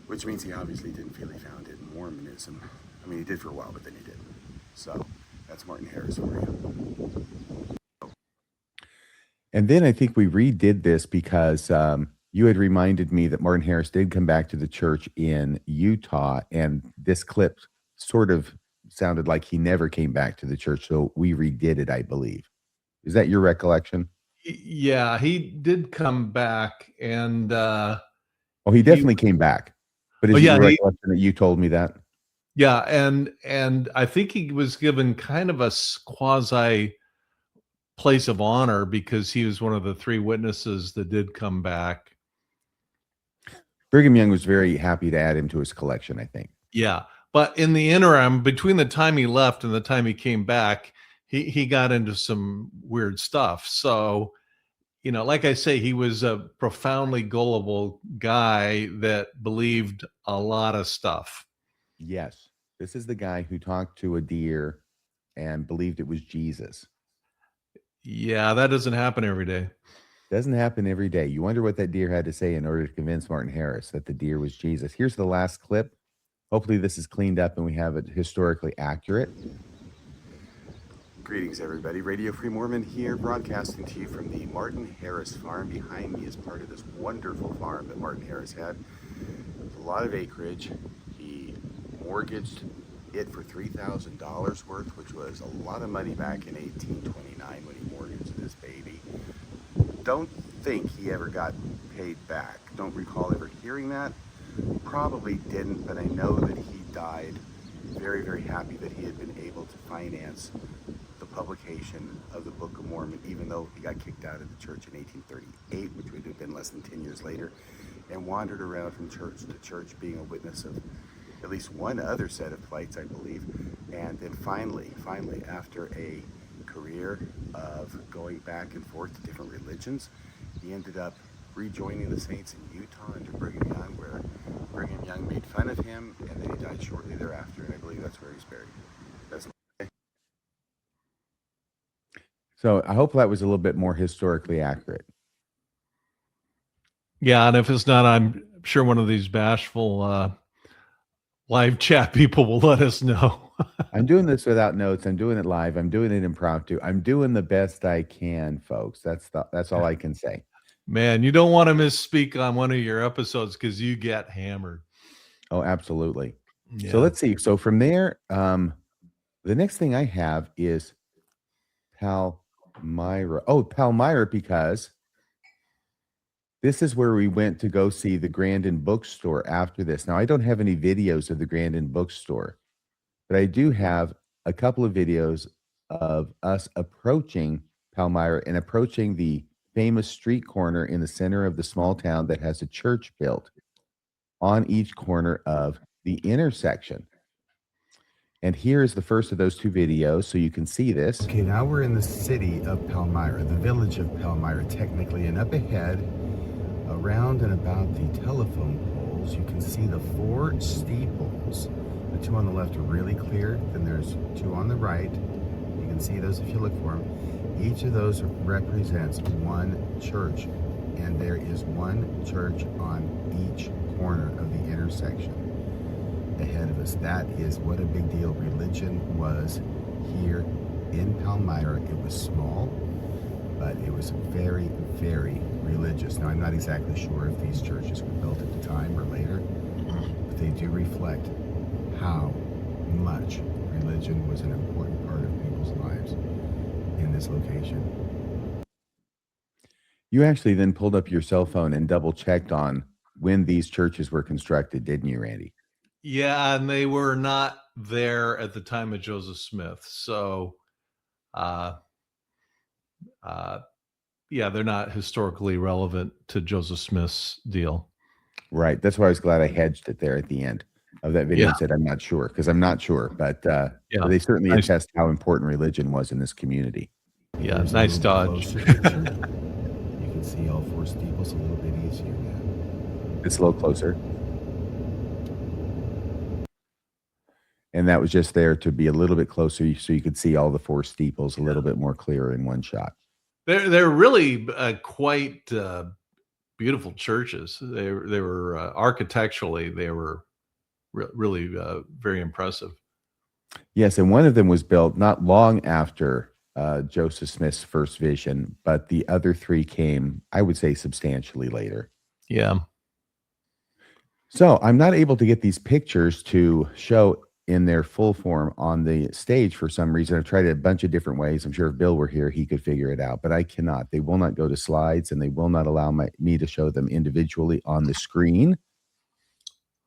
Which means he obviously didn't feel he found it in Mormonism. I mean, he did for a while, but then he didn't. So that's Martin Harris for you. And then I think we redid this because you had reminded me that Martin Harris did come back to the church in Utah, and this clip sort of sounded like he never came back to the church, so we redid it, I believe. Is that your recollection? Yeah, he did come back, and he definitely came back. But is it your recollection that you told me that? Yeah, and I think he was given kind of a quasi place of honor because he was one of the three witnesses that did come back. Brigham Young was very happy to add him to his collection, I think. Yeah, but in the interim, between the time he left and the time he came back, he got into some weird stuff. So, you know, like I say, he was a profoundly gullible guy that believed a lot of stuff. Yes. This is the guy who talked to a deer and believed it was Jesus. Yeah, that doesn't happen every day. Doesn't happen every day. You wonder what that deer had to say in order to convince Martin Harris that the deer was Jesus. Here's the last clip. Hopefully this is cleaned up and we have it historically accurate. Greetings, everybody. Radio Free Mormon here, broadcasting to you from the Martin Harris farm. Behind me is part of this wonderful farm that Martin Harris had. A lot of acreage. He mortgaged it for $3,000 worth, which was a lot of money back in 1829 when he mortgaged this baby. Don't think he ever got paid back. Don't recall ever hearing that. Probably didn't, but I know that he died very, very happy that he had been able to finance the publication of the Book of Mormon, even though he got kicked out of the church in 1838, which would have been less than 10 years later, and wandered around from church to church being a witness of at least one other set of flights, I believe. And then finally, after a career of going back and forth to different religions, he ended up rejoining the Saints in Utah under Brigham Young, where Brigham Young made fun of him, and then he died shortly thereafter, and I believe that's where he's buried. That's So I hope that was a little bit more historically accurate. Yeah, and if it's not, I'm sure one of these bashful live chat people will let us know. I'm doing this without notes. I'm doing it live. I'm doing it impromptu. I'm doing the best I can, folks. That's all I can say. Man, you don't want to misspeak on one of your episodes because you get hammered. Oh, absolutely. Yeah. So let's see. So from there, the next thing I have is Palmyra. Oh, Palmyra, because this is where we went to go see the Grandin bookstore after this. Now, I don't have any videos of the Grandin bookstore, but I do have a couple of videos of us approaching Palmyra and approaching the famous street corner in the center of the small town that has a church built on each corner of the intersection. And here is the first of those two videos, so you can see this. Okay, now we're in the city of Palmyra, the village of Palmyra, technically, and up ahead, around and about the telephone poles, you can see the 4 steeples. The 2 on the left are really clear, then there's 2 on the right. You can see those if you look for them. Each of those represents one church, and there is one church on each corner of the intersection ahead of us. That is what a big deal religion was here in Palmyra. It was small, but it was very, very religious. Now, I'm not exactly sure if these churches were built at the time or later, but they do reflect how much religion was an important part of people's lives in this location. You actually then pulled up your cell phone and double checked on when these churches were constructed, didn't you, Randy? Yeah, and they were not there at the time of Joseph Smith. So, yeah, they're not historically relevant to Joseph Smith's deal. Right. That's why I was glad I hedged it there at the end of that video and said, I'm not sure, because I'm not sure. But they certainly attest how important religion was in this community. Yeah, nice dodge. You can see all 4 steeples a little bit easier now. It's a little closer. And that was just there to be a little bit closer so you could see all the 4 steeples a little bit more clearer in one shot. They're really quite beautiful churches. They were architecturally, they were really very impressive. Yes, and one of them was built not long after Joseph Smith's first vision, but the other 3 came, I would say, substantially later. Yeah. So I'm not able to get these pictures to show in their full form on the stage for some reason. I've tried it a bunch of different ways. I'm sure if Bill were here, he could figure it out, but I cannot. They will not go to slides, and they will not allow me to show them individually on the screen.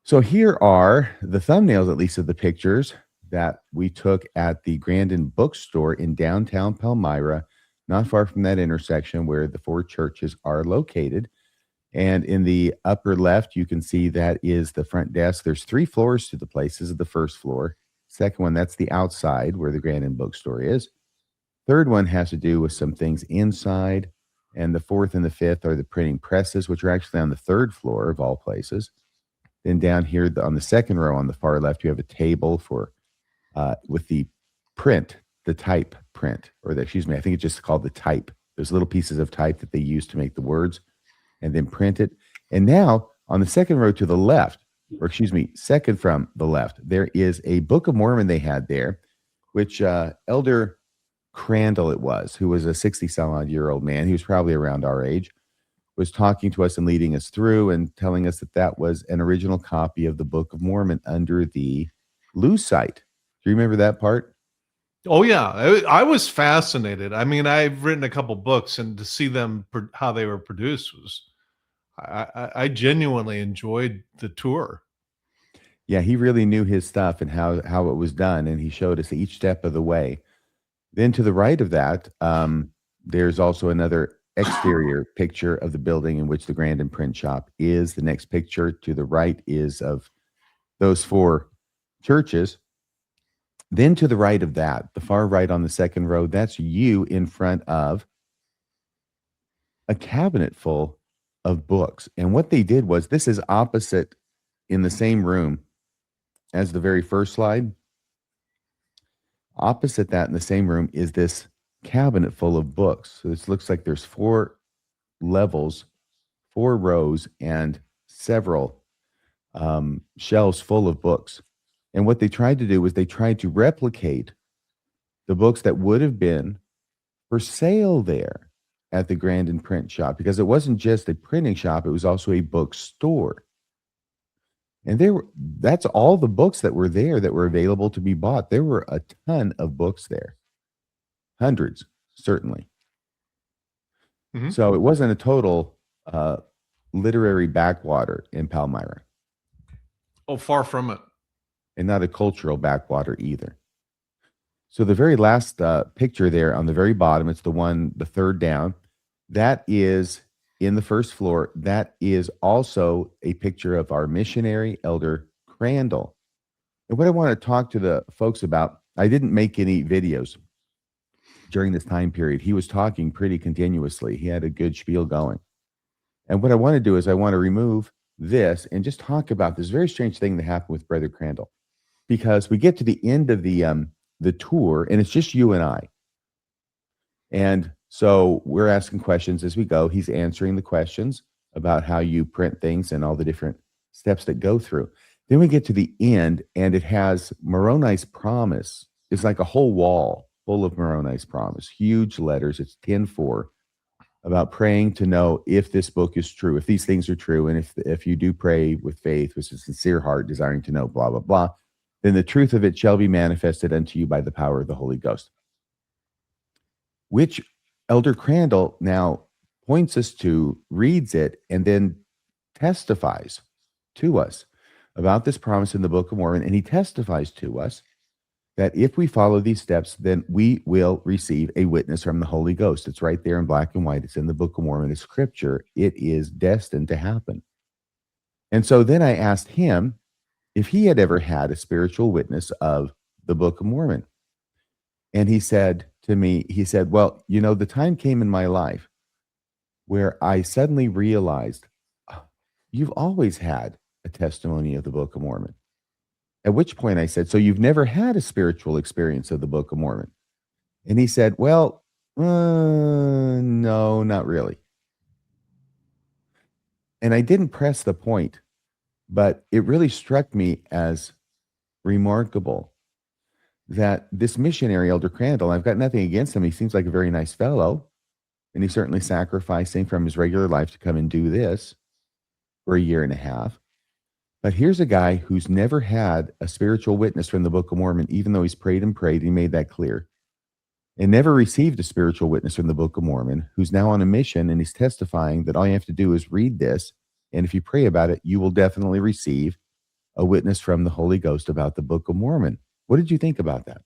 So here are the thumbnails, at least, of the pictures that we took at the Grandin bookstore in downtown Palmyra, not far from that intersection where the 4 churches are located. And in the upper left, you can see that is the front desk. There's 3 floors to the place. This is the first floor. Second one, that's the outside where the Grandin bookstore is. Third one has to do with some things inside. And the 4th and the 5th are the printing presses, which are actually on the 3rd floor of all places. Then down here on the 2nd row on the far left, you have a table for with the print, the type print, or I think it's just called the type. There's little pieces of type that they use to make the words and then print it. And now on the 2nd row to the left, or second from the left, there is a Book of Mormon they had there, which Elder Crandall it was, who was a 60-some-odd-year-old man. He was probably around our age, was talking to us and leading us through and telling us that that was an original copy of the Book of Mormon under the Lucite. Do you remember that part? Oh yeah, I was fascinated. I mean, I've written a couple books, and to see them how they were produced was, I genuinely enjoyed the tour. Yeah, he really knew his stuff and how it was done, and he showed us each step of the way. Then to the right of that, there's also another exterior picture of the building in which the Grand and Print Shop is. The next picture to the right is of those 4 churches. Then to the right of that, the far right on the second row, that's you in front of a cabinet full of books. And what they did was, this is opposite in the same room as the very first slide. Opposite that in the same room is this cabinet full of books. So this looks like there's 4 levels, 4 rows, and several shelves full of books. And what they tried to do was they tried to replicate the books that would have been for sale there at the Grand and Print Shop, because it wasn't just a printing shop, it was also a bookstore. And that's all the books that were there that were available to be bought. There were a ton of books there. Hundreds, certainly. Mhm. So it wasn't a total literary backwater in Palmyra, Oh, far from it. and not a cultural backwater either. So the very last picture there on the very bottom, it's the third down, that is in the first floor. That is also a picture of our missionary, Elder Crandall. And what I want to talk to the folks about, I didn't make any videos during this time period. He was talking pretty continuously. He had a good spiel going. And what I want to do is I want to remove this and just talk about this very strange thing that happened with Brother Crandall, because we get to the end of the tour and it's just you and I. And so we're asking questions as we go. He's answering the questions about how you print things and all the different steps that go through. Then we get to the end and it has Moroni's promise. It's like a whole wall full of Moroni's promise, huge letters. It's 10-4 about praying to know if this book is true, if these things are true. And if you do pray with faith, with a sincere heart, desiring to know, blah, blah, blah, then the truth of it shall be manifested unto you by the power of the Holy Ghost. Which Elder Crandall now points us to, reads it, and then testifies to us about this promise in the Book of Mormon. And he testifies to us that if we follow these steps, then we will receive a witness from the Holy Ghost. It's right there in black and white. It's in the Book of Mormon. It's scripture. It is destined to happen. And so then I asked him if he had ever had a spiritual witness of the Book of Mormon. And he said to me, well, the time came in my life where I suddenly realized, you've always had a testimony of the Book of Mormon. At which point I said, so you've never had a spiritual experience of the Book of Mormon? And he said, well, no, not really. And I didn't press the point, but it really struck me as remarkable that this missionary, Elder Crandall, I've got nothing against him. He seems like a very nice fellow, and he's certainly sacrificing from his regular life to come and do this for a year and a half. But here's a guy who's never had a spiritual witness from the Book of Mormon, even though he's prayed and prayed. He made that clear. And never received a spiritual witness from the Book of Mormon, who's now on a mission, and he's testifying that all you have to do is read this. And if you pray about it, you will definitely receive a witness from the Holy Ghost about the Book of Mormon. What did you think about that?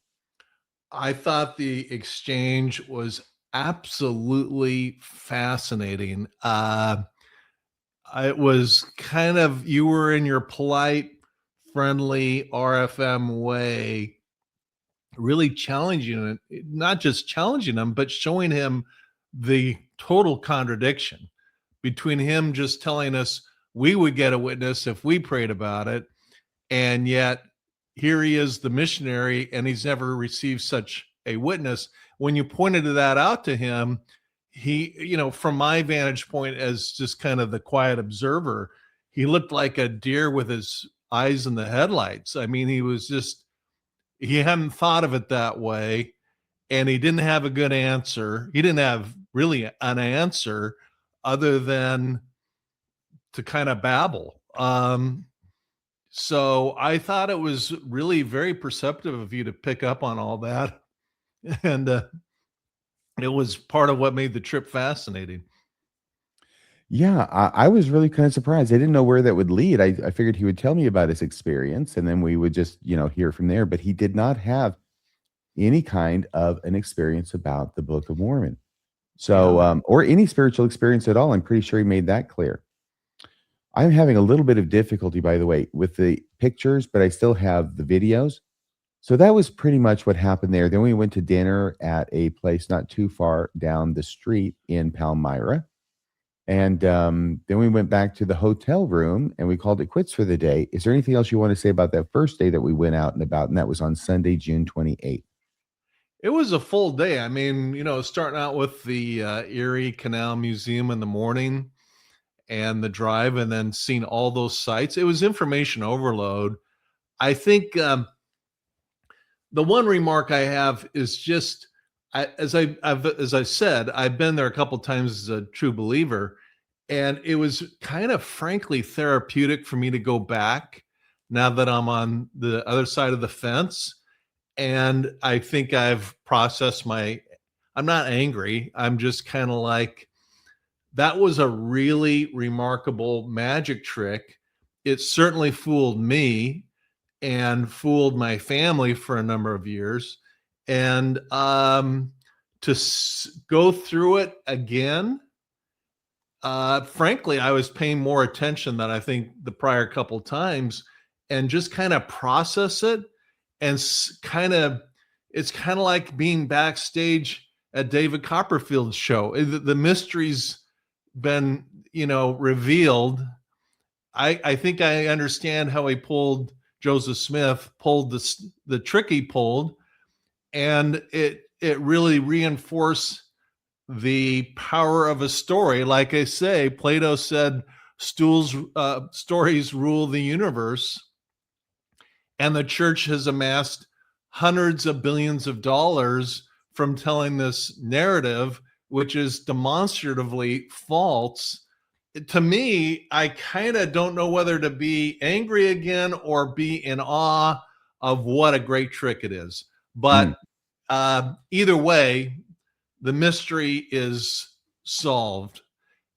I thought the exchange was absolutely fascinating. It was kind of, you were in your polite, friendly RFM way, really challenging it, not just challenging him, but showing him the total contradiction between him just telling us we would get a witness if we prayed about it, and yet here he is, the missionary, and he's never received such a witness. When you pointed that out to him, he, from my vantage point as just kind of the quiet observer, he looked like a deer with his eyes in the headlights. I mean, he hadn't thought of it that way. and he didn't have a good answer. He didn't have really an answer other than to kind of babble. So I thought it was really very perceptive of you to pick up on all that. And it was part of what made the trip fascinating. Yeah, I was really kind of surprised. I didn't know where that would lead. I figured he would tell me about his experience and then we would just, hear from there. But he did not have any kind of an experience about the Book of Mormon. So, Yeah. or any spiritual experience at all. I'm pretty sure he made that clear. I'm having a little bit of difficulty, by the way, with the pictures, but I still have the videos. So that was pretty much what happened there. Then we went to dinner at a place not too far down the street in Palmyra. And then we went back to the hotel room and we called it quits for the day. Is there anything else you want to say about that first day that we went out and about? And that was on Sunday, June 28th. It was a full day. I mean, starting out with the Erie Canal Museum in the morning and the drive, and then seeing all those sites. It was information overload. I think the one remark I have is just, as I said, I've been there a couple times as a true believer, and it was kind of frankly therapeutic for me to go back now that I'm on the other side of the fence. And I think I've processed I'm not angry. I'm just kind of like, that was a really remarkable magic trick. It certainly fooled me and fooled my family for a number of years. And to go through it again, frankly, I was paying more attention than I think the prior couple times, and just kind of process it. And it's kind of like being backstage at David Copperfield's show. The mystery's been, revealed. I think I understand how Joseph Smith pulled the trick he pulled, and it really reinforced the power of a story. Like I say, Plato said, stories rule the universe. And the church has amassed hundreds of billions of dollars from telling this narrative, which is demonstratively false. To me, I kind of don't know whether to be angry again or be in awe of what a great trick it is. But either way, the mystery is solved.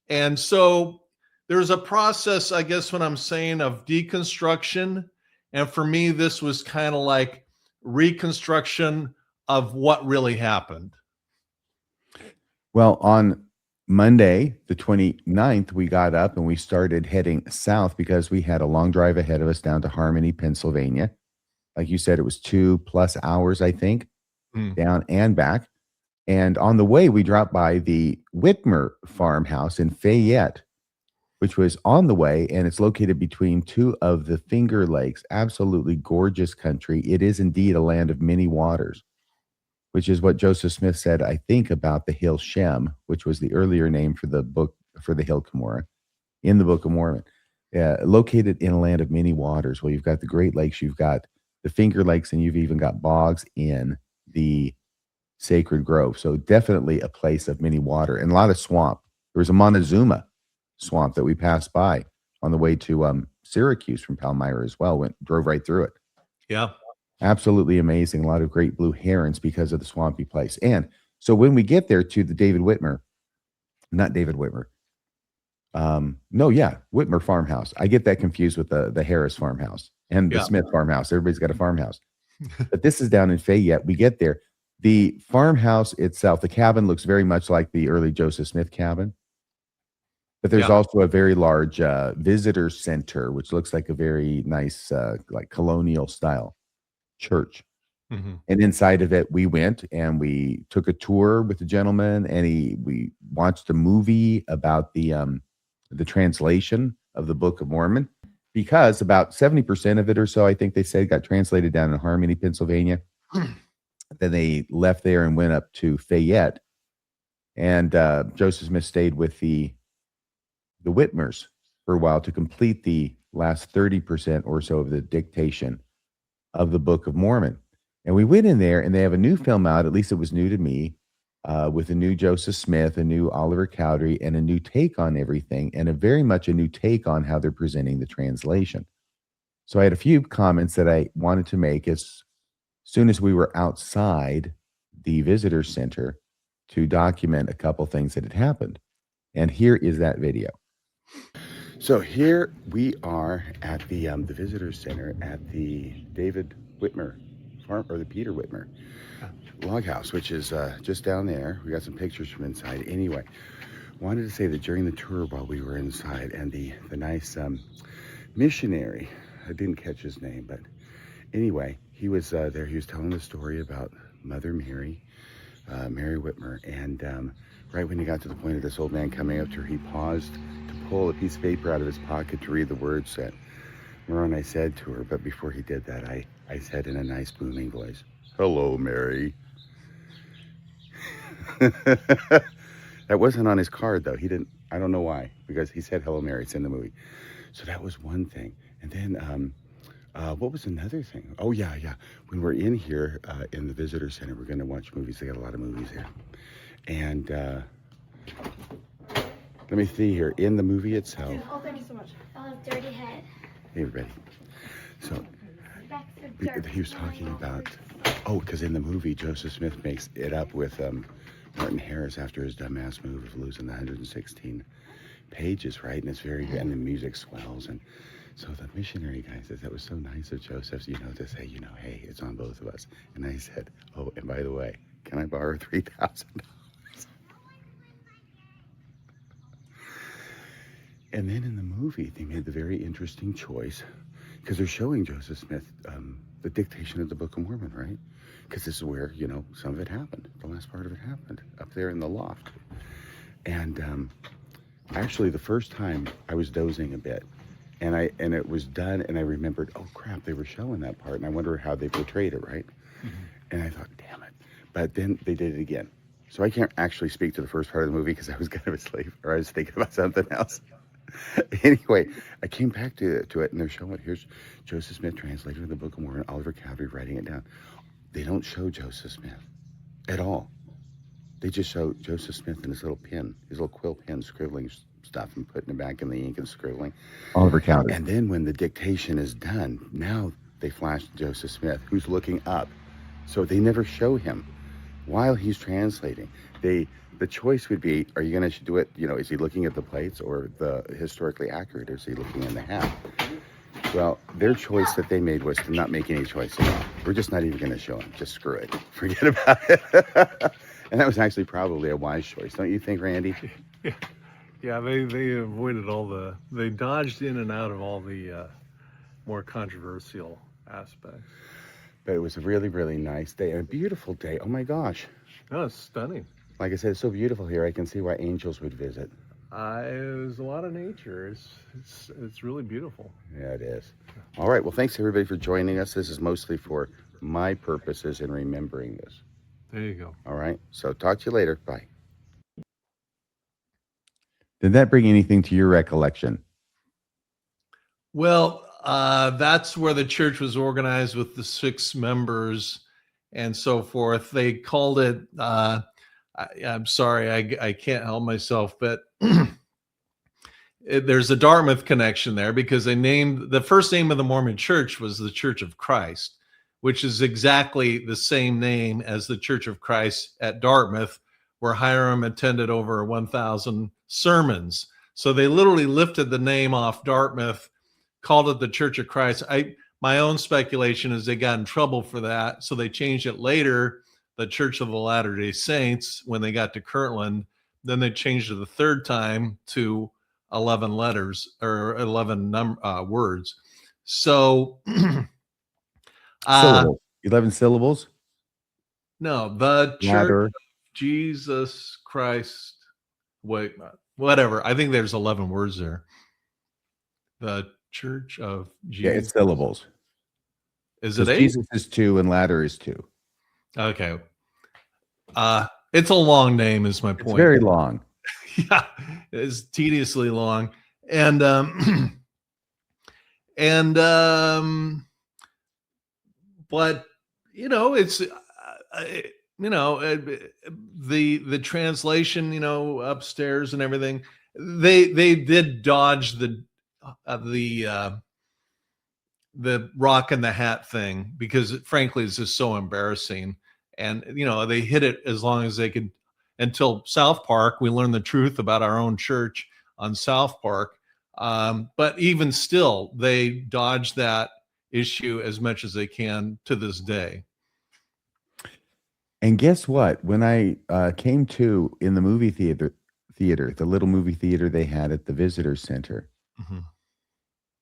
And so there's a process, I guess, when I'm saying, of deconstruction. And for me, this was kind of like reconstruction of what really happened. Well, on Monday, the 29th, we got up and we started heading south because we had a long drive ahead of us down to Harmony, Pennsylvania. Like you said, it was 2+ hours, I think, down and back. And on the way, we dropped by the Whitmer farmhouse in Fayette, which was on the way, and it's located between two of the Finger Lakes. Absolutely gorgeous country. It is indeed a land of many waters, which is what Joseph Smith said, I think, about the hill Shem, which was the earlier name for the hill Cumorah in the Book of Mormon. Located in a land of many waters. Well, you've got the Great Lakes, you've got the Finger Lakes, and you've even got bogs in the Sacred Grove. So definitely a place of many water and a lot of swamp. There was a Montezuma swamp that we passed by on the way to Syracuse from Palmyra as well. Drove right through it. Yeah. Absolutely amazing. A lot of great blue herons because of the swampy place. And so when we get there to the Whitmer farmhouse. I get that confused with the Harris farmhouse and the Smith farmhouse. Everybody's got a farmhouse. But this is down in Fayette. We get there. The farmhouse itself, the cabin looks very much like the early Joseph Smith cabin. But there's also a very large visitor center, which looks like a very nice, like colonial style church. Mm-hmm. And inside of it, we went and we took a tour with the gentleman, and we watched a movie about the translation of the Book of Mormon, because about 70% of it or so, I think they said, got translated down in Harmony, Pennsylvania. Then they left there and went up to Fayette, and Joseph Smith stayed with the Whitmers for a while to complete the last 30% or so of the dictation of the Book of Mormon. And we went in there, and they have a new film out. At least it was new to me, with a new Joseph Smith, a new Oliver Cowdery, and a new take on everything, and very much a new take on how they're presenting the translation. So I had a few comments that I wanted to make as soon as we were outside the visitor center to document a couple things that had happened. And here is that video. So here we are at the visitor center at the David Whitmer farm, or the Peter Whitmer log house, which is just down there. We got some pictures from inside. Anyway, wanted to say that during the tour while we were inside, and the nice missionary, I didn't catch his name, but anyway, he was there. He was telling the story about Mother Mary, Mary Whitmer, and right when he got to the point of this old man coming up to her, he paused to pull a piece of paper out of his pocket to read the words that Moroni said to her. But before he did that, I said in a nice booming voice, "Hello, Mary." That wasn't on his card, though. He didn't, I don't know why, because he said "Hello, Mary." It's in the movie. So that was one thing. And then, what was another thing? Oh, yeah. When we're in here in the visitor center, we're going to watch movies. They got a lot of movies here. And let me see here. In the movie itself. Oh, thank you so much. Oh, dirty head. Hey, everybody. So Back to dirt. he was talking about, because in the movie, Joseph Smith makes it up with Martin Harris after his dumbass move of losing the 116 pages, right? And it's very, and the music swells. And so the missionary guy says, that was so nice of Joseph, to say, hey, it's on both of us. And I said, oh, and by the way, can I borrow $3,000? And then in the movie, they made the very interesting choice, because they're showing Joseph Smith the dictation of the Book of Mormon, right? Because this is where, some of it happened. The last part of it happened up there in the loft. And actually, the first time I was dozing a bit, and it was done, and I remembered, oh crap, they were showing that part, and I wonder how they portrayed it, right? Mm-hmm. And I thought, damn it. But then they did it again. So I can't actually speak to the first part of the movie because I was kind of asleep, or I was thinking about something else. Anyway, I came back to it, and they're showing, here's Joseph Smith translating the Book of Mormon, Oliver Cowdery writing it down. They don't show Joseph Smith at all. They just show Joseph Smith and his little pen, his little quill pen, scribbling stuff and putting it back in the ink and scribbling. Oliver Cowdery. And then when the dictation is done, now they flash Joseph Smith, who's looking up. So they never show him while he's translating. The choice would be, are you going to do it, is he looking at the plates or the historically accurate, or is he looking in the hat? Well, their choice that they made was to not make any choice at all. We're just not even going to show him. Just screw it. Forget about it. And that was actually probably a wise choice. Don't you think, Randy? Yeah, they avoided they dodged in and out of all the more controversial aspects. But it was a really, really nice day, and a beautiful day. Oh my gosh. No, it's stunning. Like I said, it's so beautiful here. I can see why angels would visit. There's a lot of nature. It's really beautiful. Yeah, it is. All right. Well, thanks everybody for joining us. This is mostly for my purposes in remembering this. There you go. All right. So talk to you later. Bye. Did that bring anything to your recollection? Well, that's where the church was organized with the 6 members and so forth. They called it, I'm sorry, I can't help myself, but there's a Dartmouth connection there, because they named, the first name of the Mormon church was the Church of Christ, which is exactly the same name as the Church of Christ at Dartmouth, where Hiram attended over 1,000 sermons. So they literally lifted the name off Dartmouth, called it the Church of Christ. My own speculation is they got in trouble for that, so they changed it later, the Church of the Latter-day Saints, when they got to Kirtland. Then they changed it the third time to 11 letters, or 11 words. So Syllables. 11 syllables? no, the Church Ladder. of Jesus Christ. Wait, whatever. I think there's 11 words there. The Church of Jesus. Yeah, it's syllables. Is it 'Cause 8? Jesus is 2 and ladder is 2. Okay. It's a long name, is my point. It's very long. Yeah, it's tediously long. And but It's the translation, upstairs and everything. They did dodge the rock and the hat thing because frankly it's just so embarrassing. And they hit it as long as they could until South Park. We learned the truth about our own church on South Park. But even still, they dodge that issue as much as they can to this day. And guess what? When I came to in the movie theater, the little movie theater they had at the visitor center,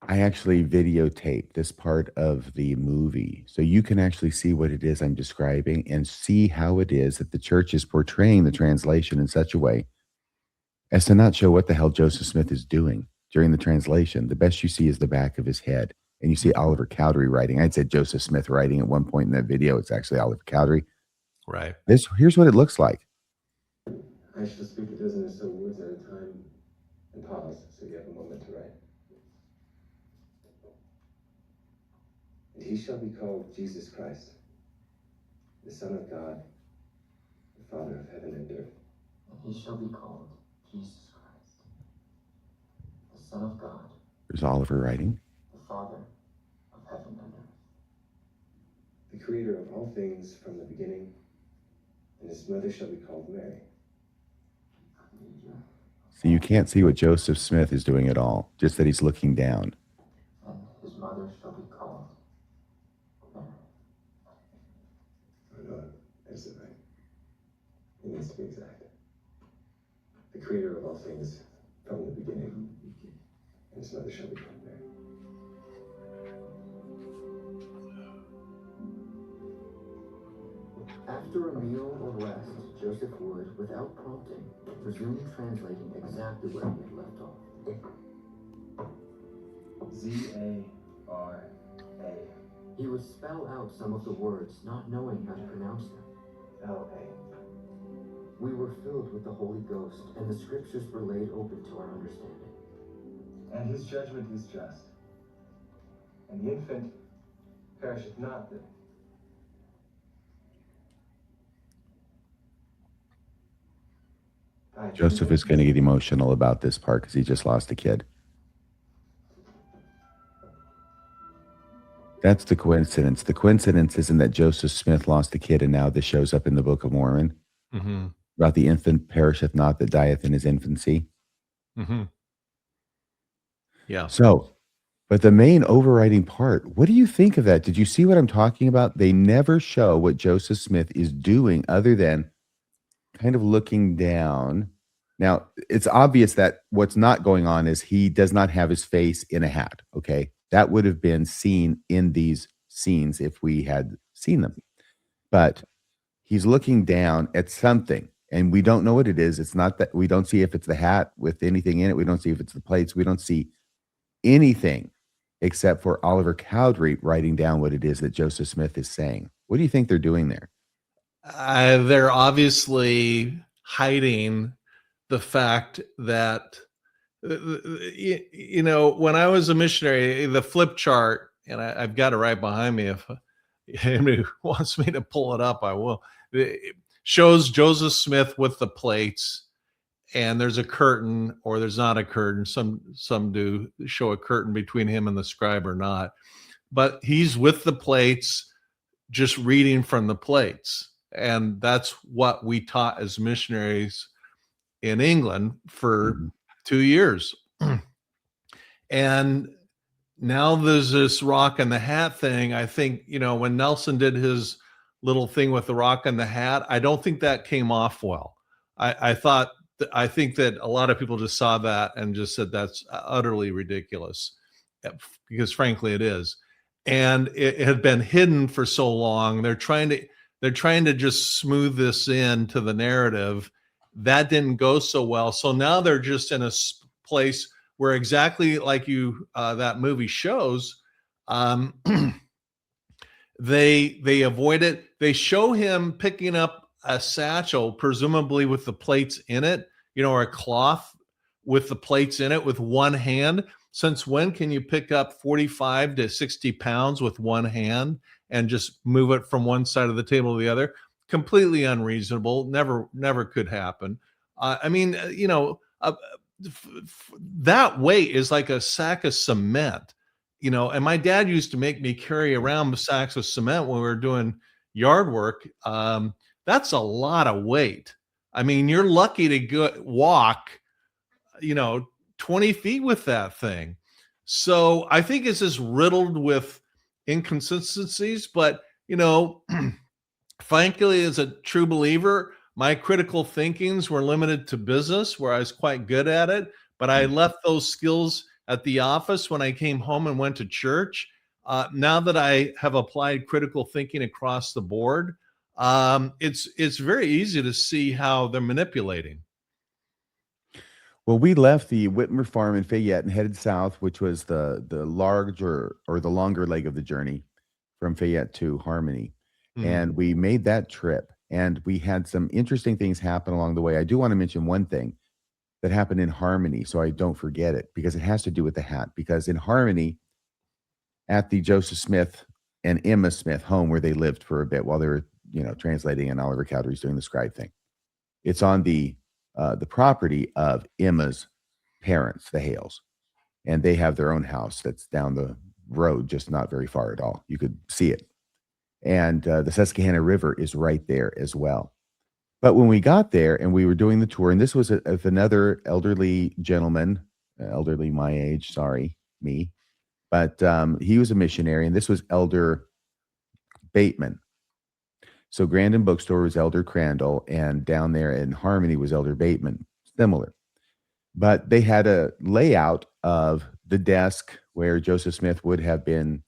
I actually videotaped this part of the movie. So you can actually see what it is I'm describing and see how it is that the church is portraying the translation in such a way as to not show what the hell Joseph Smith is doing during the translation. The best you see is the back of his head. And you see Oliver Cowdery writing. I'd said Joseph Smith writing at one point in that video. It's actually Oliver Cowdery. Right. Here's what it looks like. I shall speak a dozen or so words at a time and pause so you have a moment to write. And he shall be called Jesus Christ, the Son of God, the Father of heaven and earth. And he shall be called Jesus Christ, the Son of God, There's Oliver writing. the Father of heaven and earth. The creator of all things from the beginning, and his mother shall be called Mary. So you can't see what Joseph Smith is doing at all, just that he's looking down. And his mother shall be called Mary. Oh no, that's it, right? It needs to be exact. The creator of all things from the beginning, and his mother shall be called Mary. After a meal or rest, Joseph would, without prompting, resume translating exactly where he had left off. Z-A-R-A. He would spell out some of the words, not knowing how to pronounce them. L-A. We were filled with the Holy Ghost, and the scriptures were laid open to our understanding. And his judgment is just. And the infant perisheth not. Joseph is going to get emotional about this part because he just lost a kid. That's the coincidence. The coincidence isn't that Joseph Smith lost a kid and now this shows up in the Book of Mormon about the infant perisheth not that dieth in his infancy. Yeah. So, but the main overriding part, what do you think of that? Did you see what I'm talking about? They never show what Joseph Smith is doing other than kind of looking down. Now, it's obvious that what's not going on is he does not have his face in a hat, okay? That would have been seen in these scenes if we had seen them. But he's looking down at something, and we don't know what it is. It's not that we don't see if it's the hat with anything in it. We don't see if it's the plates. We don't see anything except for Oliver Cowdery writing down what it is that Joseph Smith is saying. What do you think they're doing there? They're obviously hiding the fact that, when I was a missionary, the flip chart, and I've got it right behind me. If anybody wants me to pull it up, I will. It shows Joseph Smith with the plates, and there's a curtain, or there's not a curtain. Some do show a curtain between him and the scribe or not. But he's with the plates, just reading from the plates. And that's what we taught as missionaries in England for 2 years. And now there's this rock and the hat thing. I think, when Nelson did his little thing with the rock and the hat, I don't think that came off well. I think that a lot of people just saw that and just said that's utterly ridiculous, because frankly it is. And it had been hidden for so long. They're trying to just smooth this into the narrative. That didn't go so well. So now they're just in a place where, exactly like that movie shows, they avoid it. They show him picking up a satchel, presumably with the plates in it, or a cloth with the plates in it with one hand. Since when can you pick up 45 to 60 pounds with one hand? and just move it from one side of the table to the other. Completely unreasonable. Never could happen. I mean, that weight is like a sack of cement, and my dad used to make me carry around sacks of cement when we were doing yard work. That's a lot of weight. I mean, you're lucky to walk, 20 feet with that thing. So I think it's just riddled with inconsistencies, but, frankly, as a true believer, my critical thinkings were limited to business where I was quite good at it, but I left those skills at the office when I came home and went to church. Now that I have applied critical thinking across the board, it's very easy to see how they're manipulating. Well, we left the Whitmer farm in Fayette and headed south, which was the larger or the longer leg of the journey from Fayette to Harmony. And we made that trip, and we had some interesting things happen along the way. I do want to mention one thing that happened in Harmony, so I don't forget it, because it has to do with the hat. Because in Harmony, at the Joseph Smith and Emma Smith home where they lived for a bit while they were, translating, and Oliver Cowdery's doing the scribe thing, it's on the property of Emma's parents, the Hales, and they have their own house that's down the road, just not very far at all. You could see it. And the Susquehanna River is right there as well. But when we got there and we were doing the tour, and this was with another elderly gentleman, elderly my age, sorry, me, but he was a missionary, and this was Elder Bateman. So Grandin Bookstore was Elder Crandall, and down there in Harmony was Elder Bateman, similar. But they had a layout of the desk where Joseph Smith would have been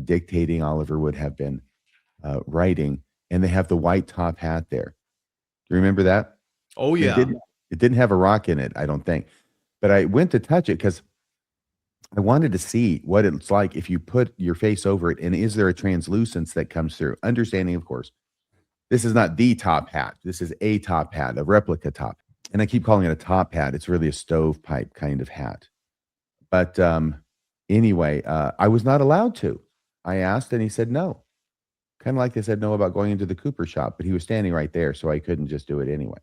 dictating, Oliver would have been writing, and they have the white top hat there. Do you remember that? Oh, yeah. It didn't have a rock in it, I don't think. But I went to touch it because I wanted to see what it's like if you put your face over it, and is there a translucence that comes through? Understanding, of course, this is not the top hat. This is a top hat, a replica top. And I keep calling it a top hat. It's really a stovepipe kind of hat. But anyway, I was not allowed to. I asked, and he said no. Kind of like they said no about going into the Cooper shop, but he was standing right there, so I couldn't just do it anyway.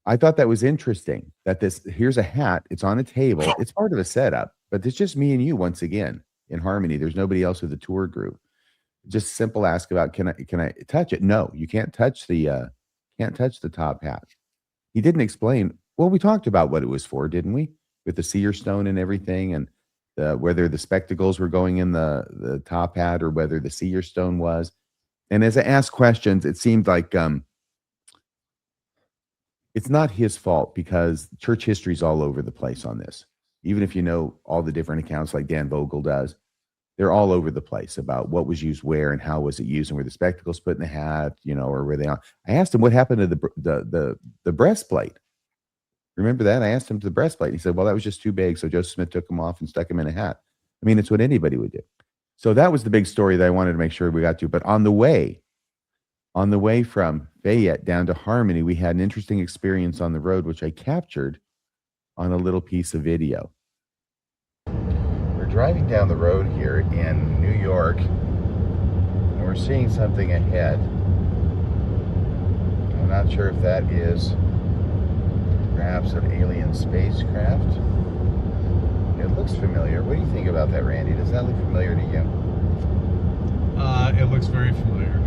I thought that was interesting, that here's a hat, it's on a table, it's part of a setup, but it's just me and you once again in Harmony. There's nobody else with the tour group. Just simple ask about, can I touch it? No, you can't touch the top hat. He didn't explain. Well, we talked about what it was for, didn't we? With the seer stone and everything, and whether the spectacles were going in the top hat or whether the seer stone was. And as I asked questions, it seemed like it's not his fault, because church history is all over the place on this. Even if you know all the different accounts like Dan Vogel does, they're all over the place about what was used where and how was it used, and were the spectacles put in the hat, or were they on. I asked him what happened to the breastplate. Remember that? I asked him to the breastplate. He said, well, that was just too big, so Joseph Smith took them off and stuck them in a hat. I mean, it's what anybody would do. So that was the big story that I wanted to make sure we got to. But on the way from Fayette down to Harmony, we had an interesting experience on the road, which I captured on a little piece of video. We're driving down the road here in New York, and we're seeing something ahead. I'm not sure if that is perhaps an alien spacecraft. It looks familiar. What do you think about that, Randy? Does that look familiar to you? It looks very familiar.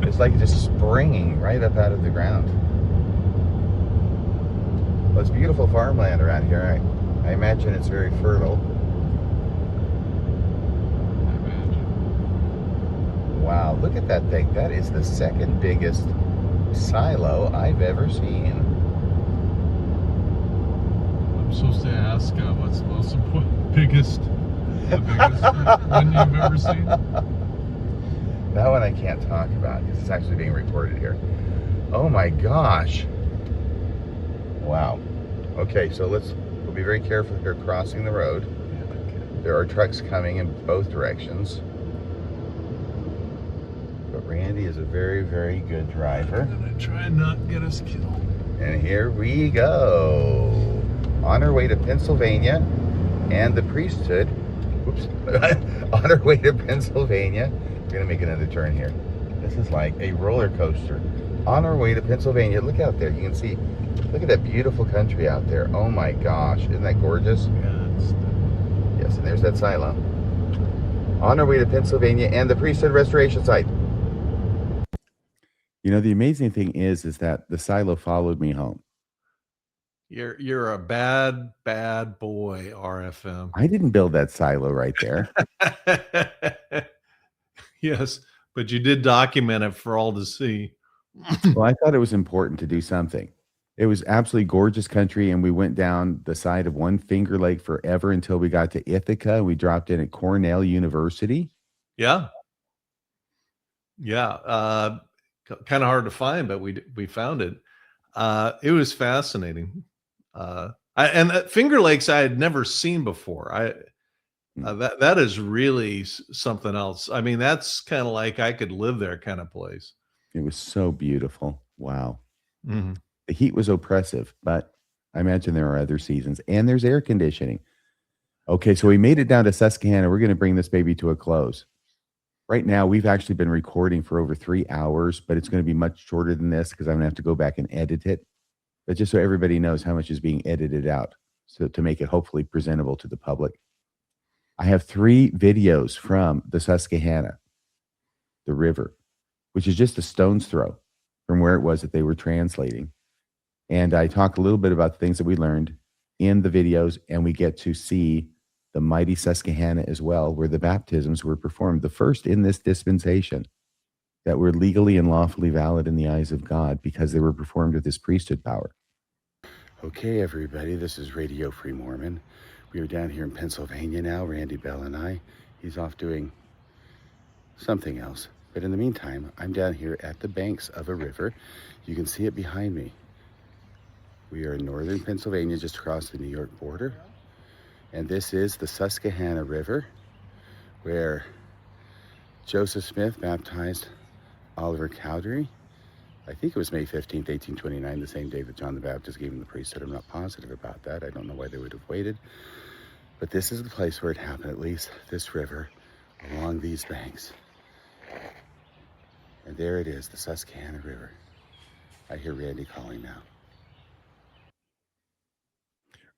It's like just springing right up out of the ground. Well, it's beautiful farmland around here. I imagine it's very fertile. I imagine. Wow, look at that thing. That is the second biggest silo I've ever seen. I'm supposed to ask what's the most important, biggest one you've ever seen? That one I can't talk about because it's actually being recorded here. Oh my gosh. Wow. Okay, so we'll be very careful here crossing the road. There are trucks coming in both directions. But Randy is a very, very good driver. I'm gonna try and not get us killed. And here we go. On our way to Pennsylvania and the priesthood Oops. On our way to Pennsylvania. We're going to make another turn here. This is like a roller coaster. On our way to Pennsylvania. Look out there. You can see, look at that beautiful country out there. Oh my gosh. Isn't that gorgeous? Yes, and there's that silo. On our way to Pennsylvania and the priesthood restoration site. You know, the amazing thing is that the silo followed me home. You're a bad boy, RFM. I didn't build that silo right there. Yes, but you did document it for all to see. Well, I thought it was important to do something. It was absolutely gorgeous country, and we went down the side of one Finger Lake forever until we got to Ithaca. We dropped in at Cornell University. Yeah. Yeah. Kind of hard to find, but we found it. It was fascinating. And Finger Lakes I had never seen before. That is really something else. I mean, that's kind of like I could live there kind of place. It was so beautiful. Wow. Mm-hmm. The heat was oppressive, but I imagine there are other seasons, and there's air conditioning. Okay, so we made it down to Susquehanna. We're going to bring this baby to a close. Right now, we've actually been recording for over 3 hours, but it's going to be much shorter than this because I'm going to have to go back and edit it. But just so everybody knows how much is being edited out, so to make it hopefully presentable to the public. I have 3 videos from the Susquehanna, the river, which is just a stone's throw from where it was that they were translating. And I talk a little bit about the things that we learned in the videos, and we get to see the mighty Susquehanna as well, where the baptisms were performed, the first in this dispensation that were legally and lawfully valid in the eyes of God because they were performed with his priesthood power. Okay, everybody, this is Radio Free Mormon. We are down here in Pennsylvania now, Randy Bell and I. He's off doing something else. But in the meantime, I'm down here at the banks of a river. You can see it behind me. We are in northern Pennsylvania, just across the New York border. And this is the Susquehanna River, where Joseph Smith baptized Oliver Cowdery. I think it was May 15th, 1829, the same day that John the Baptist gave him the priesthood. I'm not positive about that. I don't know why they would have waited. But this is the place where it happened, at least this river, along these banks. And there it is, the Susquehanna River. I hear Randy calling now.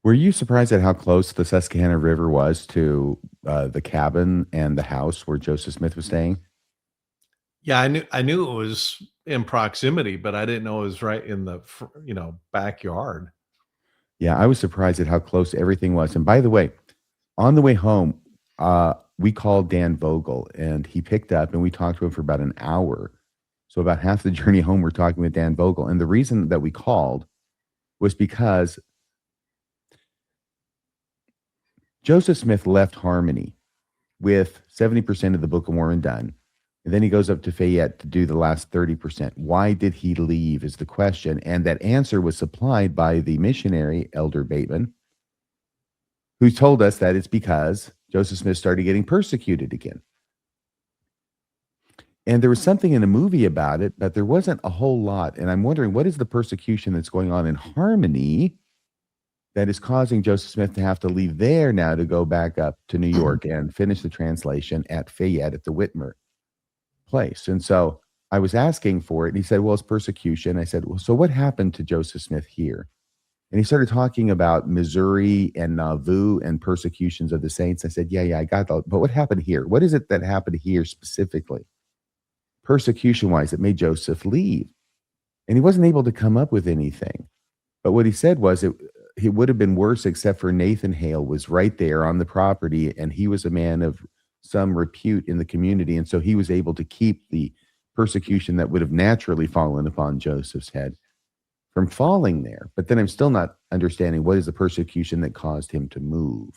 Were you surprised at how close the Susquehanna River was to the cabin and the house where Joseph Smith was staying? Yeah, I knew it was in proximity, but I didn't know it was right in the backyard. Yeah, I was surprised at how close everything was. And by the way, on the way home, we called Dan Vogel, and he picked up, and we talked to him for about an hour. So about half the journey home, we're talking with Dan Vogel. And the reason that we called was because Joseph Smith left Harmony with 70% of the Book of Mormon done. And then he goes up to Fayette to do the last 30%. Why did he leave is the question. And that answer was supplied by the missionary, Elder Bateman, who told us that it's because Joseph Smith started getting persecuted again. And there was something in a movie about it, but there wasn't a whole lot. And I'm wondering, what is the persecution that's going on in Harmony that is causing Joseph Smith to have to leave there now to go back up to New York and finish the translation at Fayette at the Whitmer place? And so I was asking for it, and he said, well, it's persecution. I said, well, so what happened to Joseph Smith here? And he started talking about Missouri and Nauvoo and persecutions of the saints. I said, yeah, I got that. But what happened here? What is it that happened here specifically, persecution-wise, that made Joseph leave? And he wasn't able to come up with anything. But what he said was it would have been worse, except for Nathan Hale was right there on the property, and he was a man of some repute in the community. And so he was able to keep the persecution that would have naturally fallen upon Joseph's head from falling there. But then I'm still not understanding what is the persecution that caused him to move.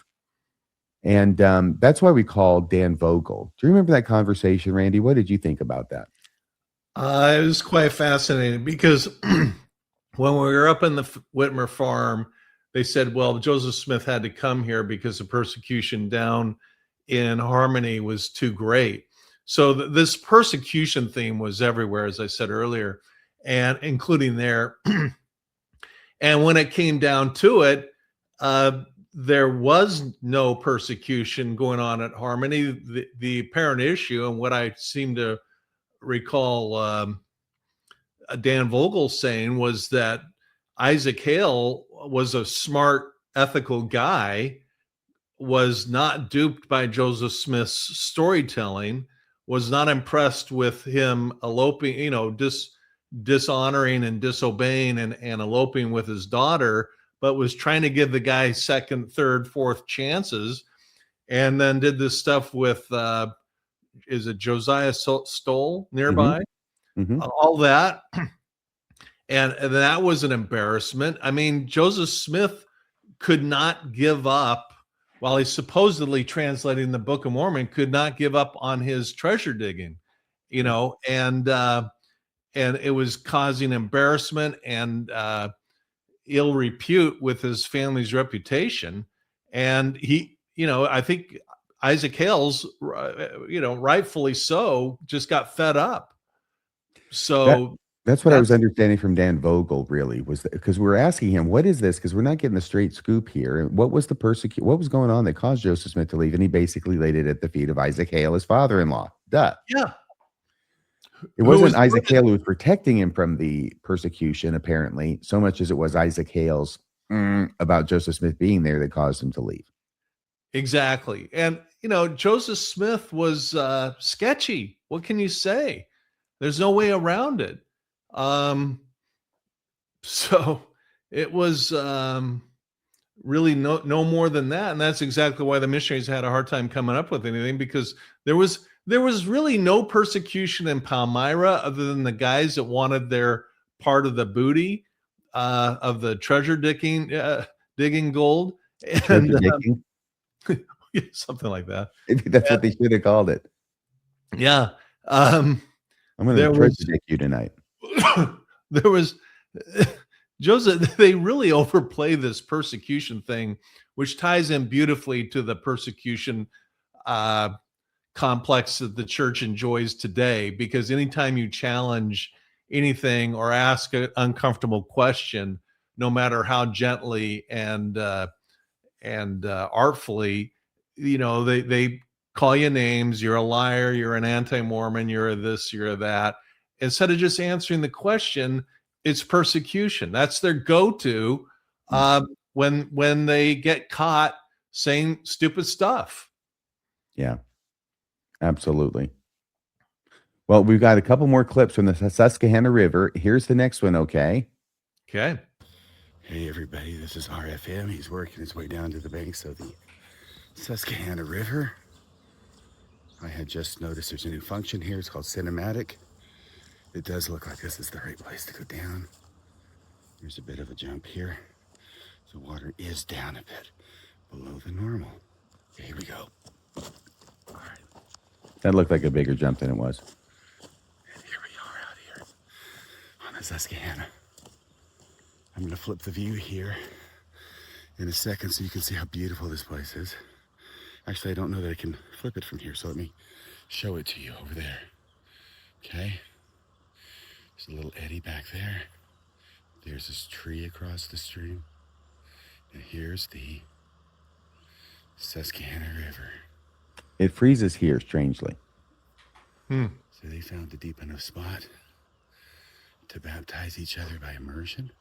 And that's why we called Dan Vogel. Do you remember that conversation, Randy? What did you think about that? It was quite fascinating because when we were up in the Whitmer farm, they said, well, Joseph Smith had to come here because the persecution down in Harmony was too great. So this persecution theme was everywhere, as I said earlier, and including there. And when it came down to it, there was no persecution going on at Harmony. The apparent issue, and what I seem to recall Dan Vogel saying, was that Isaac Hale was a smart, ethical guy, was not duped by Joseph Smith's storytelling, was not impressed with him eloping, dishonoring and disobeying and eloping with his daughter, but was trying to give the guy second, third, fourth chances, and then did this stuff with is it Josiah Stoll nearby? All that. And that was an embarrassment. I mean, Joseph Smith could not give up, while he's supposedly translating the Book of Mormon, could not give up on his treasure digging, and it was causing embarrassment and ill repute with his family's reputation. And he, I think Isaac Hales, rightfully so, just got fed up. So that's what I was understanding from Dan Vogel, really, was because we were asking him, what is this? Because we're not getting the straight scoop here. What was what was going on that caused Joseph Smith to leave? And he basically laid it at the feet of Isaac Hale, his father-in-law. Duh. Yeah. It wasn't Isaac Hale who was protecting him from the persecution, apparently, so much as it was Isaac Hale's about Joseph Smith being there that caused him to leave. Exactly. And, Joseph Smith was sketchy. What can you say? There's no way around it. So it was really no more than that. And that's exactly why the missionaries had a hard time coming up with anything, because there was really no persecution in Palmyra other than the guys that wanted their part of the booty of the treasure digging gold. And something like that. Maybe that's what they should have called it. Yeah. I'm going to treasure dig you tonight. There was Joseph. They really overplay this persecution thing, which ties in beautifully to the persecution complex that the church enjoys today. Because anytime you challenge anything or ask an uncomfortable question, no matter how gently and artfully, they call you names. You're a liar. You're an anti-Mormon. You're a this. You're a that. Instead of just answering the question, it's persecution. That's their go-to when they get caught saying stupid stuff. Yeah, absolutely. Well, we've got a couple more clips from the Susquehanna River. Here's the next one, okay? Okay. Hey, everybody, this is RFM. He's working his way down to the banks of the Susquehanna River. I had just noticed there's a new function here. It's called Cinematic. It does look like this is the right place to go down. There's a bit of a jump here. The water is down a bit below the normal. Okay, here we go. All right. That looked like a bigger jump than it was. And here we are out here on the Susquehanna. I'm going to flip the view here in a second so you can see how beautiful this place is. Actually, I don't know that I can flip it from here, so let me show it to you over there. Okay. There's a little eddy back there. There's this tree across the stream. And here's the Susquehanna River. It freezes here, strangely. So they found a deep enough spot to baptize each other by immersion.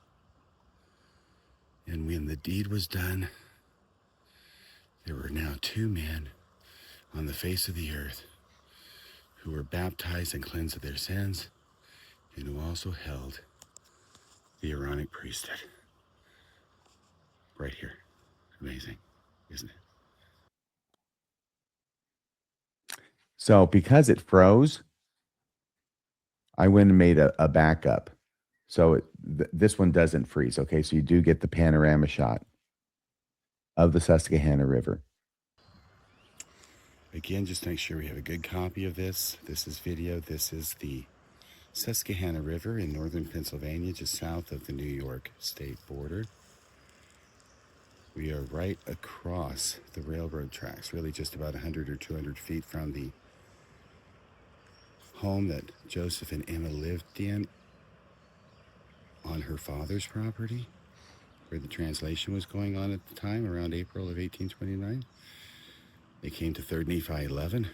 And when the deed was done, there were now 2 men on the face of the earth who were baptized and cleansed of their sins, and who also held the Aaronic priesthood. Right here. Amazing, isn't it? So because it froze, I went and made a backup. So this one doesn't freeze, okay? So you do get the panorama shot of the Susquehanna River. Again, just make sure we have a good copy of this. This is video. This is the Susquehanna River in northern Pennsylvania, just south of the New York state border. We are right across the railroad tracks, really just about 100 or 200 feet from the home that Joseph and Emma lived in on her father's property. where the translation was going on at the time, around April of 1829. They came to 3 Nephi 11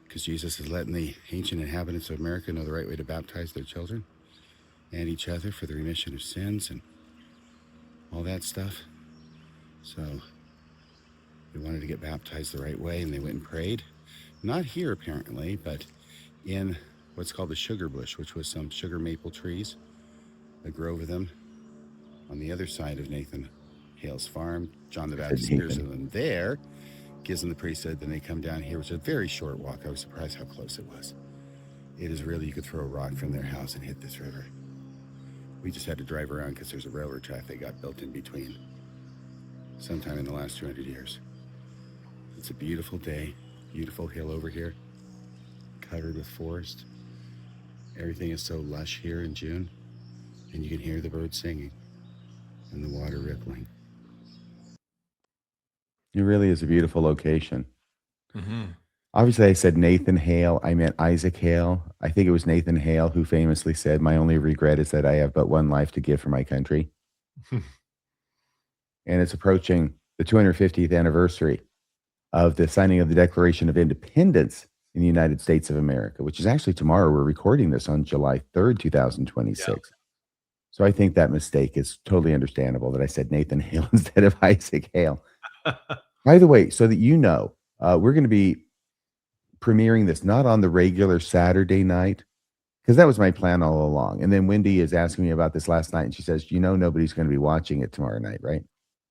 because Jesus is letting the ancient inhabitants of America know the right way to baptize their children and each other for the remission of sins and all that stuff. So they wanted to get baptized the right way, and they went and prayed. Not here, apparently, but in what's called the sugar bush, which was some sugar maple trees, a grove of them on the other side of Nathan Hale's farm. John the Baptist appears to them there, gives them the priesthood, then they come down here, which is a very short walk. I was surprised how close it was. It is really, you could throw a rock from their house and hit this river. We just had to drive around because there's a railroad track that got built in between sometime in the last 200 years. It's a beautiful day, beautiful hill over here, covered with forest. Everything is so lush here in June, and you can hear the birds singing and the water rippling. It really is a beautiful location. Mm-hmm. Obviously, I said Nathan Hale. I meant Isaac Hale. I think it was Nathan Hale who famously said, "My only regret is that I have but one life to give for my country." And it's approaching the 250th anniversary of the signing of the Declaration of Independence in the United States of America, which is actually tomorrow. We're recording this on July 3rd, 2026. Yeah. So I think that mistake is totally understandable that I said Nathan Hale instead of Isaac Hale. By the way, so that you know, we're going to be premiering this not on the regular Saturday night, because that was my plan all along. And then Wendy is asking me about this last night, and she says, "You know, nobody's going to be watching it tomorrow night, right?"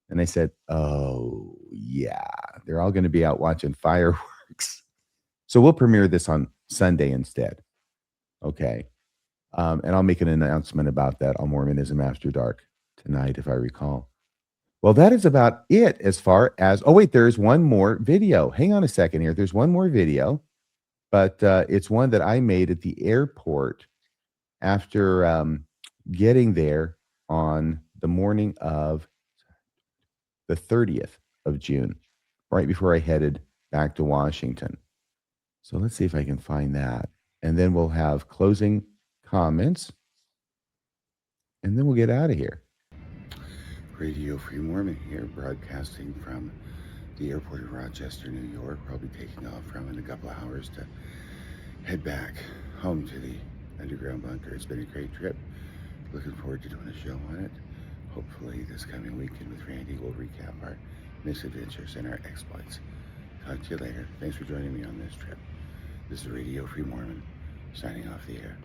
And I said, "Oh, yeah, they're all going to be out watching fireworks." So we'll premiere this on Sunday instead. Okay. And I'll make an announcement about that on Mormonism After Dark tonight, if I recall. Well, that is about it as far as, oh, wait, there's one more video. Hang on a second here. There's one more video, but it's one that I made at the airport after getting there on the morning of the 30th of June, right before I headed back to Washington. So let's see if I can find that. And then we'll have closing comments, and then we'll get out of here. Radio Free Mormon here, broadcasting from the airport of Rochester, New York. I'll be taking off from in a couple of hours to head back home to the underground bunker. It's been a great trip. Looking forward to doing a show on it. Hopefully this coming weekend with Randy we'll recap our misadventures and our exploits. Talk to you later. Thanks for joining me on this trip. This is Radio Free Mormon, signing off the air.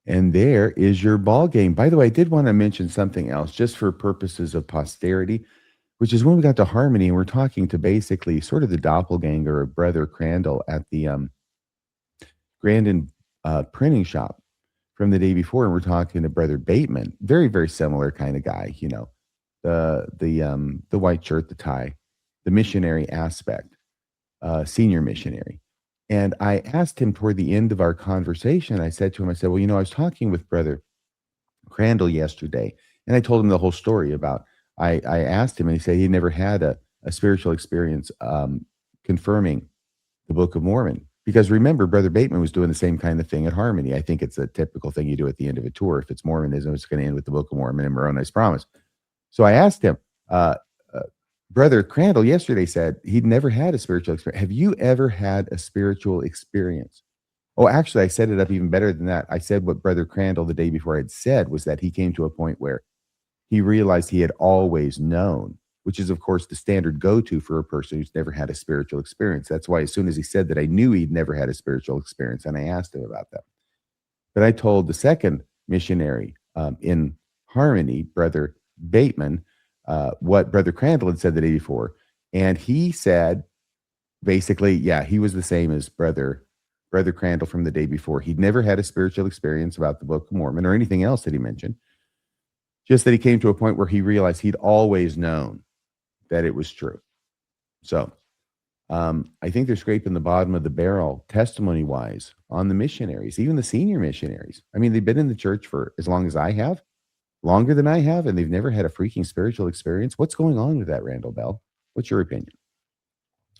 And there is your ball game. By the way, I did want to mention something else just for purposes of posterity, which is when we got to Harmony and we're talking to basically sort of the doppelganger of Brother Crandall at the Grandin printing shop from the day before. And we're talking to Brother Bateman, very, very similar kind of guy, you know, the white shirt, the tie, the missionary aspect, senior missionary. And I asked him toward the end of our conversation, I said, well, you know, I was talking with Brother Crandall yesterday, and I told him the whole story about, I asked him, and he said he never had a spiritual experience confirming the Book of Mormon. Because remember, Brother Bateman was doing the same kind of thing at Harmony. I think it's a typical thing you do at the end of a tour. If it's Mormonism, it's going to end with the Book of Mormon and Moroni's Promise. So I asked him, Brother Crandall yesterday said he'd never had a spiritual experience. Have you ever had a spiritual experience? Oh, actually, I set it up even better than that. I said what Brother Crandall the day before had said was that he came to a point where he realized he had always known, which is, of course, the standard go-to for a person who's never had a spiritual experience. That's why as soon as he said that, I knew he'd never had a spiritual experience, and I asked him about that. But I told the second missionary in Harmony, Brother Bateman, what Brother Crandall had said the day before. And he said, basically, yeah, he was the same as Brother Crandall from the day before. He'd never had a spiritual experience about the Book of Mormon or anything else that he mentioned. Just that he came to a point where he realized he'd always known that it was true. So I think they're scraping the bottom of the barrel testimony-wise on the missionaries, even the senior missionaries. I mean, they've been in the church for as long as I have. Longer than I have, and they've never had a freaking spiritual experience. What's going on with that, Randall Bell? What's your opinion?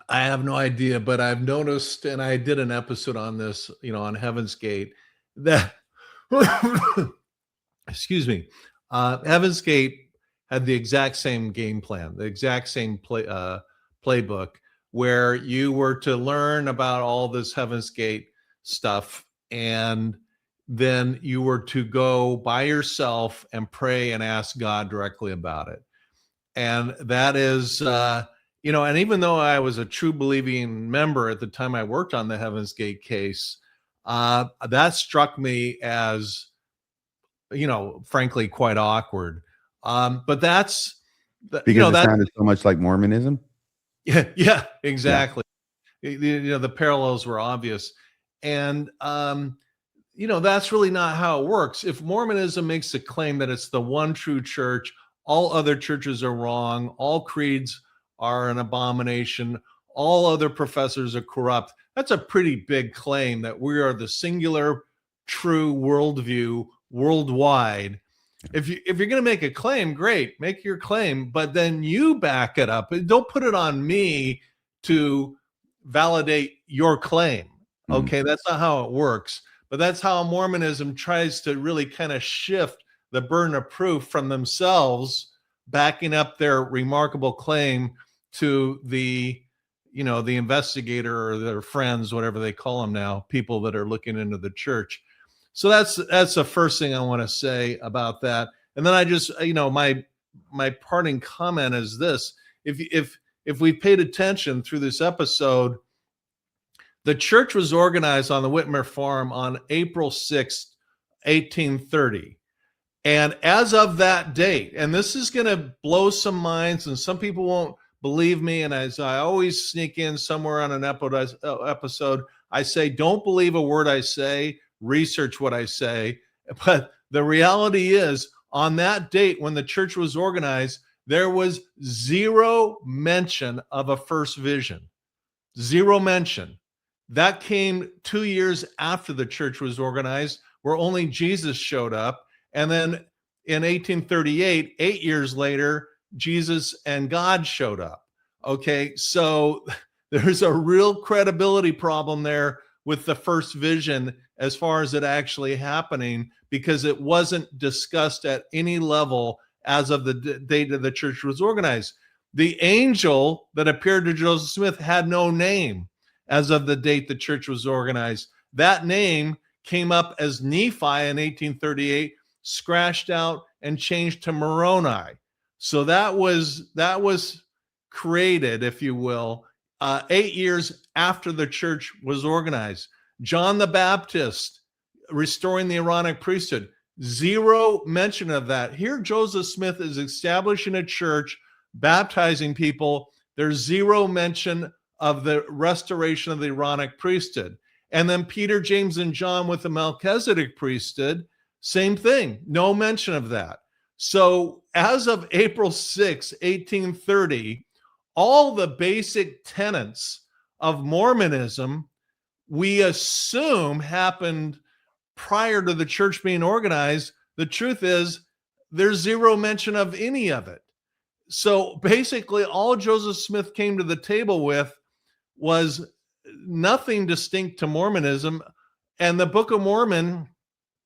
I have no idea, but I've noticed, and I did an episode on this, you know, on Heaven's Gate, that, excuse me, Heaven's Gate had the exact same game plan, the exact same playbook, where you were to learn about all this Heaven's Gate stuff, and then you were to go by yourself and pray and ask God directly about it. And that is, and even though I was a true believing member at the time I worked on the Heaven's Gate case, that struck me as, frankly, quite awkward. But that's, Because it sounded so much like Mormonism? yeah, exactly. The parallels were obvious. And, that's really not how it works. If Mormonism makes a claim that it's the one true church, all other churches are wrong, all creeds are an abomination, all other professors are corrupt, that's a pretty big claim that we are the singular true worldview worldwide. If you're going to make a claim, great, make your claim, but then you back it up. Don't put it on me to validate your claim. Okay, that's not how it works. But that's how Mormonism tries to really kind of shift the burden of proof from themselves, backing up their remarkable claim to the investigator or their friends, whatever they call them now, people that are looking into the church. So that's the first thing I want to say about that. And then I just, my parting comment is this: if we paid attention through this episode, the church was organized on the Whitmer farm on April 6th, 1830. And as of that date, and this is going to blow some minds, and some people won't believe me, and as I always sneak in somewhere on an episode, I say, don't believe a word I say, research what I say. But the reality is, on that date when the church was organized, there was zero mention of a first vision. Zero mention. That came 2 years after the church was organized, where only Jesus showed up. And then in 1838, 8 years later, Jesus and God showed up. Okay, so there's a real credibility problem there with the first vision as far as it actually happening, because it wasn't discussed at any level as of the date that the church was organized. The angel that appeared to Joseph Smith had no name as of the date the church was organized. That name came up as Nephi in 1838, scratched out and changed to Moroni. So that was created, if you will, 8 years after the church was organized. John the Baptist, restoring the Aaronic priesthood, zero mention of that. Here, Joseph Smith is establishing a church, baptizing people. There's zero mention of the restoration of the Aaronic priesthood. And then Peter, James, and John with the Melchizedek priesthood, same thing, no mention of that. So as of April 6, 1830, all the basic tenets of Mormonism, we assume, happened prior to the church being organized. The truth is, there's zero mention of any of it. So basically, all Joseph Smith came to the table with was nothing distinct to Mormonism. And the Book of Mormon,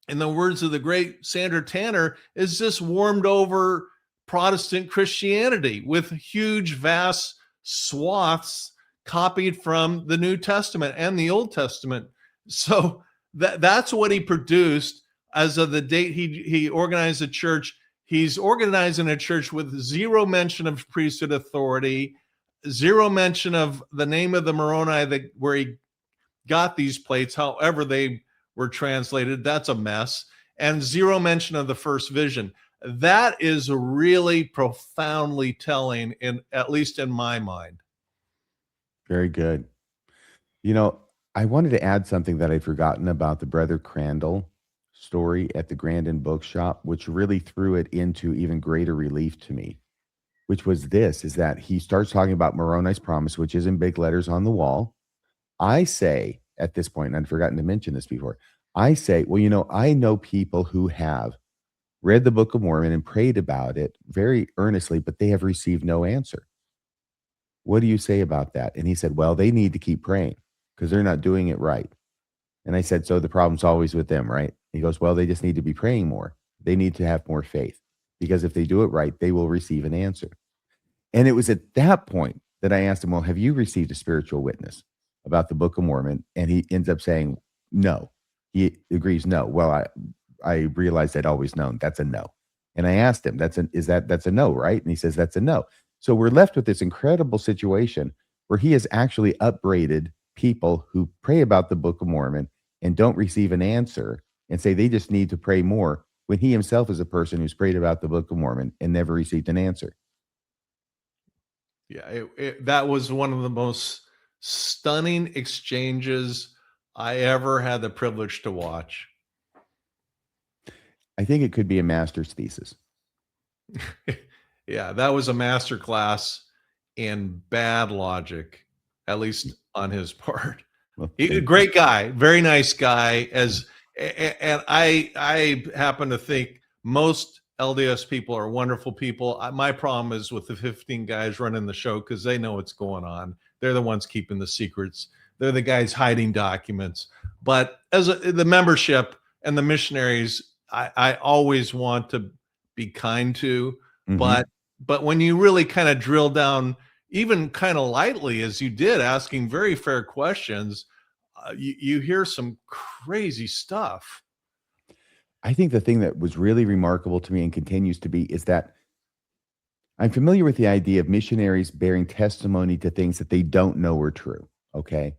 in the words of the great Sandra Tanner, is just warmed over Protestant Christianity with huge, vast swaths copied from the New Testament and the Old Testament. So that's what he produced as of the date he organized a church. He's organizing a church with zero mention of priesthood authority, zero mention of the name of the Moroni where he got these plates, however they were translated. That's a mess. And zero mention of the first vision. That is really profoundly telling, at least in my mind. Very good. I wanted to add something that I'd forgotten about the Brother Crandall story at the Grandin Bookshop, which really threw it into even greater relief to me, which was is that he starts talking about Moroni's promise, which is in big letters on the wall. I say at this point, and I'd forgotten to mention this before, I say, well, I know people who have read the Book of Mormon and prayed about it very earnestly, but they have received no answer. What do you say about that? And he said, well, they need to keep praying because they're not doing it right. And I said, so the problem's always with them, right? He goes, well, they just need to be praying more. They need to have more faith. because if they do it right, they will receive an answer. And it was at that point that I asked him, well, have you received a spiritual witness about the Book of Mormon? And he ends up saying no. He agrees no. Well, I realized I'd always known that's a no. And I asked him, that's a no, right? And he says that's a no. So we're left with this incredible situation where he has actually upbraided people who pray about the Book of Mormon and don't receive an answer and say they just need to pray more, when he himself is a person who's prayed about the Book of Mormon and never received an answer. Yeah, that was one of the most stunning exchanges I ever had the privilege to watch. I think it could be a master's thesis. Yeah, that was a master class in bad logic, at least on his part. Well, Great guy, very nice guy. And I happen to think most LDS people are wonderful people. My problem is with the 15 guys running the show, because they know what's going on. They're the ones keeping the secrets. They're the guys hiding documents. But as the membership and the missionaries, I always want to be kind to. Mhm. But when you really kind of drill down, even kind of lightly as you did, asking very fair questions, you hear some crazy stuff. I think the thing that was really remarkable to me and continues to be is that I'm familiar with the idea of missionaries bearing testimony to things that they don't know are true. Okay.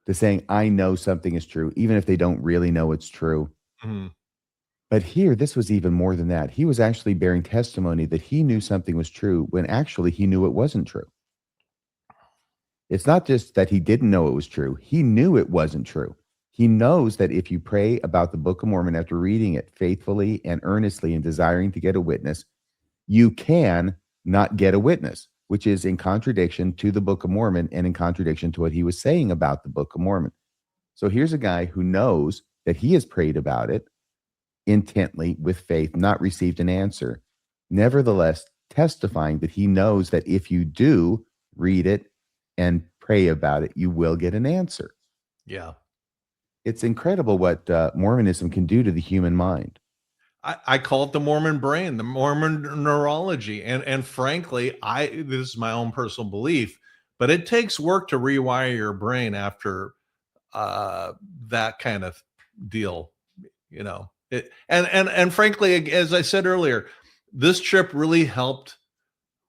To saying, I know something is true, even if they don't really know it's true. Mhm. But here, this was even more than that. He was actually bearing testimony that he knew something was true when actually he knew it wasn't true. It's not just that he didn't know it was true. He knew it wasn't true. He knows that if you pray about the Book of Mormon after reading it faithfully and earnestly and desiring to get a witness, you can not get a witness, which is in contradiction to the Book of Mormon and in contradiction to what he was saying about the Book of Mormon. So here's a guy who knows that he has prayed about it intently with faith, not received an answer, nevertheless testifying that he knows that if you do read it and pray about it, you will get an answer. Yeah. It's incredible what Mormonism can do to the human mind. I call it the Mormon brain, the Mormon neurology. And frankly, this is my own personal belief, but it takes work to rewire your brain after that kind of deal, you know. And frankly, as I said earlier, this trip really helped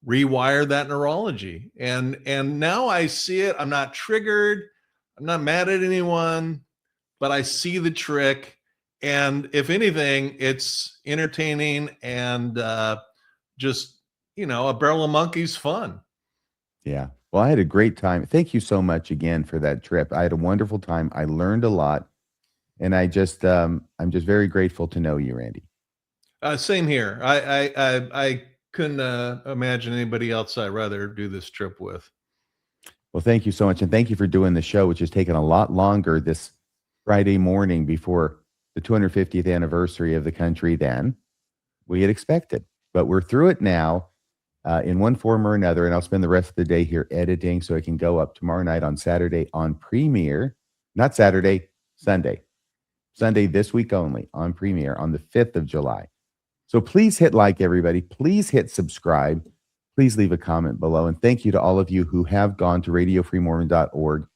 rewire that neurology. And now I see it. I'm not triggered. I'm not mad at anyone, but I see the trick. And if anything, it's entertaining and just, a barrel of monkeys fun. Yeah. Well, I had a great time. Thank you so much again for that trip. I had a wonderful time. I learned a lot. And I'm just very grateful to know you, Randy. Same here. I couldn't imagine anybody else I'd rather do this trip with. Well, thank you so much. And thank you for doing the show, which has taken a lot longer this Friday morning before the 250th anniversary of the country than we had expected. But we're through it now in one form or another. And I'll spend the rest of the day here editing so I can go up tomorrow night on Saturday on Premiere. Not Saturday, Sunday. Sunday this week only on Premiere on the 5th of July. So please hit like, everybody. Please hit subscribe. Please leave a comment below. And thank you to all of you who have gone to radiofreemormon.org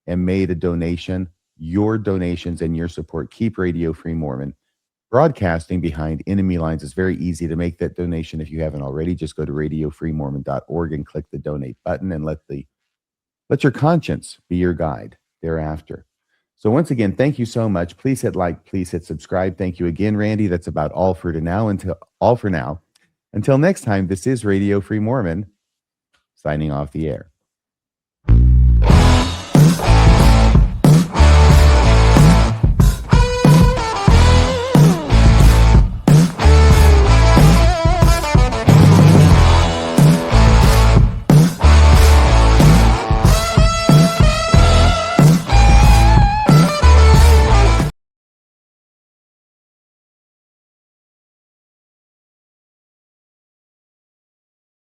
and made a donation. Your donations and your support keep Radio Free Mormon broadcasting behind enemy lines. It's very easy to make that donation if you haven't already. Just go to radiofreemormon.org and click the donate button and let your conscience be your guide thereafter. So once again, thank you so much. Please hit like, please hit subscribe. Thank you again, Randy. That's about all for now. Until next time, this is Radio Free Mormon signing off the air.